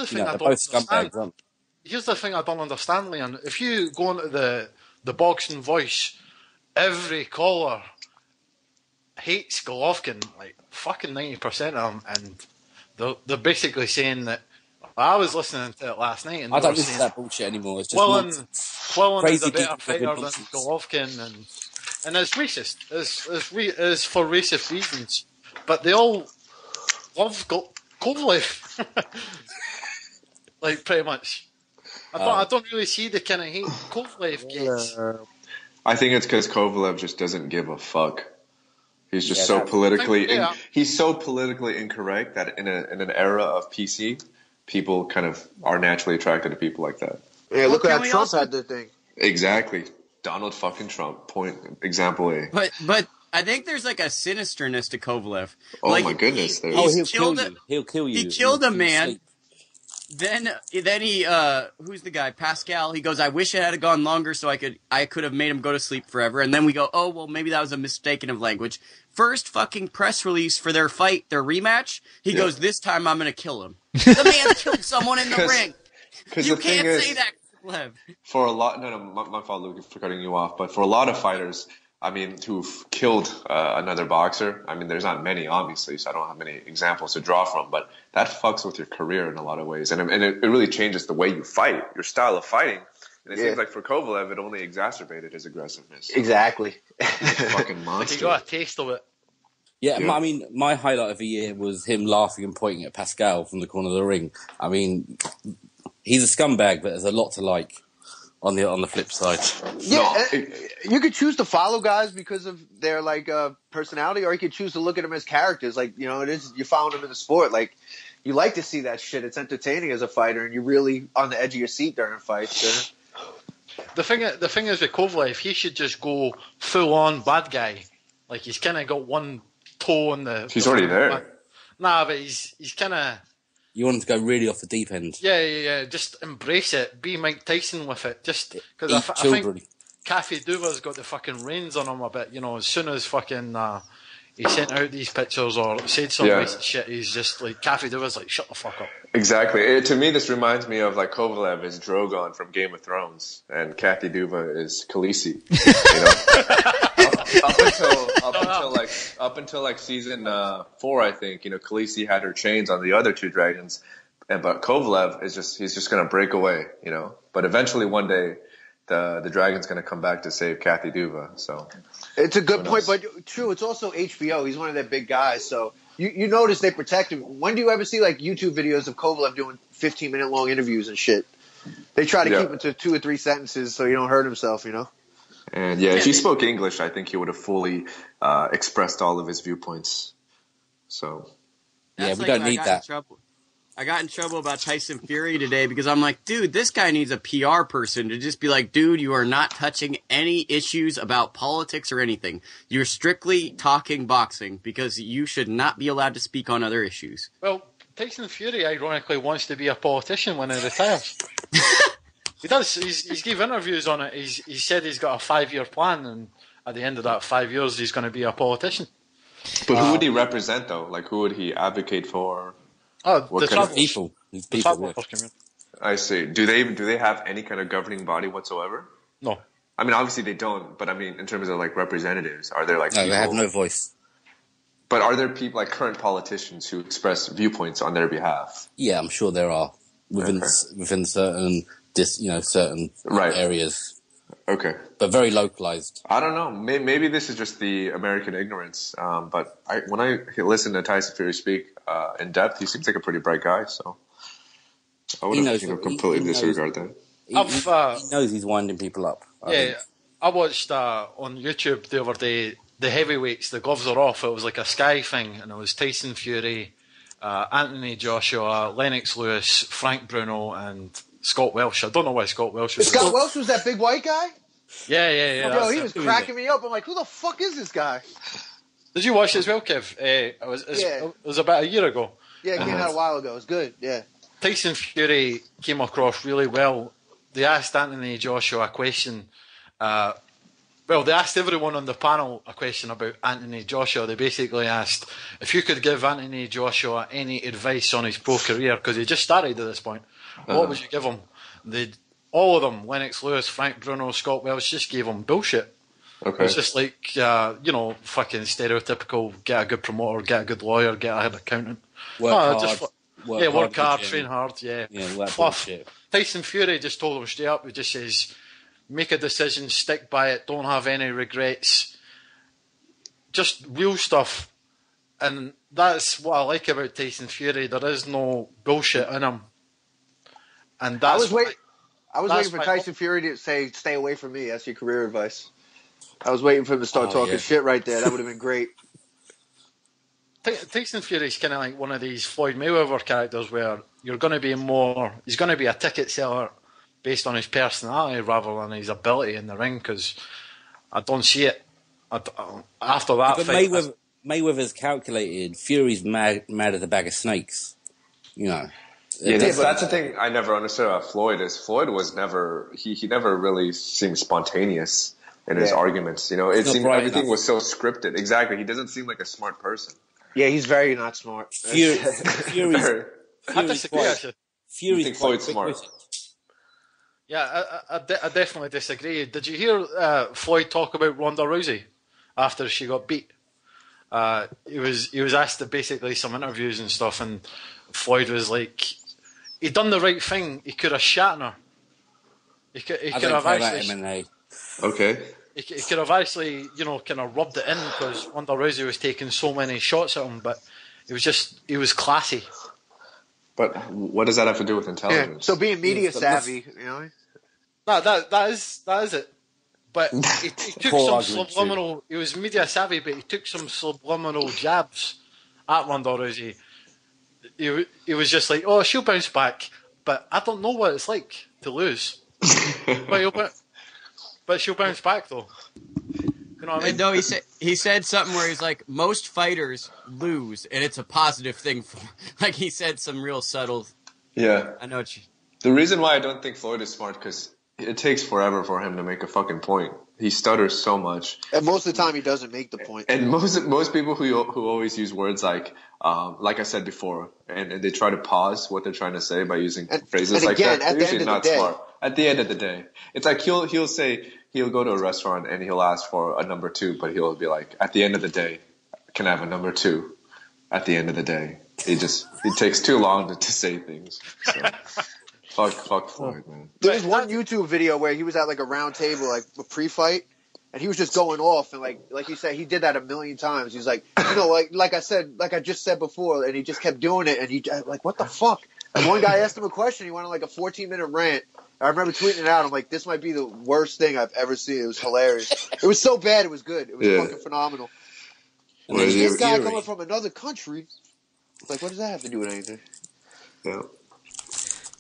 [SPEAKER 2] thing I
[SPEAKER 8] They're
[SPEAKER 2] don't
[SPEAKER 8] both scumbags,
[SPEAKER 2] understand.
[SPEAKER 8] aren't
[SPEAKER 2] Here's the thing I don't understand, Leon. If you go into the boxing voice, every caller hates Golovkin, like fucking 90% of them, and they're basically saying that. I was listening to it last night, and
[SPEAKER 8] I
[SPEAKER 2] they
[SPEAKER 8] don't
[SPEAKER 2] were
[SPEAKER 8] listen to
[SPEAKER 2] saying
[SPEAKER 8] that bullshit anymore. It's just
[SPEAKER 2] Quillin is
[SPEAKER 8] crazy
[SPEAKER 2] a better
[SPEAKER 8] geek
[SPEAKER 2] fighter than
[SPEAKER 8] nonsense.
[SPEAKER 2] Golovkin, and it's racist. It's for racist reasons. But they all love Kovalev, like pretty much. I don't really see the kind of hate Kovalev gets.
[SPEAKER 6] I think it's because Kovalev just doesn't give a fuck. He's just he's so politically incorrect that in an era of PC, people kind of are naturally attracted to people like that.
[SPEAKER 3] Yeah, look
[SPEAKER 7] Well,
[SPEAKER 3] how
[SPEAKER 7] can we
[SPEAKER 3] Trump
[SPEAKER 7] also-
[SPEAKER 3] had the thing.
[SPEAKER 6] Exactly. Donald fucking Trump. Example A.
[SPEAKER 7] But I think there's like a sinisterness to Kovalev.
[SPEAKER 6] Oh
[SPEAKER 7] like,
[SPEAKER 6] my goodness. There
[SPEAKER 8] Oh,
[SPEAKER 6] is.
[SPEAKER 8] he'll
[SPEAKER 7] killed
[SPEAKER 8] kill
[SPEAKER 7] it.
[SPEAKER 8] you. He'll kill you.
[SPEAKER 7] He killed a
[SPEAKER 8] in your
[SPEAKER 7] man.
[SPEAKER 8] sleep.
[SPEAKER 7] Then he who's the guy? Pascal. He goes, I wish it had gone longer so I could have made him go to sleep forever. And then we go, oh well, maybe that was a mistaken of language. First fucking press release for their fight, their rematch. He goes, this time I'm gonna kill him. The man killed someone in the ring. You can't say that, Kovalev.
[SPEAKER 6] For a lot, no, my fault, Luke, for cutting you off. But for a lot of fighters, I mean, who've killed another boxer, I mean, there's not many, obviously, so I don't have many examples to draw from. But that fucks with your career in a lot of ways, and it really changes the way you fight, your style of fighting. And it seems like for Kovalev, it only exacerbated his aggressiveness.
[SPEAKER 3] Exactly.
[SPEAKER 6] He's a fucking
[SPEAKER 2] Like
[SPEAKER 6] monster.
[SPEAKER 2] he got a taste of it.
[SPEAKER 8] Yeah,
[SPEAKER 6] Yeah.
[SPEAKER 8] I mean, my highlight of the year was him laughing and pointing at Pascal from the corner of the ring. I mean, he's a scumbag, but there's a lot to like on the flip side.
[SPEAKER 3] Yeah, you could choose to follow guys because of their like personality, or you could choose to look at them as characters. Like, you know, it is you found them in the sport. Like, you like to see that shit. It's entertaining as a fighter, and you're really on the edge of your seat during fights.
[SPEAKER 2] The thing is with Kovalev, he should just go full on bad guy. Like, he's kind of got one toe in the.
[SPEAKER 6] He's already there.
[SPEAKER 2] Nah, but he's kind of.
[SPEAKER 8] You want him to go really off the deep end.
[SPEAKER 2] Yeah. Just embrace it. Be Mike Tyson with it. Just because
[SPEAKER 8] Eat
[SPEAKER 2] I
[SPEAKER 8] children.
[SPEAKER 2] think Kathy Duva's got the fucking reins on him a bit. You know, as soon as fucking he sent out these pictures or said some racist shit, he's just like, Kathy Duva's like, shut the fuck up.
[SPEAKER 6] Exactly. To me, this reminds me of like Kovalev is Drogon from Game of Thrones, and Kathy Duva is Khaleesi. You know, up until like season 4, I think. You know, Khaleesi had her chains on the other two dragons, but Kovalev is he's just gonna break away. You know, but eventually one day the dragon's gonna come back to save Kathy Duva. So
[SPEAKER 3] It's a good point, but true. It's also HBO. He's one of their big guys, so. You notice they protect him. When do you ever see like YouTube videos of Kovalev doing 15-minute long interviews and shit? They try to keep him to 2 or 3 sentences so he don't hurt himself, you know?
[SPEAKER 6] And if he spoke English, I think he would have fully expressed all of his viewpoints. So
[SPEAKER 8] Yeah, we don't need that.
[SPEAKER 7] I got in trouble about Tyson Fury today because I'm like, dude, this guy needs a PR person to just be like, dude, you are not touching any issues about politics or anything. You're strictly talking boxing because you should not be allowed to speak on other issues.
[SPEAKER 2] Well, Tyson Fury, ironically, wants to be a politician when he retires. He does. He's gave interviews on it. He said he's got a 5-year plan, and at the end of that 5 years, he's going to be a politician.
[SPEAKER 6] But who would he represent, though? Like, who would he advocate for?
[SPEAKER 2] Oh,
[SPEAKER 6] What
[SPEAKER 2] the
[SPEAKER 6] kind of
[SPEAKER 2] travel.
[SPEAKER 5] People. These
[SPEAKER 2] The
[SPEAKER 5] people.
[SPEAKER 2] travel community.
[SPEAKER 6] I see. Do they have any kind of governing body whatsoever?
[SPEAKER 2] No.
[SPEAKER 6] I mean, obviously they don't, but I mean, in terms of like representatives, are there like
[SPEAKER 5] No,
[SPEAKER 6] people?
[SPEAKER 5] they have no voice.
[SPEAKER 6] But are there people like current politicians who express viewpoints on their behalf?
[SPEAKER 5] Yeah, I'm sure there are within certain certain
[SPEAKER 6] Right.
[SPEAKER 5] areas,
[SPEAKER 6] Okay.
[SPEAKER 5] but very localized.
[SPEAKER 6] I don't know. Maybe this is just the American ignorance. But when I listen to Tyson Fury speak in depth, he seems like a pretty bright guy. So I
[SPEAKER 5] He knows
[SPEAKER 6] wouldn't
[SPEAKER 5] what-
[SPEAKER 6] completely
[SPEAKER 5] he knows-
[SPEAKER 6] disregard that.
[SPEAKER 5] He knows he's winding people up. I think.
[SPEAKER 2] I watched on YouTube the other day the heavyweights. The gloves are off. It was like a Sky thing, and it was Tyson Fury, Anthony Joshua, Lennox Lewis, Frank Bruno, and Scott Welsh. I don't know why Scott Welsh was.
[SPEAKER 3] Scott Welsh was that big white guy?
[SPEAKER 2] Yeah.
[SPEAKER 3] Bro,
[SPEAKER 2] that's
[SPEAKER 3] he
[SPEAKER 2] it.
[SPEAKER 3] was cracking me up. I'm like, who the fuck is this guy?
[SPEAKER 2] Did you watch it as well, Kev? It was about a year ago.
[SPEAKER 3] Yeah, it came out a while ago. It was good. Yeah.
[SPEAKER 2] Tyson Fury came across really well. They asked Anthony Joshua a question. They asked everyone on the panel a question about Anthony Joshua. They basically asked if you could give Anthony Joshua any advice on his pro career, because he just started at this point, what would you give him? All of them, Lennox Lewis, Frank Bruno, Scott Welsh, just gave him bullshit.
[SPEAKER 6] Okay.
[SPEAKER 2] It's just like, fucking stereotypical, get a good promoter, get a good lawyer, get a head accountant.
[SPEAKER 5] Work hard.
[SPEAKER 2] Work hard,
[SPEAKER 5] in the
[SPEAKER 2] train
[SPEAKER 5] gym.
[SPEAKER 2] hard, yeah.
[SPEAKER 5] Yeah, all that
[SPEAKER 2] Fluff.
[SPEAKER 5] bullshit.
[SPEAKER 2] Tyson Fury just told him straight up, he just says, make a decision, stick by it, don't have any regrets. Just real stuff. And that's what I like about Tyson Fury. There is no bullshit in him. And
[SPEAKER 3] I
[SPEAKER 2] that's
[SPEAKER 3] was waiting
[SPEAKER 2] that's
[SPEAKER 3] for
[SPEAKER 2] why-
[SPEAKER 3] Tyson Fury to say, stay away from me. That's your career advice. I was waiting for him to start talking
[SPEAKER 5] yeah.
[SPEAKER 3] shit right there. That would have been great.
[SPEAKER 2] Tyson Fury's kind of like one of these Floyd Mayweather characters where he's going to be a ticket seller based on his personality rather than his ability in the ring, because I don't see it. After that
[SPEAKER 5] But
[SPEAKER 2] fight,
[SPEAKER 5] Mayweather's calculated. Fury's mad as a bag of snakes. You know.
[SPEAKER 6] Yeah, that's the thing I never understood about Floyd is Floyd was never he never really seemed spontaneous in his arguments. You know, it
[SPEAKER 5] not
[SPEAKER 6] seemed
[SPEAKER 5] bright
[SPEAKER 6] everything
[SPEAKER 5] enough.
[SPEAKER 6] was so scripted. Exactly, he doesn't seem like a smart person.
[SPEAKER 3] Yeah, he's very not smart.
[SPEAKER 5] Fury's
[SPEAKER 2] I disagree. Actually.
[SPEAKER 5] Fury's
[SPEAKER 6] You think
[SPEAKER 5] quite
[SPEAKER 6] Floyd's smart?
[SPEAKER 5] quick-witted.
[SPEAKER 2] Yeah, I definitely disagree. Did you hear Floyd talk about Ronda Rousey after she got beat? He was asked to basically some interviews and stuff, and Floyd was like, he done the right thing. He could have shat on her. He could have actually.
[SPEAKER 5] MMA.
[SPEAKER 6] Okay.
[SPEAKER 2] He could have actually, kind of rubbed it in because Ronda Rousey was taking so many shots at him, but he was classy.
[SPEAKER 6] But what does that have to do with
[SPEAKER 3] Yeah,
[SPEAKER 6] intelligence?
[SPEAKER 3] so being media savvy,
[SPEAKER 2] No, that is it. But he took
[SPEAKER 5] Poor
[SPEAKER 2] some
[SPEAKER 5] argument,
[SPEAKER 2] subliminal. He was media savvy, but he took some subliminal jabs at Ronda Rousey. He was just like, "Oh, she'll bounce back," but I don't know what it's like to lose. But she'll bounce back though. You know what I mean?
[SPEAKER 7] No, he said something where he's like, most fighters lose, and it's a positive thing. Like he said some real subtle.
[SPEAKER 6] Yeah.
[SPEAKER 7] I know what you.
[SPEAKER 6] The reason why I don't think Floyd is smart because it takes forever for him to make a fucking point. He stutters so much.
[SPEAKER 3] and most of the time he doesn't make the point.
[SPEAKER 6] And most people who always use words like I said before, and they try to pause what they're trying to say by using phrases
[SPEAKER 3] and
[SPEAKER 6] like
[SPEAKER 3] again,
[SPEAKER 6] that.
[SPEAKER 3] at
[SPEAKER 6] They're
[SPEAKER 3] the
[SPEAKER 6] usually
[SPEAKER 3] end of
[SPEAKER 6] not
[SPEAKER 3] the day-
[SPEAKER 6] smart. At the end of the day, it's like he'll say he'll go to a restaurant and he'll ask for a number 2, but he'll be like, at the end of the day, can I have a number 2? At the end of the day, it takes too long to say things. So, fuck Floyd, man.
[SPEAKER 3] There was one YouTube video where he was at like a round table, like a pre-fight, and he was just going off, and like you said, he did that a million times. He was like, like I just said before, and he just kept doing it, and he like, what the fuck? And one guy asked him a question, he went on like a 14-minute rant. I remember tweeting it out. I'm like, this might be the worst thing I've ever seen. It was hilarious. It was so bad, it was good. It was fucking phenomenal. And
[SPEAKER 6] Well,
[SPEAKER 3] then
[SPEAKER 6] you-
[SPEAKER 3] this guy
[SPEAKER 5] Fury.
[SPEAKER 3] coming from another country, like, what does that have to do with anything?
[SPEAKER 6] Yeah.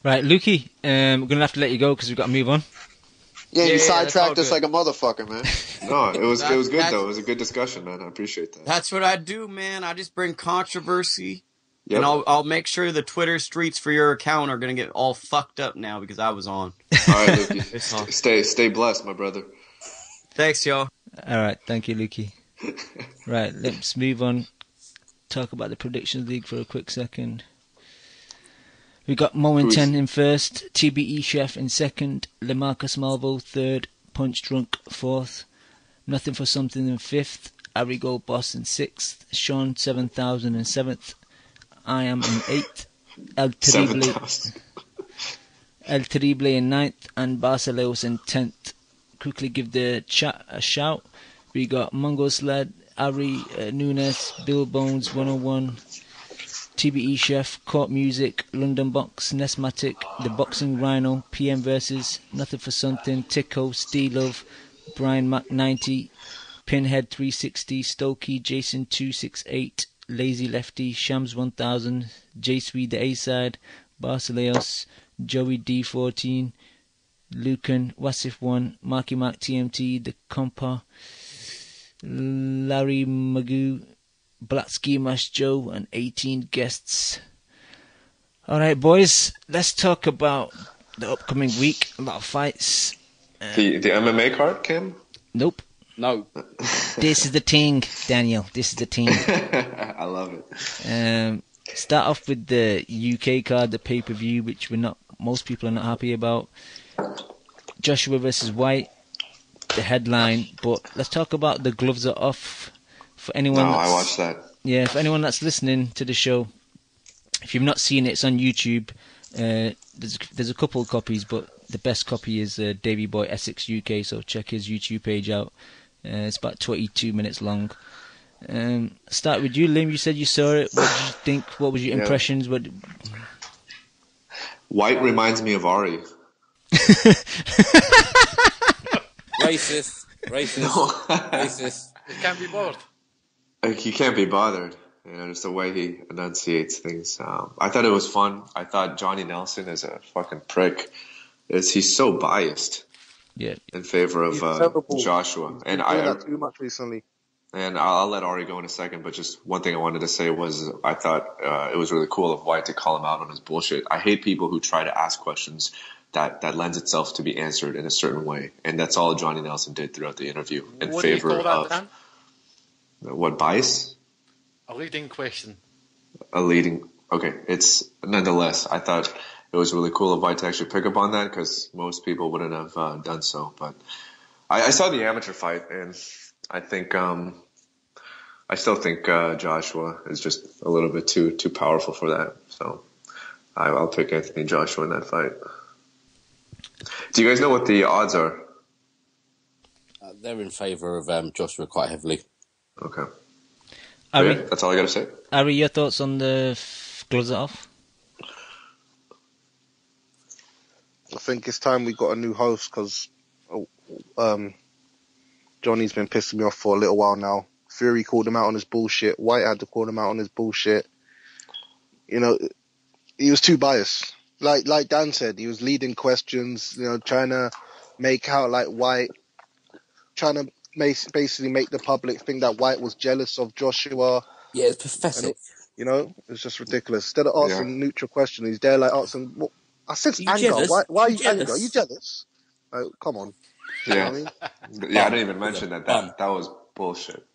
[SPEAKER 1] Right, Lukey, we're going to have to let you go because we've got to move on.
[SPEAKER 3] Yeah, you
[SPEAKER 7] that's all
[SPEAKER 3] sidetracked us
[SPEAKER 7] good.
[SPEAKER 3] like a motherfucker, man.
[SPEAKER 6] No, it was good
[SPEAKER 7] That's-
[SPEAKER 6] though. It was a good discussion, man. I appreciate that.
[SPEAKER 7] That's what I do, man. I just bring controversy.
[SPEAKER 6] Yep.
[SPEAKER 7] And I'll make sure the Twitter streets for your account are gonna get all fucked up now because I was on.
[SPEAKER 6] All right, Lukey. Stay blessed, my brother.
[SPEAKER 7] Thanks, y'all.
[SPEAKER 1] All right, thank you, Lukey. Right, let's move on. Talk about the Predictions League for a quick second. We got Mo and 10 in first, TBE Chef in second, LeMarcus Malvo third, Punch Drunk fourth, Nothing for Something in fifth, Ari Gold Boss in sixth, Sean 7000 in seventh, I Am in eighth, El Terrible in ninth, and Barcelos in 10th. Quickly give the chat a shout. We got Mongo Sled, Ari Nunes, Bill Bones 101, TBE Chef, Court Music, London Box, Nesmatic, The Boxing Rhino, PM Versus, Nothing for Something, Tico, Steve Love, Brian Mac 90, Pinhead 360, Stokey, Jason 268, Lazy Lefty, Shams 1000, J Sweet the A-Side, Barcelos, Joey D14, Lucan, Wasif 1, Marky Mark TMT, The Compa, Larry Magoo, Black Ski Mask Joe, and 18 guests. Alright, boys, let's talk about the upcoming week. A lot of fights.
[SPEAKER 6] The MMA card, Kim?
[SPEAKER 1] Nope.
[SPEAKER 5] No.
[SPEAKER 1] This is the thing, Daniel. This is the thing.
[SPEAKER 6] I love it.
[SPEAKER 1] Start off with the UK card, the pay-per-view, which most people are not happy about. Joshua versus White, the headline. But let's talk about the gloves are off. For anyone
[SPEAKER 6] I watched that.
[SPEAKER 1] Yeah, for anyone that's listening to the show, if you've not seen it, it's on YouTube. There's a couple of copies, but the best copy is Davey Boy Essex UK, so check his YouTube page out. It's about 22 minutes long. Start with you, Lim. You said you saw it. What did you think? What was your impressions?
[SPEAKER 6] White reminds me of Ari.
[SPEAKER 5] Racist.
[SPEAKER 2] You can't be bored.
[SPEAKER 6] He can't be bothered. Just the way he enunciates things. I thought it was fun. I thought Johnny Nelson is a fucking prick. He's so biased.
[SPEAKER 1] Yeah.
[SPEAKER 6] In favor of Joshua. And
[SPEAKER 4] I that too much recently.
[SPEAKER 6] And I'll let Ari go in a second, but just one thing I wanted to say was I thought it was really cool of White to call him out on his bullshit. I hate people who try to ask questions that lends itself to be answered in a certain way. And that's all Johnny Nelson did throughout the interview in
[SPEAKER 2] What
[SPEAKER 6] favor
[SPEAKER 2] do you call
[SPEAKER 6] of
[SPEAKER 2] that, Dan?
[SPEAKER 6] What, bias?
[SPEAKER 2] A leading question.
[SPEAKER 6] Okay, it's nonetheless, I thought it was really cool of White to actually pick up on that because most people wouldn't have done so. But I saw the amateur fight, and I think I still think Joshua is just a little bit too powerful for that. So I'll pick Anthony Joshua in that fight. Do you guys know what the odds are?
[SPEAKER 5] They're in favour of Joshua quite heavily.
[SPEAKER 6] Okay.
[SPEAKER 1] Ari,
[SPEAKER 6] Yeah, that's all I got to say.
[SPEAKER 1] Ari, your thoughts on the gloves are off?
[SPEAKER 4] I think it's time we got a new host because Johnny's been pissing me off for a little while now. Fury called him out on his bullshit. White had to call him out on his bullshit. He was too biased. Like Dan said, he was leading questions, trying to make out like White, trying to basically make the public think that White was jealous of Joshua.
[SPEAKER 5] Yeah, it's pathetic.
[SPEAKER 4] It's just ridiculous. Instead of asking a neutral question, he's there like asking, well, I sense anger.
[SPEAKER 5] Jealous?
[SPEAKER 4] Why are you angry? Are you jealous? Come on.
[SPEAKER 6] Yeah.
[SPEAKER 4] You know what I mean?
[SPEAKER 6] Yeah, I didn't even mention that was bullshit.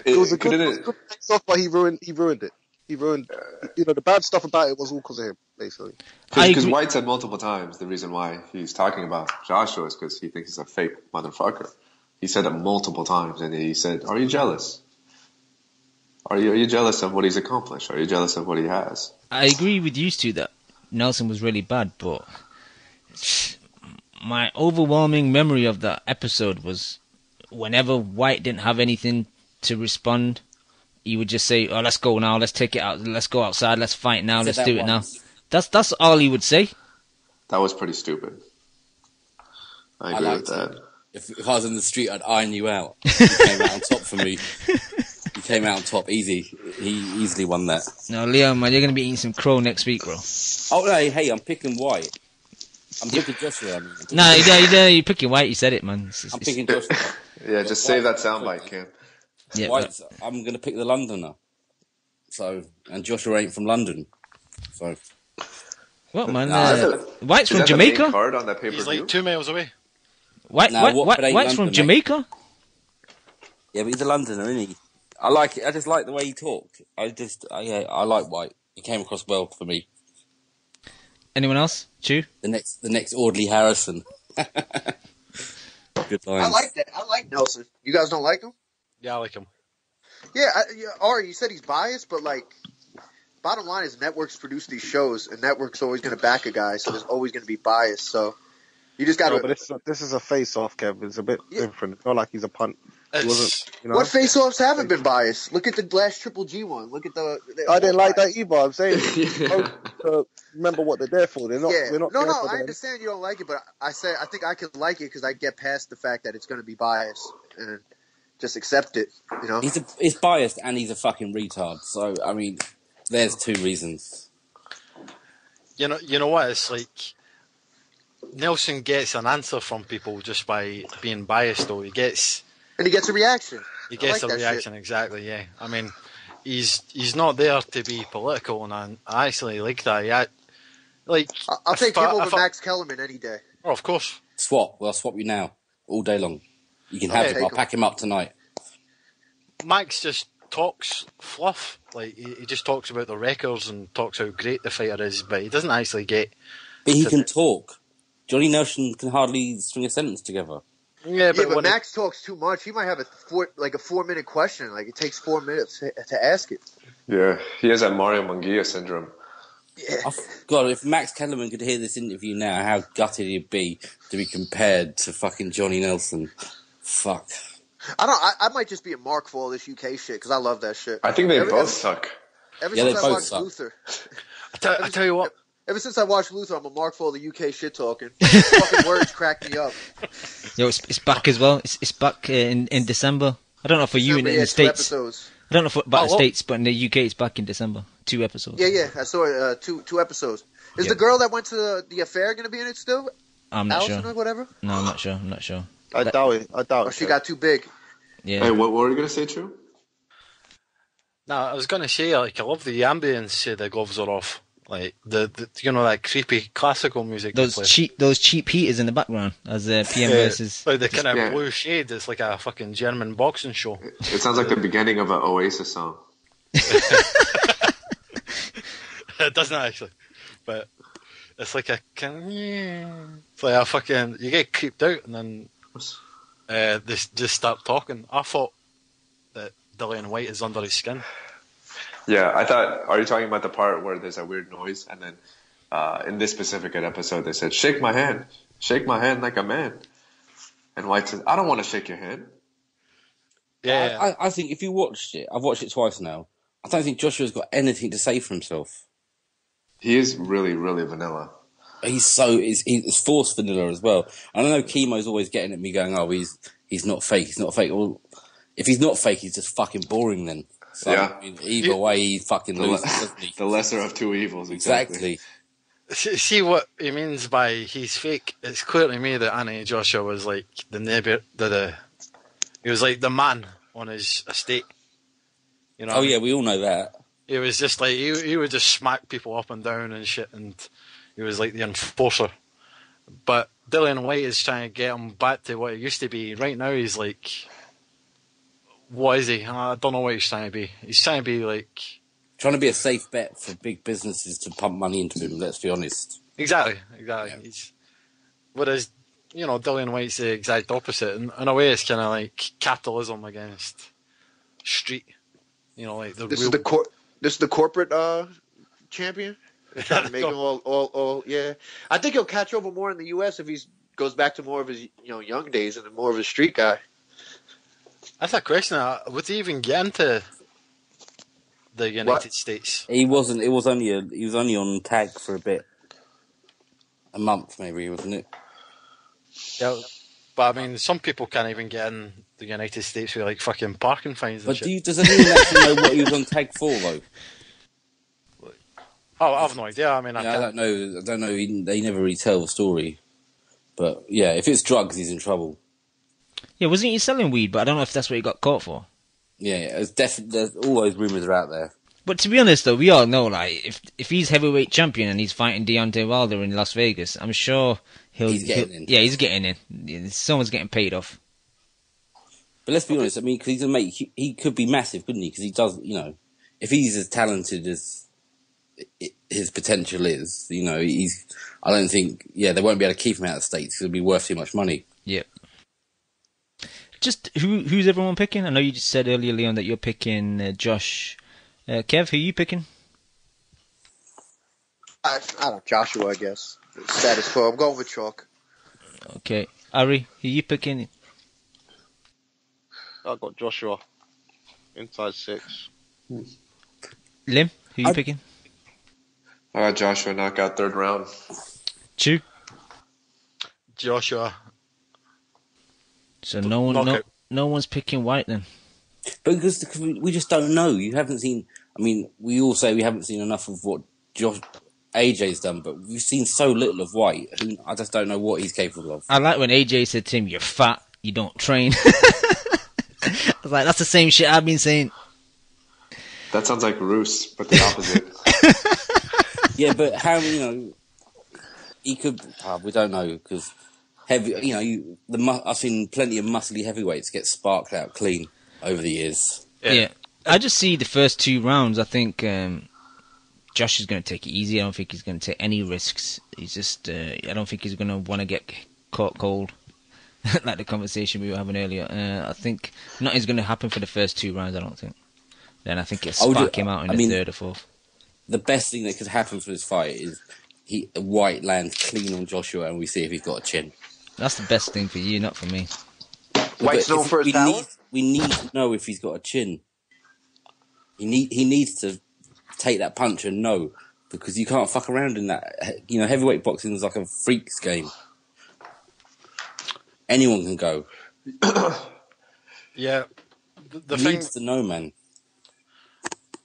[SPEAKER 4] It was a good stuff, but he ruined it. He ruined, the bad stuff about it was all because of him, basically.
[SPEAKER 6] Because White said multiple times the reason why he's talking about Joshua is because he thinks he's a fake motherfucker. He said it multiple times, and he said, "Are you jealous? Are you jealous of what he's accomplished? Are you jealous of what he has?"
[SPEAKER 1] I agree with you two that Nelson was really bad, but my overwhelming memory of that episode was whenever White didn't have anything to respond, he would just say, "Oh, let's go now. Let's take it out. Let's go outside. Let's fight now. Let's do it now." That's all he would say.
[SPEAKER 6] That was pretty stupid. I agree with that.
[SPEAKER 5] If I was in the street, I'd iron you out. You came out on top for me. You came out on top easy. He easily won that.
[SPEAKER 1] No, Leon, man, you're going to be eating some crow next week, bro.
[SPEAKER 5] Oh, no, hey, I'm picking White. I'm picking Joshua.
[SPEAKER 1] No, you're picking White. You said it, man.
[SPEAKER 5] I'm picking Joshua.
[SPEAKER 6] Yeah, just save that soundbite, Cam.
[SPEAKER 1] Yeah,
[SPEAKER 5] White, I'm going to pick the Londoner. So, and Joshua ain't from London. So,
[SPEAKER 1] What, man?
[SPEAKER 6] Is
[SPEAKER 1] White's from
[SPEAKER 6] that the main
[SPEAKER 1] Jamaica?
[SPEAKER 6] card on that pay-per-view?
[SPEAKER 2] He's like 2 miles away.
[SPEAKER 5] Watford ain't
[SPEAKER 1] White's from
[SPEAKER 5] London, mate.
[SPEAKER 1] Jamaica?
[SPEAKER 5] Yeah, but he's a Londoner, isn't he? I like it. I just like the way he talked. I like White. He came across well for me.
[SPEAKER 1] Anyone else? Chew?
[SPEAKER 5] The next Audley Harrison. Good line.
[SPEAKER 3] I like that. I like Nelson. You guys don't like him?
[SPEAKER 2] Yeah, I like him.
[SPEAKER 3] Yeah, Ari, you said he's biased, but like, bottom line is networks produce these shows, and networks always going to back a guy, so there's always going to be bias. So you just got to.
[SPEAKER 4] No, but this is a face-off, Kev. It's a bit different. It's not like he's a punt. It wasn't, you know?
[SPEAKER 3] What face-offs haven't been biased? Look at the last Triple G one. Look at the
[SPEAKER 4] I didn't like that either. I'm saying, remember what they're there for. They're not.
[SPEAKER 3] Yeah.
[SPEAKER 4] We're not
[SPEAKER 3] No,
[SPEAKER 4] there for
[SPEAKER 3] I
[SPEAKER 4] them.
[SPEAKER 3] understand you don't like it, but I think I could like it because I get past the fact that it's going to be biased and just accept it. You know,
[SPEAKER 5] He's biased and he's a fucking retard. So I mean, there's two reasons.
[SPEAKER 2] You know what? It's like Nelson gets an answer from people just by being biased, though. He gets
[SPEAKER 3] a reaction.
[SPEAKER 2] He gets
[SPEAKER 3] like
[SPEAKER 2] a
[SPEAKER 3] that
[SPEAKER 2] reaction, exactly. Yeah, I mean, he's not there to be political, and I actually like that.
[SPEAKER 3] I'll take him over Max Kellerman any day.
[SPEAKER 2] Oh, of course.
[SPEAKER 5] Swap. Well, I'll swap you now, all day long. You can have him. I'll pack him up tonight.
[SPEAKER 2] Max just talks fluff. Like he just talks about the records and talks how great the fighter is, but he doesn't actually get.
[SPEAKER 5] But he can talk. Johnny Nelson can hardly string a sentence together.
[SPEAKER 2] Yeah, but
[SPEAKER 3] Max talks too much. He might have a 4-minute question. Like it takes 4 minutes to ask it.
[SPEAKER 6] Yeah, he has that Mario Munguia syndrome.
[SPEAKER 3] Yeah.
[SPEAKER 5] God, if Max Kellerman could hear this interview now, how gutted he'd be to be compared to fucking Johnny Nelson. Fuck.
[SPEAKER 3] I might just be a mark for all this UK shit because I love that shit.
[SPEAKER 6] I think they both suck.
[SPEAKER 3] Ever since I watched
[SPEAKER 5] suck.
[SPEAKER 3] Luther.
[SPEAKER 2] I tell you what.
[SPEAKER 3] Ever since I watched Luther, I'm a mark for all the UK shit talking. Fucking words crack me up.
[SPEAKER 1] Yo, it's back as well. It's back in December. I don't know for you in the States.
[SPEAKER 3] Episodes.
[SPEAKER 1] I don't know about the States, but in the UK it's back in December. 2 episodes.
[SPEAKER 3] Yeah, I saw it. Two episodes. Is the girl that went to the affair going to be in it still?
[SPEAKER 1] I'm not
[SPEAKER 3] Allison
[SPEAKER 1] sure.
[SPEAKER 3] or whatever?
[SPEAKER 1] No, I'm not sure.
[SPEAKER 4] I doubt it.
[SPEAKER 3] Oh, she got too big.
[SPEAKER 1] Yeah.
[SPEAKER 6] Hey, what were you gonna say, True?
[SPEAKER 2] No, I was gonna say I love the ambience. The gloves are off. Like the that creepy classical music.
[SPEAKER 1] Those cheap heaters in the background as PM versus.
[SPEAKER 2] Like the kind of blue shade. It's like a fucking German boxing show.
[SPEAKER 6] It sounds like the beginning of an Oasis song.
[SPEAKER 2] It doesn't actually, but it's like it's like a fucking. You get creeped out and then they just start talking. I thought that Dillian White is under his skin.
[SPEAKER 6] Yeah, I thought. Are you talking about the part where there's a weird noise, and then in this specific episode they said, shake my hand like a man," and White says, "I don't want to shake your hand."
[SPEAKER 5] Yeah, I think if you watched it, I've watched it twice now. I don't think Joshua's got anything to say for himself.
[SPEAKER 6] He is really, really vanilla.
[SPEAKER 5] He's forced vanilla as well. And I know Chemo's always getting at me going, "Oh, he's not fake. He's not fake." Well, if he's not fake, he's just fucking boring then. So,
[SPEAKER 6] yeah.
[SPEAKER 5] I mean, either way, he fucking loses, doesn't he?
[SPEAKER 6] The lesser of two evils, exactly.
[SPEAKER 2] See what he means by he's fake. It's clear to me that Anthony Joshua was like the neighbour, he was like the man on his estate. You know?
[SPEAKER 5] Oh yeah, we all know that.
[SPEAKER 2] He was just like he would just smack people up and down and shit, and he was like the enforcer. But Dillian White is trying to get him back to what he used to be. Right now, he's like, what is he? I don't know what he's trying to be. He's trying to be like
[SPEAKER 5] trying to be a safe bet for big businesses to pump money into him. Let's be honest.
[SPEAKER 2] Exactly. Yeah. Whereas Dillian White's the exact opposite. In a way, it's kind of like capitalism against street. Like
[SPEAKER 3] this is the corporate champion. They're trying to make him all yeah. I think he'll catch over more in the U.S. if he goes back to more of his young days and more of a street guy.
[SPEAKER 2] That's a question. Would he even get into the United States?
[SPEAKER 5] He wasn't. He was only on tag for a bit, a month maybe, wasn't it?
[SPEAKER 2] Yeah, but I mean, some people can't even get in the United States with like fucking parking fines. And shit.
[SPEAKER 5] Does anyone actually know what he was on tag for though?
[SPEAKER 2] Oh, I have no idea. I mean,
[SPEAKER 5] I don't know. They never really tell the story. But yeah, if it's drugs, he's in trouble.
[SPEAKER 1] Yeah, wasn't he selling weed? But I don't know if that's what he got caught for.
[SPEAKER 5] Yeah, it's definitely. All those rumours are out there.
[SPEAKER 1] But to be honest, though, we all know, like, if he's heavyweight champion and he's fighting Deontay Wilder in Las Vegas, I'm sure
[SPEAKER 5] He's getting in.
[SPEAKER 1] Yeah, he's getting in. Someone's getting paid off.
[SPEAKER 5] But let's be honest. I mean, because he's a mate, he could be massive, couldn't he? Because he does, you know, if he's as talented as his potential is, you know, I don't think, they won't be able to keep him out of the States. It'll be worth too much money.
[SPEAKER 1] Yep. Just who's everyone picking? I know you just said earlier, Leon, that you're picking Josh. Kev, who are you picking?
[SPEAKER 3] I don't Joshua, I guess. Status quo. I'm going with Chalk.
[SPEAKER 1] Okay. Ari, who are you picking?
[SPEAKER 4] I got Joshua. Inside 6.
[SPEAKER 1] Lim, who are you picking?
[SPEAKER 6] I got Joshua knockout 3rd round.
[SPEAKER 1] Chew.
[SPEAKER 2] Joshua.
[SPEAKER 1] So no one's picking White then.
[SPEAKER 5] But because we just don't know. You haven't seen. I mean, we all say we haven't seen enough of what AJ's done, but we've seen so little of White. I just don't know what he's capable of.
[SPEAKER 1] I like when AJ said to him, "You're fat. You don't train." I was like, "That's the same shit I've been saying."
[SPEAKER 6] That sounds like Roos, but the opposite.
[SPEAKER 5] Yeah, but how he could? We don't know because heavy. You know, I've seen plenty of muscly heavyweights get sparked out clean over the years.
[SPEAKER 1] Yeah. I just see the first 2 rounds. I think Josh is going to take it easy. I don't think he's going to take any risks. He's just. I don't think he's going to want to get caught cold, like the conversation we were having earlier. I think nothing's going to happen for the first 2 rounds. I don't think. Then I think it'll spark him out in the 3rd or 4th.
[SPEAKER 5] The best thing that could happen for this fight is White lands clean on Joshua, and we see if he's got a chin.
[SPEAKER 1] That's the best thing for you, not for me.
[SPEAKER 3] White's known for his power?
[SPEAKER 5] We need to know if he's got a chin. He needs to take that punch and know, because you can't fuck around in that. You know, heavyweight boxing is like a freaks game. Anyone can go.
[SPEAKER 2] Yeah. The
[SPEAKER 5] he
[SPEAKER 2] thing
[SPEAKER 5] needs to know, man.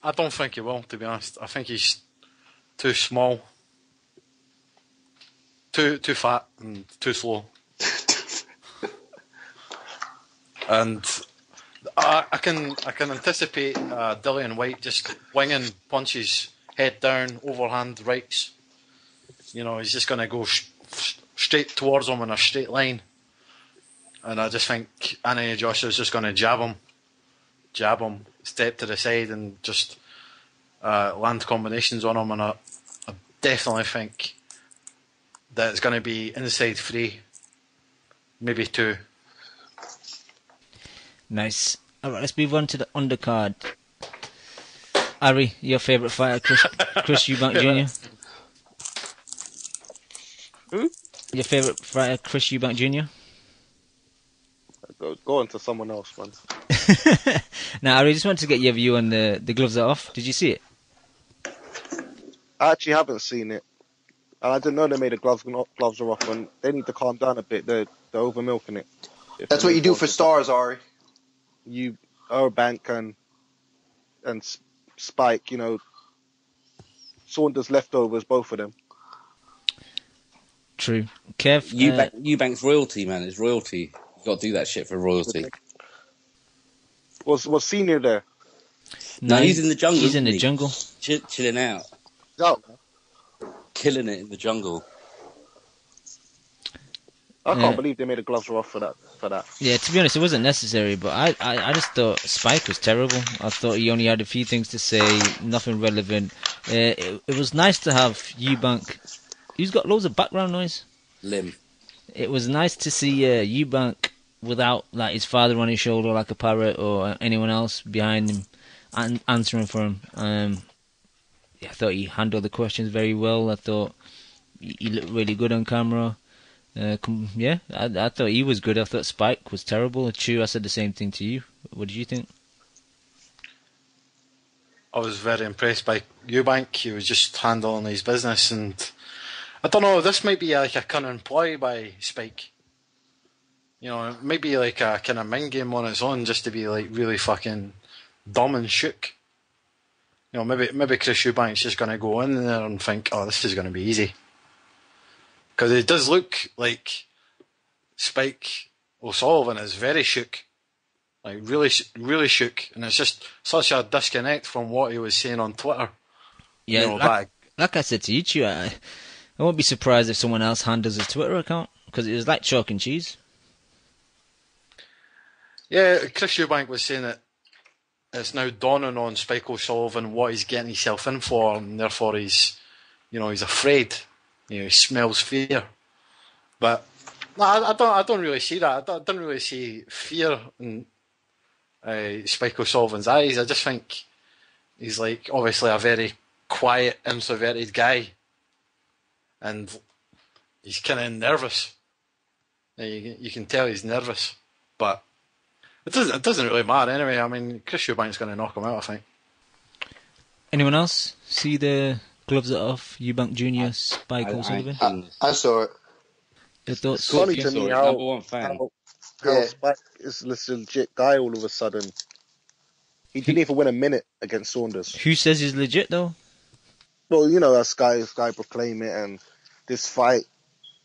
[SPEAKER 2] I don't think he will, to be honest. I think he's too small, too fat, and too slow. And I can anticipate Dillian White just winging punches, head down, overhand rights. You know, he's just going to go straight towards him in a straight line. And I just think Anthony Joshua's just going to jab him, step to the side, and just land combinations on him. And I definitely think that it's going to be inside 3, maybe 2.
[SPEAKER 1] Nice. All right, let's move on to the undercard. Ari, your favourite fighter, Chris Eubank Jr.
[SPEAKER 4] Who?
[SPEAKER 1] Your favourite fighter, Chris Eubank Jr.
[SPEAKER 4] Go on to someone else, man.
[SPEAKER 1] Now, Ari, just wanted to get your view on the gloves are off. Did you see it?
[SPEAKER 4] I actually haven't seen it. And I didn't know they made the gloves are off, and they need to calm down a bit. They're over milking it.
[SPEAKER 3] That's what you do for stars, Ari.
[SPEAKER 4] You, Bank and Spike, you know, Saunders leftovers, both of them.
[SPEAKER 1] True. Kev?
[SPEAKER 5] Eubank's royalty, man. It's royalty. You got to do that shit for royalty.
[SPEAKER 4] Was Senior there?
[SPEAKER 5] No, he's in the jungle.
[SPEAKER 1] He's in the jungle.
[SPEAKER 5] Chilling out.
[SPEAKER 4] Oh.
[SPEAKER 5] Killing it in the jungle.
[SPEAKER 4] I can't believe they made the gloves off for that.
[SPEAKER 1] Yeah, to be honest, it wasn't necessary, but I just thought Spike was terrible. I thought he only had a few things to say, nothing relevant. It was nice to have Eubank. He's got loads of background noise.
[SPEAKER 5] Lim.
[SPEAKER 1] It was nice to see Eubank without like his father on his shoulder like a parrot or anyone else behind him and answering for him. I thought he handled the questions very well. I thought he looked really good on camera. I thought he was good. I thought Spike was terrible. Chew, I said the same thing to you. What did you think?
[SPEAKER 2] I was very impressed by Eubank. He was just handling his business, and I don't know, this might be like a cunning ploy by Spike. You know, it might be like a kind of mind game on its own, just to be like really fucking dumb and shook. You know, maybe Chris Eubank's just going to go in there and think, oh, this is going to be easy. Because it does look like Spike O'Sullivan is very shook Like really shook, and it's just such a disconnect from what he was saying on Twitter.
[SPEAKER 1] Yeah,
[SPEAKER 2] You know,
[SPEAKER 1] like I said to you, Chew, I won't be surprised if someone else handles his Twitter account, because it was like chalk and cheese.
[SPEAKER 2] Yeah, Chris Eubank was saying that it's now dawning on Spike O'Sullivan what he's getting himself in for, and therefore he's afraid. He smells fear. But no, I don't really see that. I don't really see fear in Spike O'Sullivan's eyes. I just think he's like obviously a very quiet, introverted guy, and he's kind of nervous. You can tell he's nervous, but it doesn't really matter anyway. I mean, Chris Eubank's going to knock him out, I think.
[SPEAKER 1] Anyone else see the gloves are off? Eubank Jr., Spike O'Sullivan?
[SPEAKER 3] I saw it.
[SPEAKER 1] Your thoughts?
[SPEAKER 4] It's funny to me how
[SPEAKER 5] Number one fan.
[SPEAKER 4] Spike is this legit guy all of a sudden. He didn't even win a minute against Saunders.
[SPEAKER 1] Who says he's legit though?
[SPEAKER 4] Well, you know, as Sky proclaim it, and this fight,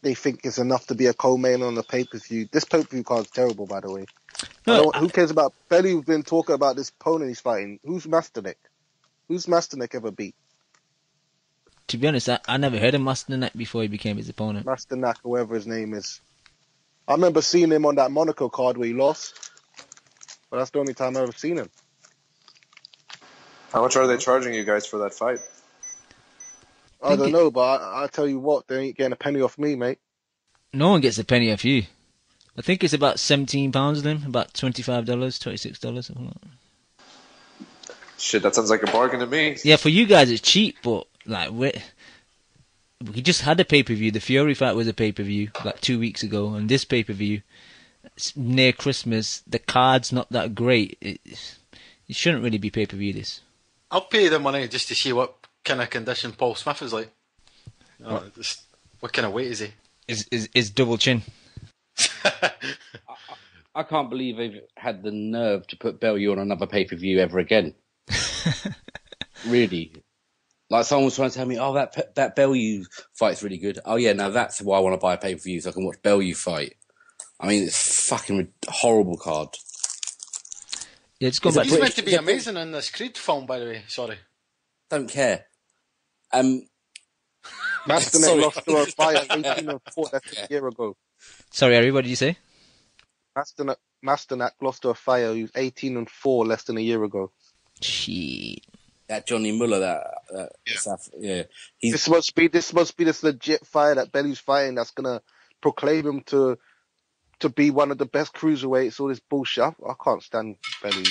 [SPEAKER 4] they think is enough to be a co-main on the pay-per-view. This pay-per-view card's terrible, by the way.
[SPEAKER 1] No,
[SPEAKER 4] Who cares about Belly? We've been talking about this opponent he's fighting. Who's Masterneck? Who's Masterneck ever beat?
[SPEAKER 1] to be honest, I never heard of Masterneck before he became his opponent.
[SPEAKER 4] Masterneck, whoever his name is. I remember seeing him on that Monaco card where he lost, but that's the only time I've ever seen him.
[SPEAKER 6] How much are they charging you guys for that fight?
[SPEAKER 4] I don't know, but I tell you what, they ain't getting a penny off me, mate.
[SPEAKER 1] No one gets a penny off you. I think it's about £17 of them, about $25, $26, something like that.
[SPEAKER 6] Shit, that sounds like a bargain to me.
[SPEAKER 1] Yeah, for you guys it's cheap, but like we just had a pay-per-view. The Fury fight was a pay-per-view like 2 weeks ago, and this pay-per-view, it's near Christmas. The card's not that great. It shouldn't really be pay-per-view. This.
[SPEAKER 2] I'll pay the money just to see what kind of condition Paul Smith is like. What kind of weight is he?
[SPEAKER 1] Is double chin.
[SPEAKER 5] I can't believe they've had the nerve to put Bellew on another pay-per-view ever again. Really. Like someone was trying to tell me, oh, that Bellew fight's really good. Oh yeah, now that's why I want to buy a pay-per-view, so I can watch Bellew fight. I mean, it's fucking horrible card.
[SPEAKER 1] Yeah, it's gone back.
[SPEAKER 2] He's meant to be amazing in this Creed film, by the way. Sorry.
[SPEAKER 5] Don't care.
[SPEAKER 4] Masterneck lost to a fight 18-4 less than a year ago.
[SPEAKER 1] Sorry, Harry, what did you say?
[SPEAKER 4] Masterneck lost to a fighter who's 18-4 less than a year ago.
[SPEAKER 1] Shit.
[SPEAKER 5] That Johnny Muller, yeah.
[SPEAKER 4] This must be this legit fight that Belly's fighting that's gonna proclaim him to be one of the best cruiserweights. All this bullshit. I can't stand Belly.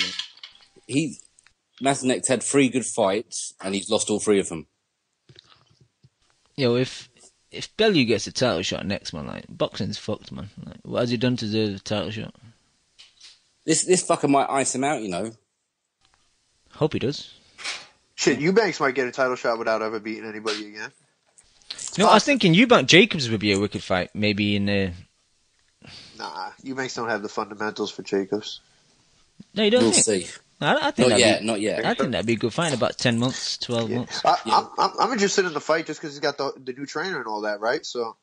[SPEAKER 5] Masterneck's had 3 good fights and he's lost all 3 of them.
[SPEAKER 1] Yo, if Bellew gets a title shot next, man, like boxing's fucked, man. Like, what has he done to deserve a title shot?
[SPEAKER 5] This fucker might ice him out, you know.
[SPEAKER 1] Hope he does.
[SPEAKER 3] Shit, Eubanks might get a title shot without ever beating anybody again.
[SPEAKER 1] No, I was thinking Eubank Jacobs would be a wicked fight, maybe in the.
[SPEAKER 3] Nah, Eubanks don't have the fundamentals for Jacobs.
[SPEAKER 1] No, you don't
[SPEAKER 5] We'll
[SPEAKER 1] think?
[SPEAKER 5] see.
[SPEAKER 1] I think
[SPEAKER 5] Not yet.
[SPEAKER 1] I think that'd be a good fight in about 10 months, 12 months.
[SPEAKER 3] I'm interested in the fight just because he's got the new trainer and all that, right? So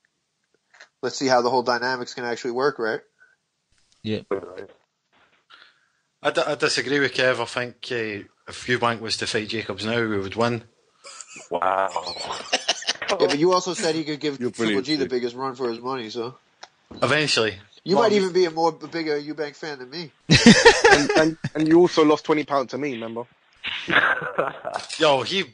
[SPEAKER 3] let's see how the whole dynamics can actually work, right?
[SPEAKER 1] Yeah.
[SPEAKER 2] I disagree with Kev. I think if Eubank was to fight Jacobs now, we would win.
[SPEAKER 6] Wow.
[SPEAKER 3] Yeah, but you also said he could give Triple G the
[SPEAKER 6] dude.
[SPEAKER 3] biggest run for his money, so
[SPEAKER 2] Eventually.
[SPEAKER 3] you might even be a bigger Eubank fan than me.
[SPEAKER 4] and you also lost 20 pounds to me, remember?
[SPEAKER 2] Yo, he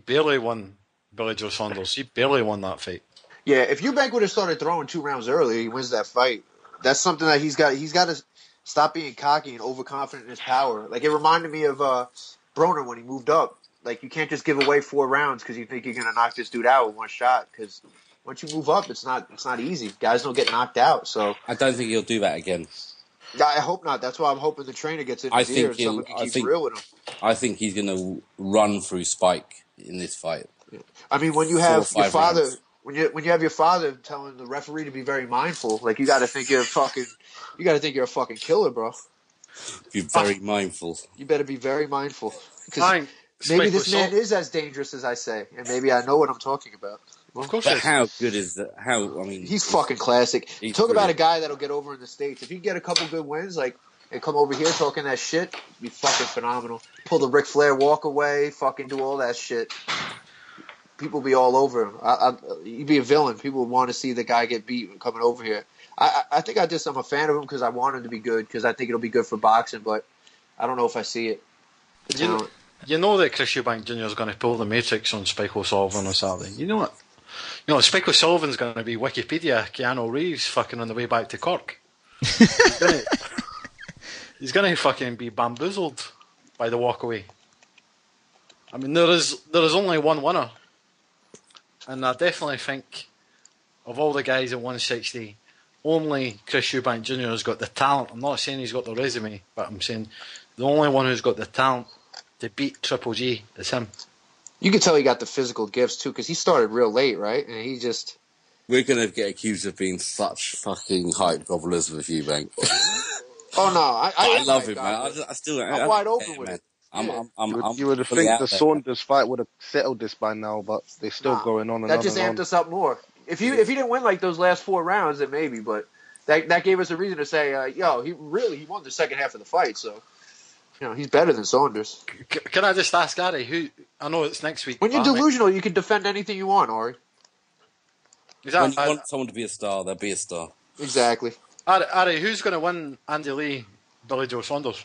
[SPEAKER 2] barely won Billy Joe Saunders. He barely won that fight.
[SPEAKER 3] Yeah, if Eubank would have started throwing 2 rounds earlier, he wins that fight. That's something that he's got to stop being cocky and overconfident in his power. Like, it reminded me of Broner when he moved up. Like, you can't just give away 4 rounds because you think you're going to knock this dude out with one shot. Because once you move up, it's not easy. Guys don't get knocked out. So
[SPEAKER 5] I don't think he'll do that again.
[SPEAKER 3] I hope not. That's why I'm hoping the trainer gets in his ear and someone can keep real with him.
[SPEAKER 5] I think he's going to run through Spike in this fight.
[SPEAKER 3] I mean, when you have your father, when you have your father telling the referee to be very mindful, like you got to think you're a fucking killer, bro.
[SPEAKER 5] Be very mindful.
[SPEAKER 3] You better be very mindful because maybe this man is as dangerous as I say, and maybe I know what I'm talking about.
[SPEAKER 2] Of course.
[SPEAKER 5] But how good is that? He's
[SPEAKER 3] fucking classic. Talk
[SPEAKER 5] brilliant.
[SPEAKER 3] about a guy that'll get over in the States. If he can get a couple good wins, like, and come over here talking that shit, it'd be fucking phenomenal. Pull the Ric Flair walk away, fucking do all that shit. People be all over him. You'd be a villain. People would want to see the guy get beat coming over here. I think I'm a fan of him because I want him to be good because I think it'll be good for boxing, but I don't know if I see it. The talent.
[SPEAKER 2] You know that Chris Eubank Jr. is going to pull the Matrix on Spike O'Sullivan on Saturday. You know it. You know, Spike O'Sullivan's going to be Wikipedia Keanu Reeves fucking on the way back to Cork. He's going to fucking be bamboozled by the walkaway. I mean, there is only one winner. And I definitely think of all the guys at 160, only Chris Eubank Jr. has got the talent. I'm not saying he's got the resume, but I'm saying the only one who's got the talent to beat Triple G is him.
[SPEAKER 3] You can tell he got the physical gifts too, because he started real late, right? And he just...
[SPEAKER 5] We're going to get accused of being such fucking hype gobblers with Eubank.
[SPEAKER 3] Oh no, I
[SPEAKER 5] love him, man. I'm
[SPEAKER 3] wide open with it.
[SPEAKER 4] You would have think the Saunders fight would have settled this by now, but they're still going on and
[SPEAKER 3] that
[SPEAKER 4] on. That
[SPEAKER 3] just amped us up more. If he didn't win like those last 4 rounds, then maybe. But that gave us a reason to say, he won the second half of the fight. So, he's better than Saunders.
[SPEAKER 2] Can I just ask Gary? Who I know it's next week.
[SPEAKER 3] When you're delusional, you can defend anything you want, Ori.
[SPEAKER 5] When you want someone to be a star, they'll be a star.
[SPEAKER 3] Exactly.
[SPEAKER 2] Ari, who's going to win Andy Lee, Billy Joe Saunders?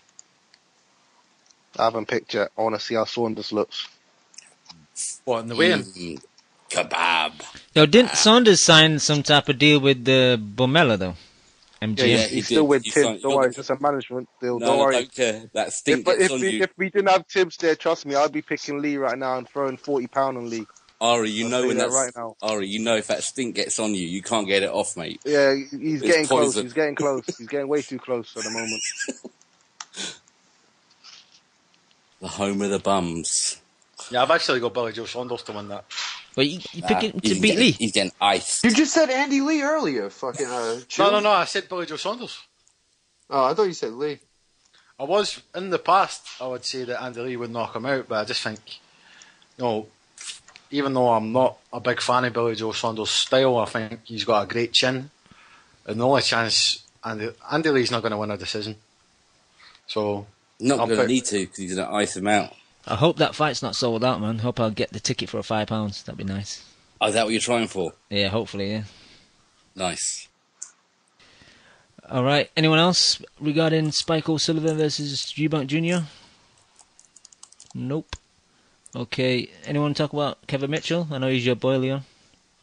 [SPEAKER 4] I haven't picked yet. I want to see how Saunders looks.
[SPEAKER 2] What, in the weigh-in?
[SPEAKER 5] Kebab.
[SPEAKER 1] Yo, didn't Saunders sign some type of deal with the Bomella though? MGM.
[SPEAKER 4] Yeah, he's still with Tibbs. Don't worry, it's a management deal.
[SPEAKER 5] No,
[SPEAKER 4] don't worry.
[SPEAKER 5] I don't care. That stink gets on you.
[SPEAKER 4] If we didn't have Tibbs there, trust me, I'd be picking Lee right now and throwing £40 on Lee.
[SPEAKER 5] Ari, you know when that's
[SPEAKER 4] right now.
[SPEAKER 5] Ari, you know if that stink gets on you, you can't get it off, mate.
[SPEAKER 4] Yeah, he's getting close.
[SPEAKER 5] Poison.
[SPEAKER 4] He's getting close. He's getting way too close at the moment.
[SPEAKER 5] The home of the bums.
[SPEAKER 2] Yeah, I've actually got Billy Joe Saunders to win that.
[SPEAKER 1] But you pick it to beat Lee?
[SPEAKER 5] He's getting iced.
[SPEAKER 3] You just said Andy Lee earlier. Fucking.
[SPEAKER 2] No, I said Billy Joe Saunders.
[SPEAKER 3] Oh, I thought you said Lee.
[SPEAKER 2] I was, in the past, I would say that Andy Lee would knock him out, but I just think, even though I'm not a big fan of Billy Joe Saunders' style, I think he's got a great chin. And the only chance, Andy Lee's not going to win a decision. So...
[SPEAKER 5] Not going to need to, because he's going to ice him out.
[SPEAKER 1] I hope that fight's not sold out, man. Hope I'll get the ticket for £5. That'd be nice.
[SPEAKER 5] Oh, is that what you're trying for?
[SPEAKER 1] Yeah, hopefully, yeah.
[SPEAKER 5] Nice.
[SPEAKER 1] All right. Anyone else regarding Spike O'Sullivan versus Eubank Jr.? Nope. Okay. Anyone talk about Kevin Mitchell? I know he's your boy, Leon.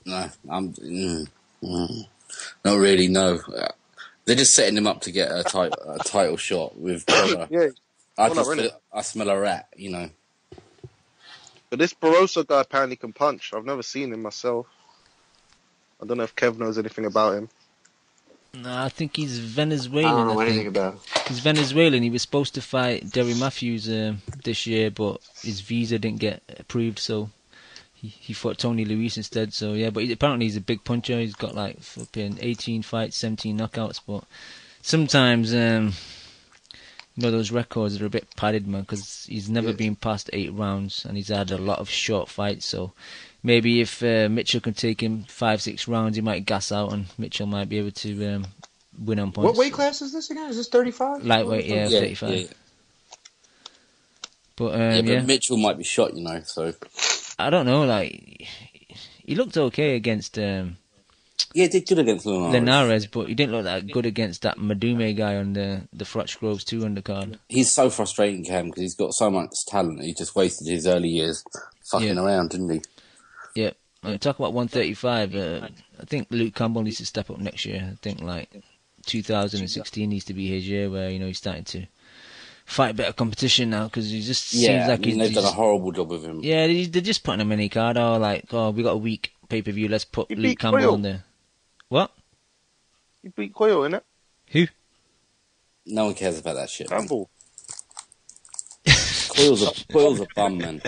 [SPEAKER 5] No, not really. No, they're just setting him up to get a title shot with Conor.
[SPEAKER 4] Yeah,
[SPEAKER 5] I smell a rat,
[SPEAKER 4] But this Barroso guy apparently can punch. I've never seen him myself. I don't know if Kev knows anything about him.
[SPEAKER 1] No, I think he's Venezuelan.
[SPEAKER 3] I don't know anything about him.
[SPEAKER 1] He's Venezuelan. He was supposed to fight Derry Matthews this year, but his visa didn't get approved, so he fought Tony Luis instead. So yeah, but apparently he's a big puncher. He's got like flipping 18 fights, 17 knockouts. But sometimes, those records are a bit padded, man, because he's never been past 8 rounds, and he's had a lot of short fights. So maybe if Mitchell can take him 5-6 rounds, he might gas out, and Mitchell might be able to win on points.
[SPEAKER 3] What weight class is this again? Is this 35?
[SPEAKER 1] Lightweight, yeah, 35.
[SPEAKER 5] Yeah.
[SPEAKER 1] But
[SPEAKER 5] Mitchell might be shot, so...
[SPEAKER 1] I don't know, he looked okay against
[SPEAKER 5] he did good against
[SPEAKER 1] Linares, but he didn't look that good against that Madume guy on the Frotch Groves 2 undercard.
[SPEAKER 5] He's so frustrating, Cam, because he's got so much talent. He just wasted his early years fucking around, didn't he?
[SPEAKER 1] Yeah. Talk about 135. I think Luke Campbell needs to step up next year. I think 2016 needs to be his year where he's starting to fight better competition now, because he just seems like
[SPEAKER 5] they've done a horrible job with him.
[SPEAKER 1] Yeah, they're just putting him in a card. We got a week pay-per-view. Let's put Luke Campbell
[SPEAKER 4] Coyle
[SPEAKER 1] on there. What?
[SPEAKER 4] You beat Coyle, innit?
[SPEAKER 1] Who?
[SPEAKER 5] No one cares about that shit.
[SPEAKER 4] Campbell.
[SPEAKER 5] Coyle's a bum, man.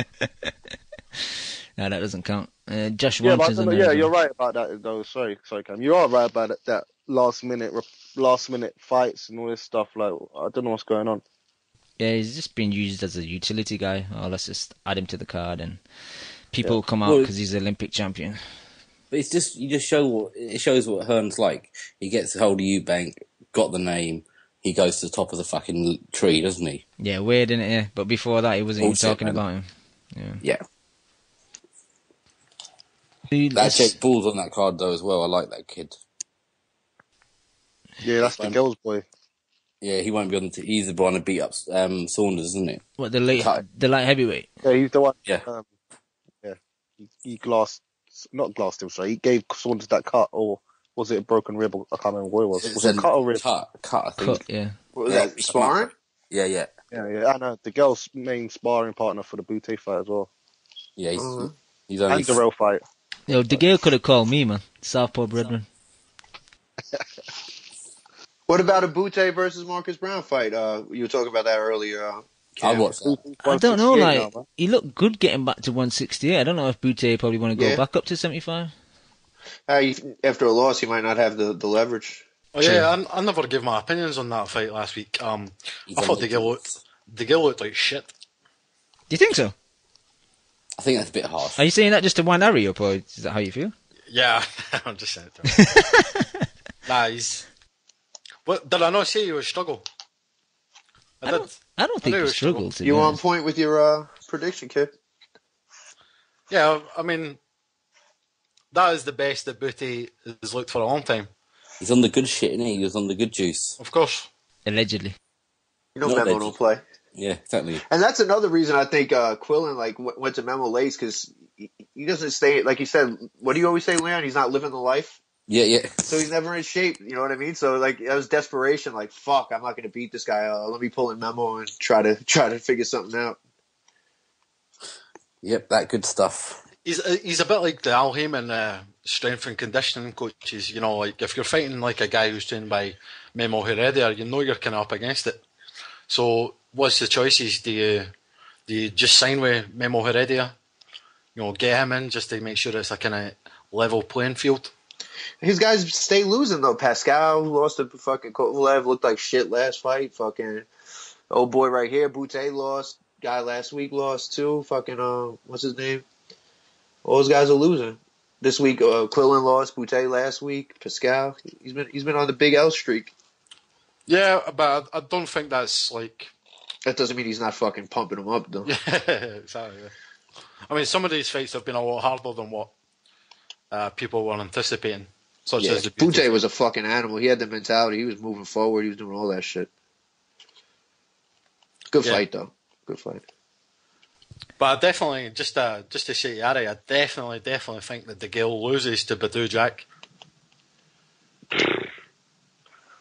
[SPEAKER 1] No, that doesn't count. Josh
[SPEAKER 4] Yeah,
[SPEAKER 1] Warrington's in there.
[SPEAKER 4] yeah, you're right about that. Though, sorry, Cam. You are right about it, that last minute fights and all this stuff. I don't know what's going on.
[SPEAKER 1] Yeah, he's just being used as a utility guy. Let's just add him to the card, and people will come out because he's an Olympic champion.
[SPEAKER 5] But it shows what Hearn's like. He gets hold of Eubank, got the name, he goes to the top of the fucking tree, doesn't he?
[SPEAKER 1] Yeah, weird, isn't it? Yeah. But before that, he wasn't even
[SPEAKER 5] Bullshit,
[SPEAKER 1] talking
[SPEAKER 5] man.
[SPEAKER 1] about him.
[SPEAKER 5] Yeah.
[SPEAKER 1] Dude,
[SPEAKER 5] That Jake Paul's on that card though as well. I like that kid.
[SPEAKER 4] Yeah, that's the girls' boy.
[SPEAKER 5] Yeah, he won't be on the. He's the one to beat up Saunders, isn't it?
[SPEAKER 1] What, the light heavyweight?
[SPEAKER 4] Yeah, he's the one.
[SPEAKER 5] Yeah.
[SPEAKER 4] Yeah, he not glassed him. Sorry, he gave Saunders that cut, or was it a broken rib? I can't remember what it was. Was it a cut or rib?
[SPEAKER 5] Cut, I think.
[SPEAKER 1] Cut, yeah.
[SPEAKER 3] What was that, sparring?
[SPEAKER 5] Yeah.
[SPEAKER 4] Yeah, I know. The girl's main sparring partner for the Butte fight as well.
[SPEAKER 5] Yeah, he's only
[SPEAKER 4] And the real fight.
[SPEAKER 1] Yo, De Gale could have called me, man. Southpaw brethren.
[SPEAKER 3] What about a Butte versus Marcus Brown fight? You were talking about that earlier.
[SPEAKER 5] I watched that.
[SPEAKER 1] I don't know,
[SPEAKER 4] 168
[SPEAKER 1] like,
[SPEAKER 4] now, man.
[SPEAKER 1] he looked good getting back to 168. I don't know if Butte probably want to go back up to 75.
[SPEAKER 3] After a loss, he might not have the leverage.
[SPEAKER 2] Oh yeah, I never gave my opinions on that fight last week. I thought De Gale looked like shit.
[SPEAKER 1] Do you think so?
[SPEAKER 5] I think that's a bit harsh.
[SPEAKER 1] Are you saying that just to wind Harry up, or is that how you feel?
[SPEAKER 2] Yeah, I'm just saying it to him. Nah, What, did I not say you would struggle? I
[SPEAKER 1] don't think
[SPEAKER 2] knew
[SPEAKER 1] he
[SPEAKER 2] he
[SPEAKER 1] struggled. to be
[SPEAKER 3] You on
[SPEAKER 1] honest.
[SPEAKER 3] point with your prediction, kid?
[SPEAKER 2] Yeah, I mean, that is the best that Booty has looked for a long time.
[SPEAKER 5] He's on the good shit, isn't he? He was on the good juice.
[SPEAKER 2] Of course.
[SPEAKER 1] Allegedly.
[SPEAKER 3] You know,
[SPEAKER 5] Not
[SPEAKER 3] Memo
[SPEAKER 5] legend.
[SPEAKER 3] don't play.
[SPEAKER 5] Yeah, exactly.
[SPEAKER 3] And that's another reason I think Quillin went to Memo late, because he doesn't stay, like you said, what do you always say, Leon? He's not living the life.
[SPEAKER 5] Yeah.
[SPEAKER 3] So he's never in shape, you know what I mean? So like that was desperation, like fuck, I'm not gonna beat this guy. Let me pull in Memo and try to figure something out.
[SPEAKER 5] Yep, that good stuff.
[SPEAKER 2] He's a bit like the Al Heyman strength and conditioning coaches. You know, like if you're fighting like a guy who's trained by Memo Heredia, you know you're kind of up against it. So what's the choices? Do you just sign with Memo Heredia? You know, get him in just to make sure it's a kind of level playing field.
[SPEAKER 3] His guys stay losing though. Pascal, who lost to fucking Kovalev, looked like shit last fight. Fucking old boy right here, Butte lost. Guy last week lost too. Fucking what's his name? All those guys are losing. This week, Quillin lost. Butte last week. Pascal, he's been on the big L streak.
[SPEAKER 2] Yeah, but I don't think that's like.
[SPEAKER 3] That doesn't mean he's not fucking pumping him up though.
[SPEAKER 2] Yeah, exactly. I mean, some of these fights have been a lot harder than what people were anticipating. Such as the
[SPEAKER 3] Butte was a fucking animal. He had the mentality. He was moving forward. He was doing all that shit. Good fight though. Good fight.
[SPEAKER 2] But I definitely, just to say Yari, I definitely think that De Gale loses to Badu Jack.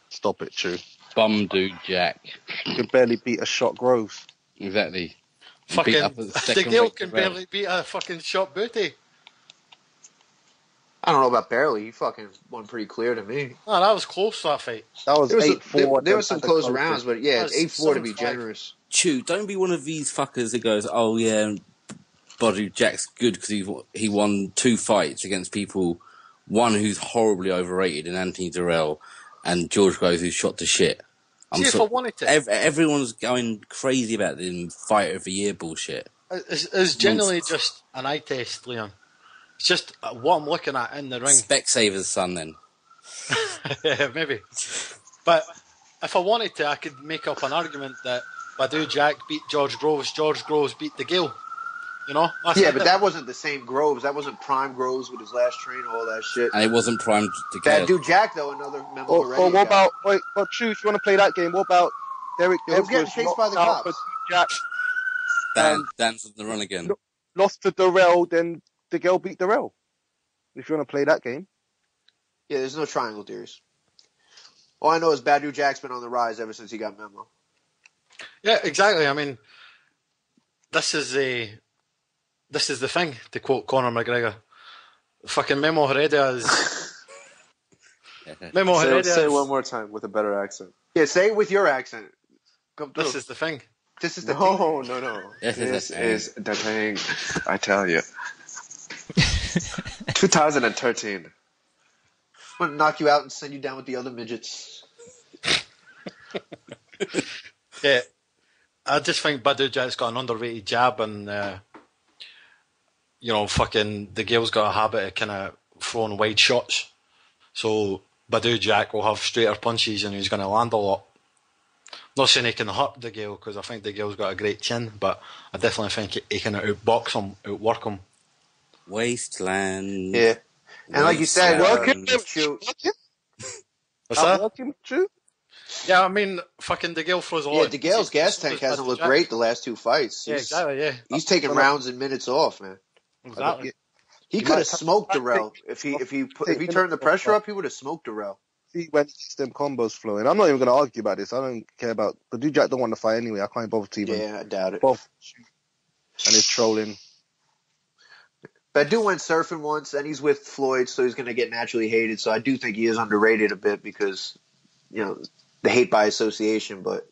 [SPEAKER 4] Stop it, Chew.
[SPEAKER 5] Bum dude Jack.
[SPEAKER 4] You could barely beat a shot Groves.
[SPEAKER 5] Exactly.
[SPEAKER 2] Fucking
[SPEAKER 5] Beat up a
[SPEAKER 2] De
[SPEAKER 5] second
[SPEAKER 2] Gale
[SPEAKER 5] rate
[SPEAKER 2] can
[SPEAKER 5] Terrell.
[SPEAKER 2] barely beat a fucking shot booty.
[SPEAKER 3] I don't know about barely. He fucking won pretty clear to me.
[SPEAKER 2] Oh, that was close, that fight.
[SPEAKER 4] That was
[SPEAKER 3] There was
[SPEAKER 4] 8-4.
[SPEAKER 3] there was some close rounds, but yeah,
[SPEAKER 2] That
[SPEAKER 3] it's
[SPEAKER 2] was
[SPEAKER 3] 8-4 to be
[SPEAKER 2] 7-5.
[SPEAKER 3] generous.
[SPEAKER 5] Chew, don't be one of these fuckers that goes, oh yeah, Badu Jack's good because he won 2 fights against people, one who's horribly overrated in Anthony Durrell, and George Groves who's shot to shit.
[SPEAKER 2] See, if I wanted to,
[SPEAKER 5] Everyone's going crazy about the Fighter of the Year bullshit.
[SPEAKER 2] it's generally just an eye test, Leon. It's just what I'm looking at in the ring.
[SPEAKER 5] Specsaver's son, then.
[SPEAKER 2] Yeah, maybe. But if I wanted to, I could make up an argument that Badu Jack beat George Groves beat De Gale. You know?
[SPEAKER 3] Yeah, but that wasn't the same Groves. That wasn't prime Groves with his last train, all that shit.
[SPEAKER 5] And it wasn't primed to
[SPEAKER 3] That
[SPEAKER 5] get
[SPEAKER 3] dude Jack, though, another member
[SPEAKER 4] Or
[SPEAKER 3] already.
[SPEAKER 4] what about, wait, but Chew, if you want to play that game, what about Derek
[SPEAKER 3] He was getting
[SPEAKER 4] Edwards
[SPEAKER 3] chased by the
[SPEAKER 4] knocked out
[SPEAKER 3] cops.
[SPEAKER 4] Jack,
[SPEAKER 5] Dan's on the run again.
[SPEAKER 4] lost to Darrell, then the girl beat Darrell. If you want to play that game.
[SPEAKER 3] Yeah, there's no triangle theories. All I know is Badu Jack's been on the rise ever since he got Memo.
[SPEAKER 2] Yeah, exactly. I mean, this is the thing, to quote Conor McGregor. Fucking Memo Heredia is... Memo Heredia
[SPEAKER 6] Say it
[SPEAKER 2] is...
[SPEAKER 6] one more time with a better accent.
[SPEAKER 3] Yeah, say it with your accent. Come through.
[SPEAKER 2] This is the thing.
[SPEAKER 3] This is the
[SPEAKER 6] No.
[SPEAKER 5] Yes,
[SPEAKER 6] This
[SPEAKER 5] yes,
[SPEAKER 6] is the thing. I tell you. 2013.
[SPEAKER 3] I'm going to knock you out and send you down with the other midgets.
[SPEAKER 2] Yeah. I just think Badu Jack's got an underrated jab, and fucking the Gale's got a habit of kind of throwing wide shots. So Badu Jack will have straighter punches, and he's going to land a lot. Not saying he can hurt De Gale, because I think De Gale's got a great chin, but I definitely think he can outbox him, outwork him.
[SPEAKER 5] Wasteland.
[SPEAKER 3] Yeah. And like you said,
[SPEAKER 4] Working?
[SPEAKER 2] What's that?
[SPEAKER 4] Working, true?
[SPEAKER 2] Yeah, I mean, fucking De Gale throws a lot.
[SPEAKER 3] Yeah, De Gale's gas tank hasn't looked great the last two fights.
[SPEAKER 2] Yeah, exactly, yeah.
[SPEAKER 3] He's taking rounds and minutes off, man.
[SPEAKER 2] Exactly.
[SPEAKER 3] He could have smoked Darrell. If he turned the pressure up, he would have smoked Darrell.
[SPEAKER 4] See when he gets them combos flowing. I'm not even going to argue about this. I don't care about. But Dude Jack don't want to fight anyway. I can't bother to even.
[SPEAKER 3] Yeah, I doubt it.
[SPEAKER 4] Both and he's trolling.
[SPEAKER 3] Badu went surfing once, and he's with Floyd, so he's going to get naturally hated. So I do think he is underrated a bit because, the hate by association. But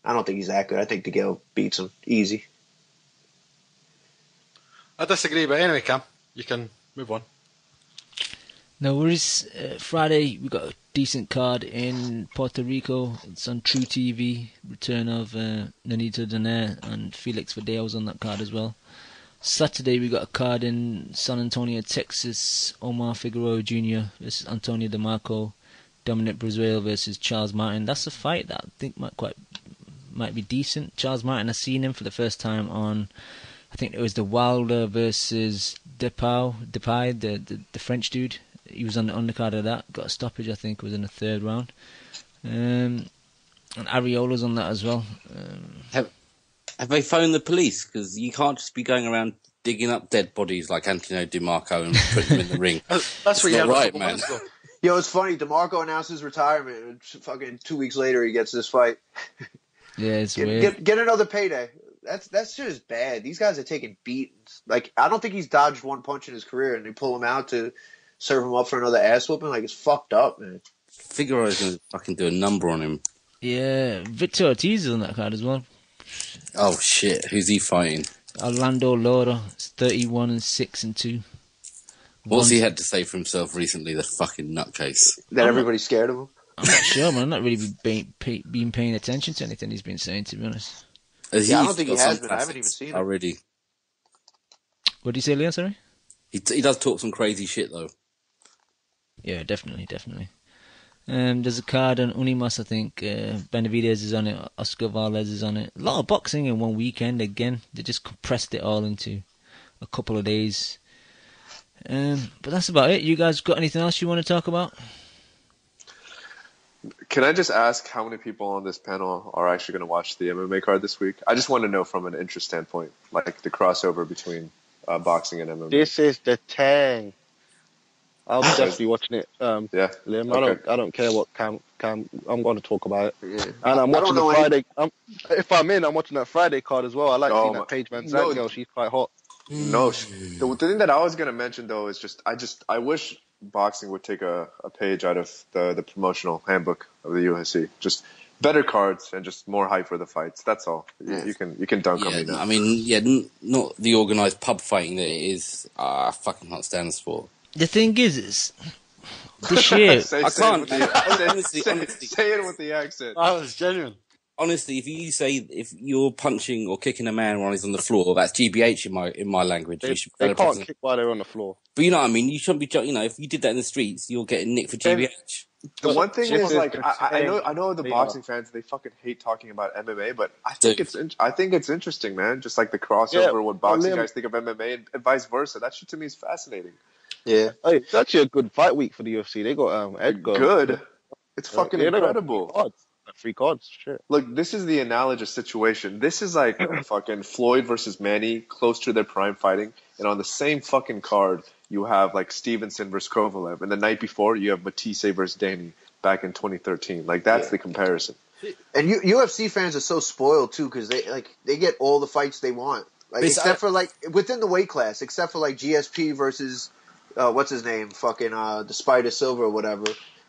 [SPEAKER 3] I don't think he's that good. I think DeGale beats him easy.
[SPEAKER 2] I disagree, but anyway, Cam, you can move on.
[SPEAKER 1] No worries. Friday, we got a decent card in Puerto Rico. It's on True TV. Return of Nonito Donaire and Felix Verdeo's on that card as well. Saturday, we got a card in San Antonio, Texas. Omar Figueroa Jr. versus Antonio DeMarco. Dominic Brazuel versus Charles Martin. That's a fight that I think might be decent. Charles Martin, I've seen him for the first time on, I think it was the Wilder versus Depay, the French dude. He was on the undercard of that. Got a stoppage, I think, it was in the third round. And Ariola's on that as well.
[SPEAKER 5] Have they phoned the police? Because you can't just be going around digging up dead bodies like Antonio DeMarco and putting them in the ring.
[SPEAKER 2] That's what you're
[SPEAKER 5] right, man.
[SPEAKER 3] Yo, it's funny. DeMarco announced his retirement, and fucking 2 weeks later he gets this fight.
[SPEAKER 1] Yeah, it's weird.
[SPEAKER 3] Get another payday. That's just bad. These guys are taking beatings. Like, I don't think he's dodged one punch in his career, and they pull him out to serve him up for another ass whooping. Like, it's fucked up, man.
[SPEAKER 5] Figueroa's going to fucking do a number on him.
[SPEAKER 1] Yeah, Victor Ortiz is on that card as well.
[SPEAKER 5] Oh shit, who's he fighting?
[SPEAKER 1] Orlando Lara. It's 31-6-2.
[SPEAKER 5] What's he had to say for himself recently, the fucking nutcase?
[SPEAKER 3] That everybody's scared of him?
[SPEAKER 1] I'm not sure, man. I'm not really been paying attention to anything he's been saying, to be honest.
[SPEAKER 3] I don't think he has been. I haven't even seen him.
[SPEAKER 5] Already.
[SPEAKER 1] What did you say, Leon, sorry?
[SPEAKER 5] He does talk some crazy shit, though.
[SPEAKER 1] Yeah, definitely. There's a card on Unimas, I think. Benavidez is on it. Oscar Valdez is on it. A lot of boxing in one weekend again. They just compressed it all into a couple of days. But that's about it. You guys got anything else you want to talk about?
[SPEAKER 6] Can I just ask how many people on this panel are actually going to watch the MMA card this week? I just want to know from an interest standpoint, like the crossover between boxing and MMA.
[SPEAKER 4] This is the tang. I'll definitely watching it.
[SPEAKER 6] Yeah,
[SPEAKER 4] Liam,
[SPEAKER 6] okay.
[SPEAKER 4] I don't care what Cam. I'm going to talk about it.
[SPEAKER 3] Yeah.
[SPEAKER 4] And I'm watching the Friday. If I'm in, I'm watching that Friday card as well. I like seeing that Paige Van Zandt girl. She's quite hot.
[SPEAKER 6] No, the thing that I was going to mention though is I wish boxing would take a page out of the promotional handbook of the UFC. Just better cards and just more hype for the fights. That's all.
[SPEAKER 3] Yeah.
[SPEAKER 6] You can dunk on me now.
[SPEAKER 5] I mean, not the organised pub fighting that it is. I fucking can't stand the sport.
[SPEAKER 1] The thing is this year...
[SPEAKER 5] I can't.
[SPEAKER 6] Say it with the accent.
[SPEAKER 2] That was genuine.
[SPEAKER 5] Honestly, if you're punching or kicking a man while he's on the floor, that's GBH in my language.
[SPEAKER 4] They can't kick while they're on the floor.
[SPEAKER 5] But you know what I mean? You shouldn't be, if you did that in the streets, you're getting nicked for GBH.
[SPEAKER 6] The one thing is, like, I know the boxing fans, they fucking hate talking about MMA, but I think it's interesting, man. Just like the crossover, what boxing guys think of MMA and vice versa. That shit to me is fascinating.
[SPEAKER 3] Yeah.
[SPEAKER 4] Hey, it's actually a good fight week for the UFC. They got Edgar.
[SPEAKER 6] Good. It's fucking incredible.
[SPEAKER 4] Free cards, shit.
[SPEAKER 6] Look, this is the analogous situation. This is like fucking Floyd versus Manny, close to their prime fighting, and on the same fucking card, you have like Stevenson versus Kovalev, and the night before, you have Matisse versus Danny back in 2013. Like, that's the comparison.
[SPEAKER 3] And UFC fans are so spoiled too because they get all the fights they want, like except for like within the weight class, except for like GSP versus what's his name, fucking the Spider Silver or whatever.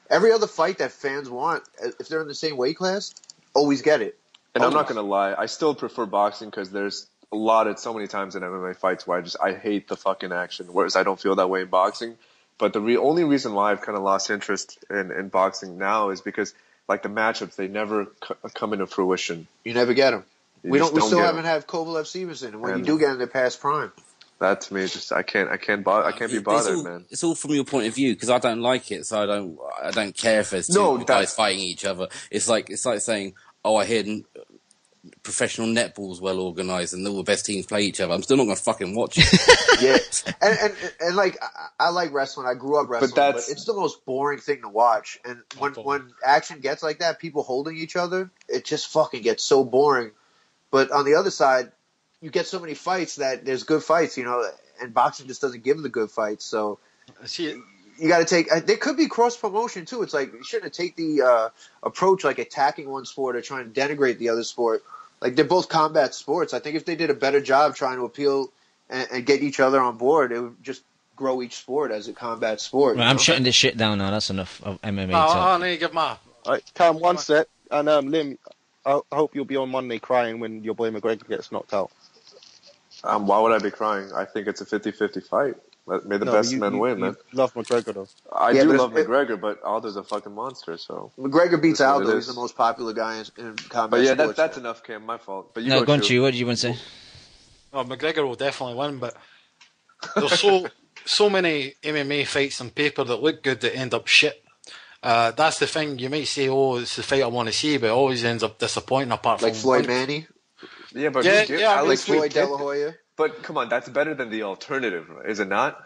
[SPEAKER 3] Every other fight that fans want, if they're in the same weight class, always get it.
[SPEAKER 6] And I'm not going to lie, I still prefer boxing because there's so many times in MMA fights where I hate the fucking action, whereas I don't feel that way in boxing. But the only reason why I've kind of lost interest in boxing now is because, like, the matchups, they never come into fruition.
[SPEAKER 3] You never get them. We still haven't
[SPEAKER 6] had
[SPEAKER 3] Kovalev Stevenson, and when you do get them, they're past prime.
[SPEAKER 6] That to me, just I can't be bothered, man.
[SPEAKER 5] It's all from your point of view because I don't like it, so I don't care if there's two guys fighting each other. It's like saying I hear professional netball's well organised and all the best teams play each other. I'm still not going to fucking watch it.
[SPEAKER 3] Yeah, and like I like wrestling. I grew up wrestling, but it's the most boring thing to watch. And when action gets like that, people holding each other, it just fucking gets so boring. But on the other side, you get so many fights that there's good fights, and boxing just doesn't give the good fights. So you got to take. There could be cross promotion too. It's like you shouldn't take the approach like attacking one sport or trying to denigrate the other sport. Like they're both combat sports. I think if they did a better job trying to appeal and get each other on board, it would just grow each sport as a combat sport.
[SPEAKER 1] Right, I'm shutting this shit down now. That's enough of MMA
[SPEAKER 2] I
[SPEAKER 1] talk.
[SPEAKER 2] need to give my.
[SPEAKER 4] All right, Cam, one sec. And Lim, I hope you'll be on Monday crying when your boy McGregor gets knocked out.
[SPEAKER 6] Why would I be crying? I think it's a 50-50 fight. May the best men win, man.
[SPEAKER 4] You love McGregor, though.
[SPEAKER 6] I do love McGregor, but Aldo's a fucking monster, so...
[SPEAKER 3] McGregor beats Aldo. He's the most popular guy in combat
[SPEAKER 6] But yeah,
[SPEAKER 3] sports.
[SPEAKER 6] that's enough, Cam. My fault. But
[SPEAKER 1] Go on, Chew. What did you want to say?
[SPEAKER 2] Oh, McGregor will definitely win, but there's so many MMA fights on paper that look good that end up shit. That's the thing. You might say, "Oh, it's the fight I want to see," but it always ends up disappointing. Apart
[SPEAKER 3] like
[SPEAKER 2] from
[SPEAKER 3] Floyd Manny.
[SPEAKER 6] Yeah, but
[SPEAKER 3] like Floyd De La Hoya.
[SPEAKER 6] But come on, that's better than the alternative, is it not?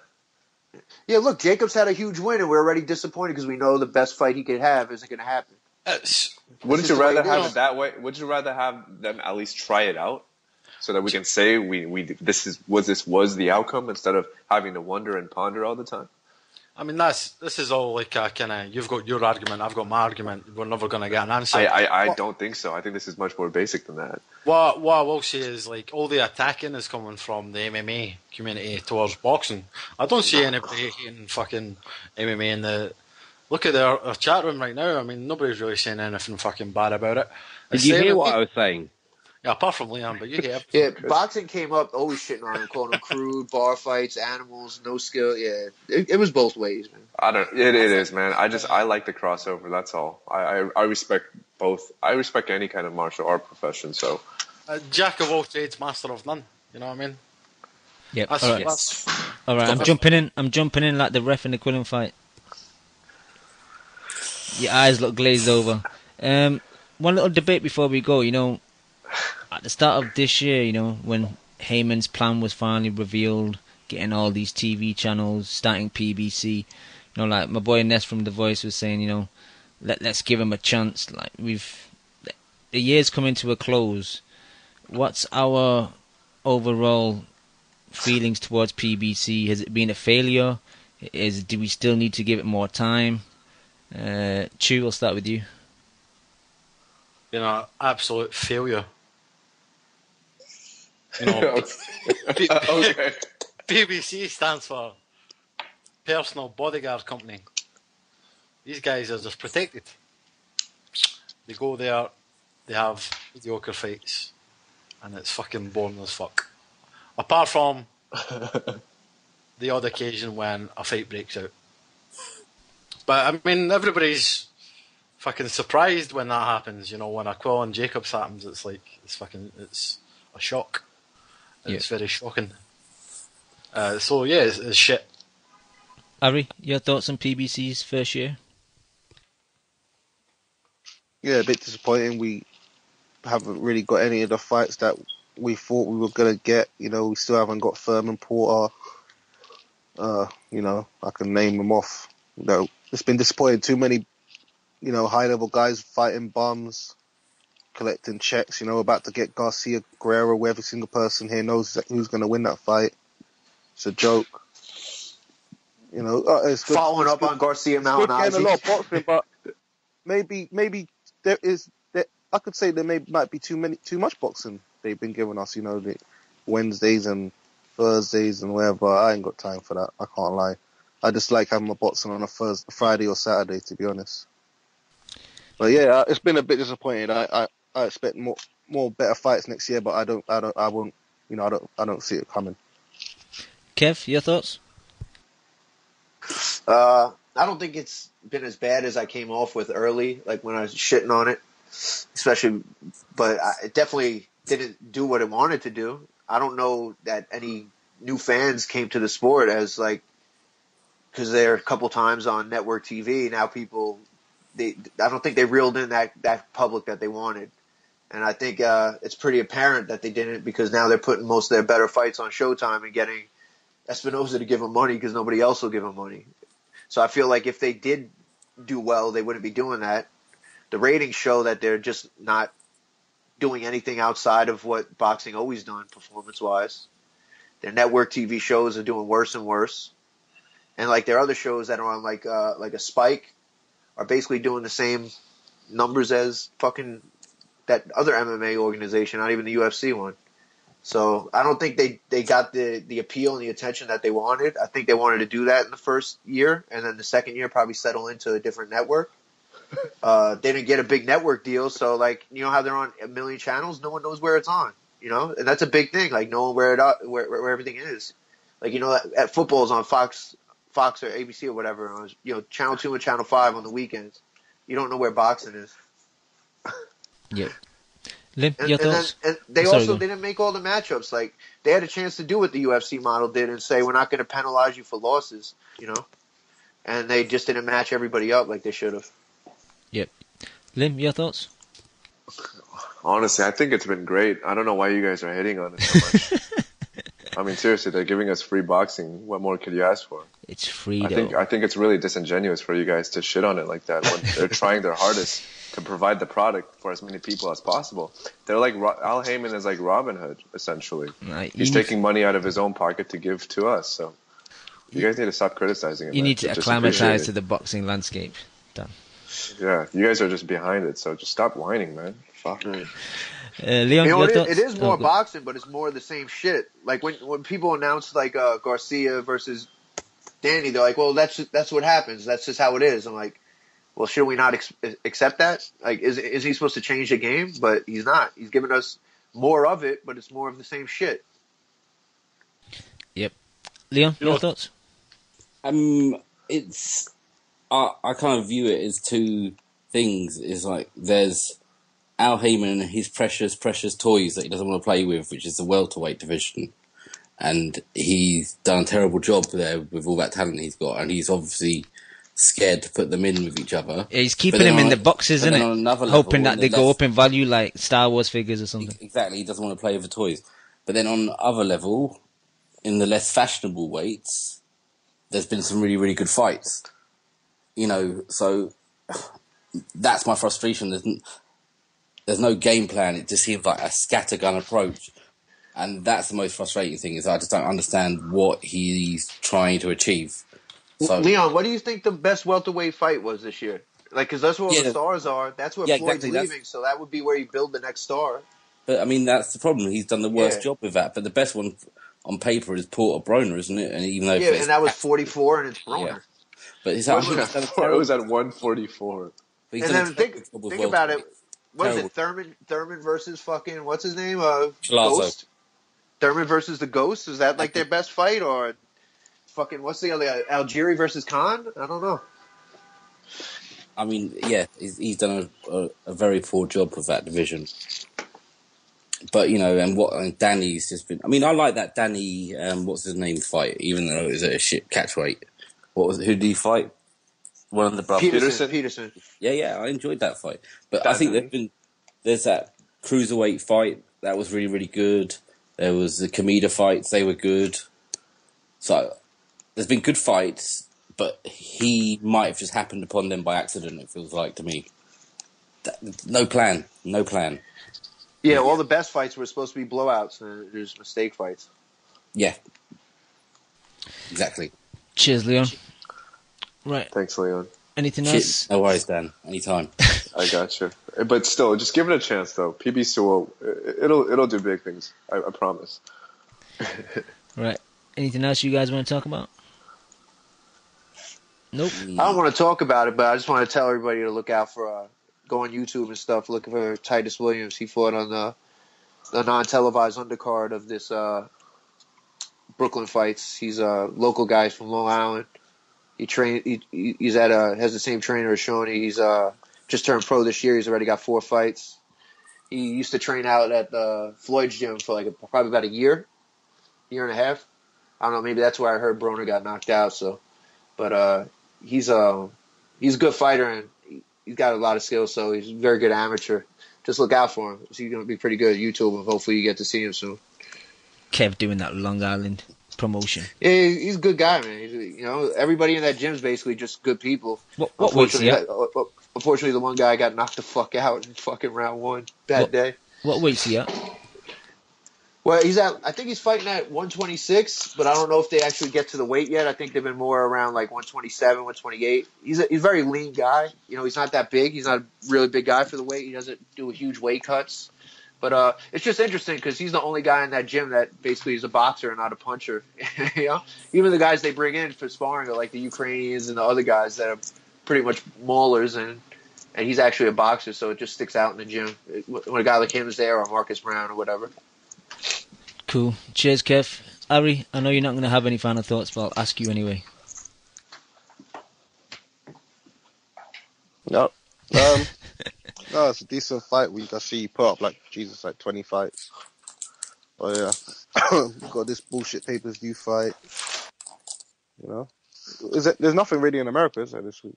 [SPEAKER 3] Yeah, look, Jacobs had a huge win, and we're already disappointed because we know the best fight he could have isn't going to happen.
[SPEAKER 6] Wouldn't you rather have it that way? Would you rather have them at least try it out, so that we can say this was the outcome instead of having to wonder and ponder all the time?
[SPEAKER 2] I mean, this is all like a kind of, you've got your argument, I've got my argument, we're never going to get an answer.
[SPEAKER 6] I don't think so. I think this is much more basic than that.
[SPEAKER 2] What I will say is, like, all the attacking is coming from the MMA community towards boxing. I don't see anybody hating fucking MMA in the... Look at our chat room right now. I mean, nobody's really saying anything fucking bad about it.
[SPEAKER 8] Did you hear what I was saying?
[SPEAKER 2] Yeah, apart from Leon, but you get
[SPEAKER 3] Yeah, boxing came up always shitting on him, calling him crude, bar fights, animals, no skill. Yeah, it was both ways, man.
[SPEAKER 6] It is, man. I like the crossover. That's all. I respect both. I respect any kind of martial art profession. So,
[SPEAKER 2] jack of all trades, master of none. You know what I mean?
[SPEAKER 1] Yep. All right. I'm jumping in like the ref in the Quillin fight. Your eyes look glazed over. One little debate before we go. At the start of this year, when Heyman's plan was finally revealed, getting all these TV channels, starting PBC, like my boy Ness from The Voice was saying, let's give him a chance. Like the year's coming to a close. What's our overall feelings towards PBC? Has it been a failure? Do we still need to give it more time? Chew, I'll start with you.
[SPEAKER 2] Absolute failure.
[SPEAKER 6] Okay.
[SPEAKER 2] PBC stands for Personal Bodyguard Company. These guys are just protected. They go there, they have mediocre fights, and it's fucking boring as fuck. Apart from the odd occasion when a fight breaks out. But I mean, everybody's fucking surprised when that happens. When a Quillin Jacobs happens, it's a shock. It's very shocking. It's shit.
[SPEAKER 1] Ari, your thoughts on PBC's first year?
[SPEAKER 4] Yeah, a bit disappointing. We haven't really got any of the fights that we thought we were going to get. We still haven't got Furman Porter. I can name them off. It's been disappointing. Too many, high-level guys fighting bums, collecting checks. About to get Garcia Guerrero, where every single person here knows who's going to win that fight. It's a joke. It's good.
[SPEAKER 3] Following up on Garcia Malignaggi.
[SPEAKER 4] It's good getting a lot of boxing, but maybe there is. I could say there might be too much boxing they've been giving us. The Wednesdays and Thursdays and whatever. I ain't got time for that. I can't lie. I just like having my boxing on a Friday or Saturday, to be honest. But yeah, it's been a bit disappointing. I expect more better fights next year, but I don't see it coming.
[SPEAKER 1] Kev, your thoughts?
[SPEAKER 3] I don't think it's been as bad as I came off with early, like when I was shitting on it, especially. But it definitely didn't do what it wanted to do. I don't know that any new fans came to the sport as because they're a couple times on network TV. Now people, I don't think they reeled in that public that they wanted. And I think it's pretty apparent that they didn't, because now they're putting most of their better fights on Showtime and getting Espinosa to give them money because nobody else will give them money. So I feel like if they did do well, they wouldn't be doing that. The ratings show that they're just not doing anything outside of what boxing always done performance-wise. Their network TV shows are doing worse and worse. And like their other shows that are on like a Spike are basically doing the same numbers as fucking that other MMA organization, not even the UFC one. So I don't think they got the appeal and the attention that they wanted. I think they wanted to do that in the first year, and then the second year probably settle into a different network. They didn't get a big network deal, so like, you know how they're on a million channels, no one knows where it's on, you know, and that's a big thing, like knowing where everything is. Like, you know, at football's on Fox or ABC or whatever, on, you know, Channel 2 and Channel 5 on the weekends. You don't know where boxing is.
[SPEAKER 1] Yep. Lim,
[SPEAKER 3] And,
[SPEAKER 1] your
[SPEAKER 3] and then
[SPEAKER 1] thoughts?
[SPEAKER 3] and they
[SPEAKER 1] Sorry,
[SPEAKER 3] also
[SPEAKER 1] go on.
[SPEAKER 3] didn't make all the matchups. Like, they had a chance to do what the UFC model did and say, we're not going to penalize you for losses, you know, and they just didn't match everybody up like they should have.
[SPEAKER 1] Yep. Lim, your thoughts?
[SPEAKER 6] Honestly, I think it's been great. I don't know why you guys are hating on it so much. I mean, seriously, they're giving us free boxing. What more could you ask for?
[SPEAKER 1] It's free,
[SPEAKER 6] I think it's really disingenuous for you guys to shit on it like that when they're trying their hardest to provide the product for as many people as possible. They're like Al Heyman is like Robin Hood, essentially. He's taking money out of his own pocket to give to us. So you guys need to stop criticizing him.
[SPEAKER 1] You
[SPEAKER 6] man.
[SPEAKER 1] need to
[SPEAKER 6] Just appreciate
[SPEAKER 1] acclimatize
[SPEAKER 6] it.
[SPEAKER 1] to the boxing landscape. Done.
[SPEAKER 6] Yeah, you guys are just behind it. So just stop whining, man. Fuck.
[SPEAKER 1] Leon,
[SPEAKER 3] You know,
[SPEAKER 1] your thoughts?
[SPEAKER 3] it is more
[SPEAKER 1] go.
[SPEAKER 3] boxing, but it's more of the same shit. Like when people announce like Garcia versus Danny, they're like, well, that's what happens. That's just how it is. I'm like, well, should we not accept that? Like, is he supposed to change the game? But he's not. He's giving us more of it, but it's more of the same shit.
[SPEAKER 1] Yep. Leon, your thoughts?
[SPEAKER 5] It's I kind of view it as two things. It's like there's Al Heyman and his precious toys that he doesn't want to play with, which is the welterweight division, and he's done a terrible job there with all that talent he's got, and he's obviously scared to put them in with each other.
[SPEAKER 1] Yeah, he's keeping him in the boxes, isn't it? Hoping that they go
[SPEAKER 5] less,
[SPEAKER 1] up in value like Star Wars figures or something.
[SPEAKER 5] Exactly, he doesn't want to play with the toys. But then on the other level, in the less fashionable weights, there's been some really, really good fights. You know, so that's my frustration. There's no game plan. It just seems like a scattergun approach. And that's the most frustrating thing, is I just don't understand what he's trying to achieve. So,
[SPEAKER 3] Leon, what do you think the best welterweight fight was this year? Like, because that's where all the stars are. That's where Floyd's leaving, so that would be where you build the next star.
[SPEAKER 5] But, I mean, that's the problem. He's done the worst job with that. But the best one on paper is Porter Broner, isn't it? And even though
[SPEAKER 3] and that was 44, and it's Broner.
[SPEAKER 5] Yeah. But it's
[SPEAKER 6] it was at 144.
[SPEAKER 3] And then think about it. What is it? Thurman versus fucking, what's his name? Ghost? Thurman versus the Ghost? Is that like their best fight? Or fucking, what's the other? Algieri versus Khan? I don't know.
[SPEAKER 5] I mean, yeah, he's done a very poor job with that division. But, you know, and Danny's just been... I mean, I like that Danny, what's his name, fight, even though it was a shit catchweight. Who did he fight? One of the brothers.
[SPEAKER 3] Peterson.
[SPEAKER 5] Yeah, I enjoyed that fight. But I think there's that cruiserweight fight that was really, really good. There was the Kameda fights, they were good. So there's been good fights, but he might have just happened upon them by accident, it feels like to me. No plan.
[SPEAKER 3] Yeah, all the best fights were supposed to be blowouts, and there's mistake fights.
[SPEAKER 5] Yeah. Exactly.
[SPEAKER 1] Cheers, Leon. Right.
[SPEAKER 6] Thanks, Leon.
[SPEAKER 1] Anything else?
[SPEAKER 5] No worries, Dan. Anytime.
[SPEAKER 6] I got you. But still, just give it a chance, though. PBC it'll do big things. I promise.
[SPEAKER 1] Right. Anything else you guys want to talk about? Nope.
[SPEAKER 3] I don't want to talk about it, but I just want to tell everybody to look out for go on YouTube and stuff. Looking for Titus Williams. He fought on the non-televised undercard of this Brooklyn fights. He's a local guy from Long Island. He's has the same trainer as Shawnee. He's just turned pro this year. He's already got 4 fights. He used to train out at Floyd's gym for probably about a year and a half. I don't know. Maybe that's where I heard Broner got knocked out. So, but he's a good fighter, and he's got a lot of skills. So he's a very good amateur. just look out for him. He's going to be pretty good at YouTube, and hopefully you get to see him soon.
[SPEAKER 1] Kev doing that Long Island promotion.
[SPEAKER 3] Yeah, he's a good guy, man. Everybody in that gym is basically just good people.
[SPEAKER 1] What weight's he at?
[SPEAKER 3] Unfortunately, the one guy got knocked the fuck out in fucking round one. Bad day.
[SPEAKER 1] What weight's he at?
[SPEAKER 3] Well, I think he's fighting at 126, but I don't know if they actually get to the weight yet. I think they've been more around like 127, 128. He's a very lean guy. He's not that big. He's not a really big guy for the weight. He doesn't do huge weight cuts. But it's just interesting because he's the only guy in that gym that basically is a boxer and not a puncher. Even the guys they bring in for sparring are like the Ukrainians and the other guys that are pretty much maulers, and he's actually a boxer, so it just sticks out in the gym when a guy like him is there, or Marcus Brown or whatever.
[SPEAKER 1] Cool. Cheers, Kev. Ari, I know you're not going to have any final thoughts, but I'll ask you anyway.
[SPEAKER 4] No. No, it's a decent fight week. I see you put up like 20 fights. Oh yeah, got this bullshit pay-per-view fight. There's nothing really in America, is there, this week?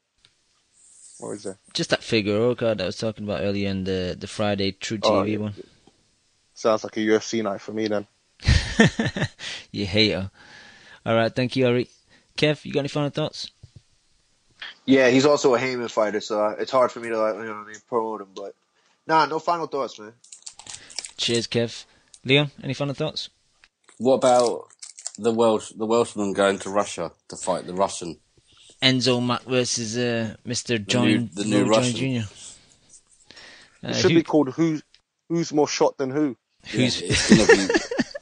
[SPEAKER 4] What is there?
[SPEAKER 1] Just that Figueroa card that I was talking about earlier, and the Friday True TV one.
[SPEAKER 4] Sounds like a UFC night for me then.
[SPEAKER 1] You hater. All right, thank you, Ari. Kev, you got any final thoughts?
[SPEAKER 3] Yeah, he's also a Heyman fighter, so it's hard for me to promote him. But no final thoughts, man.
[SPEAKER 1] Cheers, Kev. Leon, any final thoughts?
[SPEAKER 5] What about the Welshman going to Russia to fight the Russian?
[SPEAKER 1] Enzo Mack versus Mr. John
[SPEAKER 5] the new Russian
[SPEAKER 1] Jr.
[SPEAKER 4] It should be called Who's More Shot Than Who?
[SPEAKER 5] It's gonna be.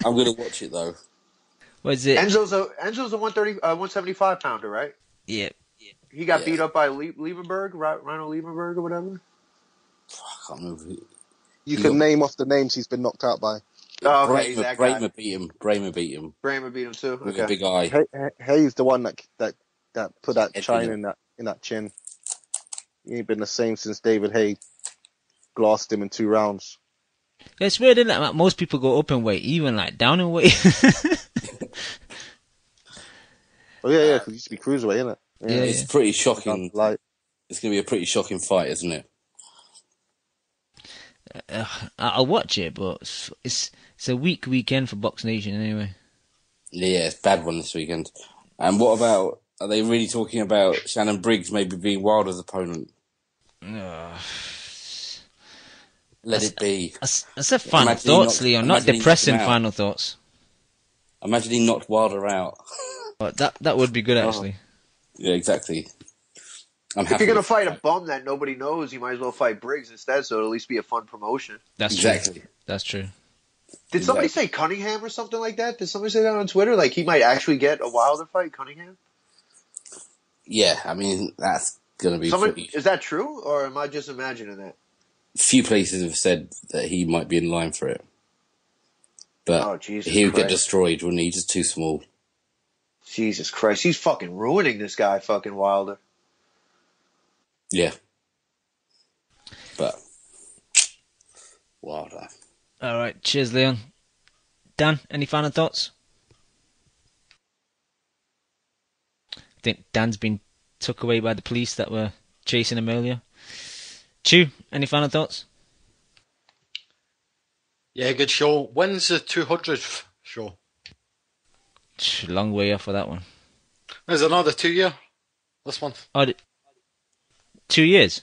[SPEAKER 5] I'm gonna watch it though.
[SPEAKER 1] What is it?
[SPEAKER 3] Enzo's a 175 pounder, right?
[SPEAKER 1] Yeah.
[SPEAKER 3] He got beat up by Liebenberg, Rhino Liebenberg or whatever.
[SPEAKER 5] I can't remember.
[SPEAKER 4] You can name off the names he's been knocked out by.
[SPEAKER 3] Oh, okay,
[SPEAKER 5] Bramer beat him. Bramer beat him.
[SPEAKER 3] Bramer beat him too.
[SPEAKER 5] With a big eye.
[SPEAKER 4] Hayes the one that put that shine in that chin. He ain't been the same since David Hay glassed him in 2 rounds.
[SPEAKER 1] It's weird, isn't it? Like, most people go up in weight, even like down in weight.
[SPEAKER 4] Oh yeah, because he used to be cruiserweight, isn't it?
[SPEAKER 5] Yeah, it's pretty shocking. It's going to be a pretty shocking fight, isn't it?
[SPEAKER 1] I'll watch it, but it's a weak weekend for Box Nation anyway.
[SPEAKER 5] Yeah, it's a bad one this weekend. And what about, are they really talking about Shannon Briggs maybe being Wilder's opponent? Let it be.
[SPEAKER 1] I said final thoughts, Leon, not depressing final thoughts.
[SPEAKER 5] Imagine he knocked Wilder out.
[SPEAKER 1] But that would be good, actually.
[SPEAKER 5] Yeah, exactly.
[SPEAKER 3] If you're going to fight a bum that nobody knows, you might as well fight Briggs instead, so it'll at least be a fun promotion.
[SPEAKER 1] That's
[SPEAKER 5] exactly.
[SPEAKER 1] True. That's true.
[SPEAKER 3] Did somebody say Cunningham or something like that? Did somebody say that on Twitter? Like, he might actually get a Wilder fight, Cunningham?
[SPEAKER 5] Yeah, I mean, that's going to be pretty...
[SPEAKER 3] Is that true, or am I just imagining that?
[SPEAKER 5] Few places have said that he might be in line for it. But he would get destroyed, wouldn't he? Just too small.
[SPEAKER 3] Jesus Christ. He's fucking ruining this guy, fucking Wilder.
[SPEAKER 5] Yeah. But Wilder.
[SPEAKER 1] All right. Cheers, Leon. Dan, any final thoughts? I think Dan's been took away by the police that were chasing him earlier. Chew, any final thoughts?
[SPEAKER 2] Yeah, good show. When's the 200th show?
[SPEAKER 1] Long way off for that one.
[SPEAKER 2] Is it another 2 year this month?
[SPEAKER 1] 2 years?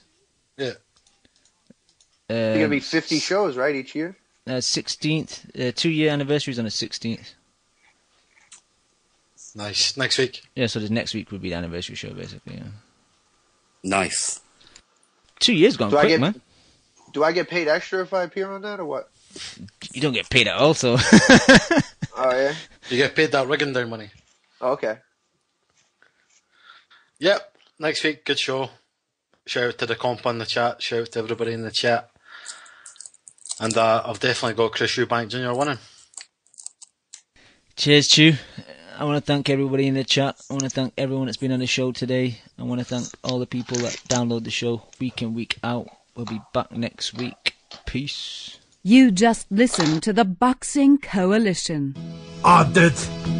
[SPEAKER 2] Yeah.
[SPEAKER 3] It's going to be 50 shows, right, each year?
[SPEAKER 1] 16th. 2 year anniversary is on the 16th.
[SPEAKER 2] Nice. Next week?
[SPEAKER 1] Yeah, so the next week would be the anniversary show, basically. Yeah.
[SPEAKER 5] Nice.
[SPEAKER 1] 2 years gone quick, man.
[SPEAKER 3] Do I get paid extra if I appear on that, or what?
[SPEAKER 1] You don't get paid at all, so...
[SPEAKER 3] Oh, yeah?
[SPEAKER 2] You get paid that rigging down money.
[SPEAKER 3] Oh, okay.
[SPEAKER 2] Yep. Next week, good show. Shout out to the comp on the chat. Shout out to everybody in the chat. And I've definitely got Chris Eubank Jr. winning.
[SPEAKER 1] Cheers, Chew. I want to thank everybody in the chat. I want to thank everyone that's been on the show today. I want to thank all the people that download the show week in, week out. We'll be back next week. Peace.
[SPEAKER 9] You just listened to the Boxing Coalition.
[SPEAKER 10] Oh, dude,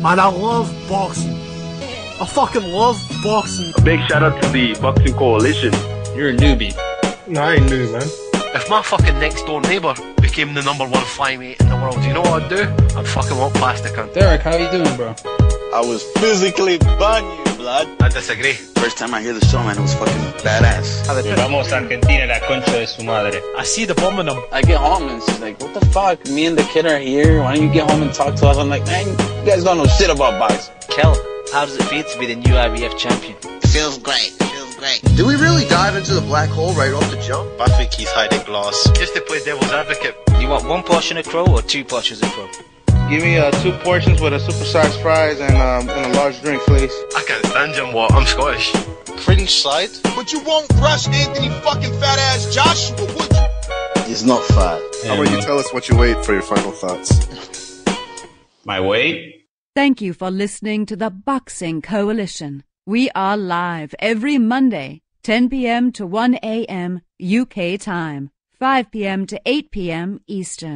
[SPEAKER 10] man, I love boxing. I fucking love boxing.
[SPEAKER 11] A big shout out to the Boxing Coalition.
[SPEAKER 12] You're a newbie.
[SPEAKER 10] No, I ain't new, man.
[SPEAKER 11] If my fucking next door neighbour became the number one flymate in the world, you know what I'd do? I'd fucking walk past the cunt.
[SPEAKER 12] Derek, how you doing, bro?
[SPEAKER 13] I was physically bun you, blood.
[SPEAKER 11] I disagree.
[SPEAKER 13] First time I hear the song, man, it was fucking badass.
[SPEAKER 14] Vamos Argentina, la concha de su madre.
[SPEAKER 11] I see the bomb in them.
[SPEAKER 13] I get home and she's like, what the fuck? Me and the kid are here. Why don't you get home and talk to us? I'm like, man, you guys don't know shit about boxing.
[SPEAKER 1] Kel, how does it feel to be the new IBF champion?
[SPEAKER 13] Feels great. Feels great.
[SPEAKER 3] Did we really dive into the black hole right off the jump?
[SPEAKER 11] I think he's hiding glass. Just to play devil's advocate.
[SPEAKER 1] You want one portion of crow or two portions of crow?
[SPEAKER 12] Give me 2 portions with a supersized fries and a large drink, please.
[SPEAKER 11] I can't stand him, what? I'm Scottish.
[SPEAKER 13] Cringe side.
[SPEAKER 15] But you won't rush Anthony fucking fat ass Joshua, would you?
[SPEAKER 13] He's not fat.
[SPEAKER 6] How about you tell us what you weight for your final thoughts?
[SPEAKER 14] My weight?
[SPEAKER 9] Thank you for listening to the Boxing Coalition. We are live every Monday, 10 p.m. to 1 a.m. UK time, 5 p.m. to 8 p.m. Eastern.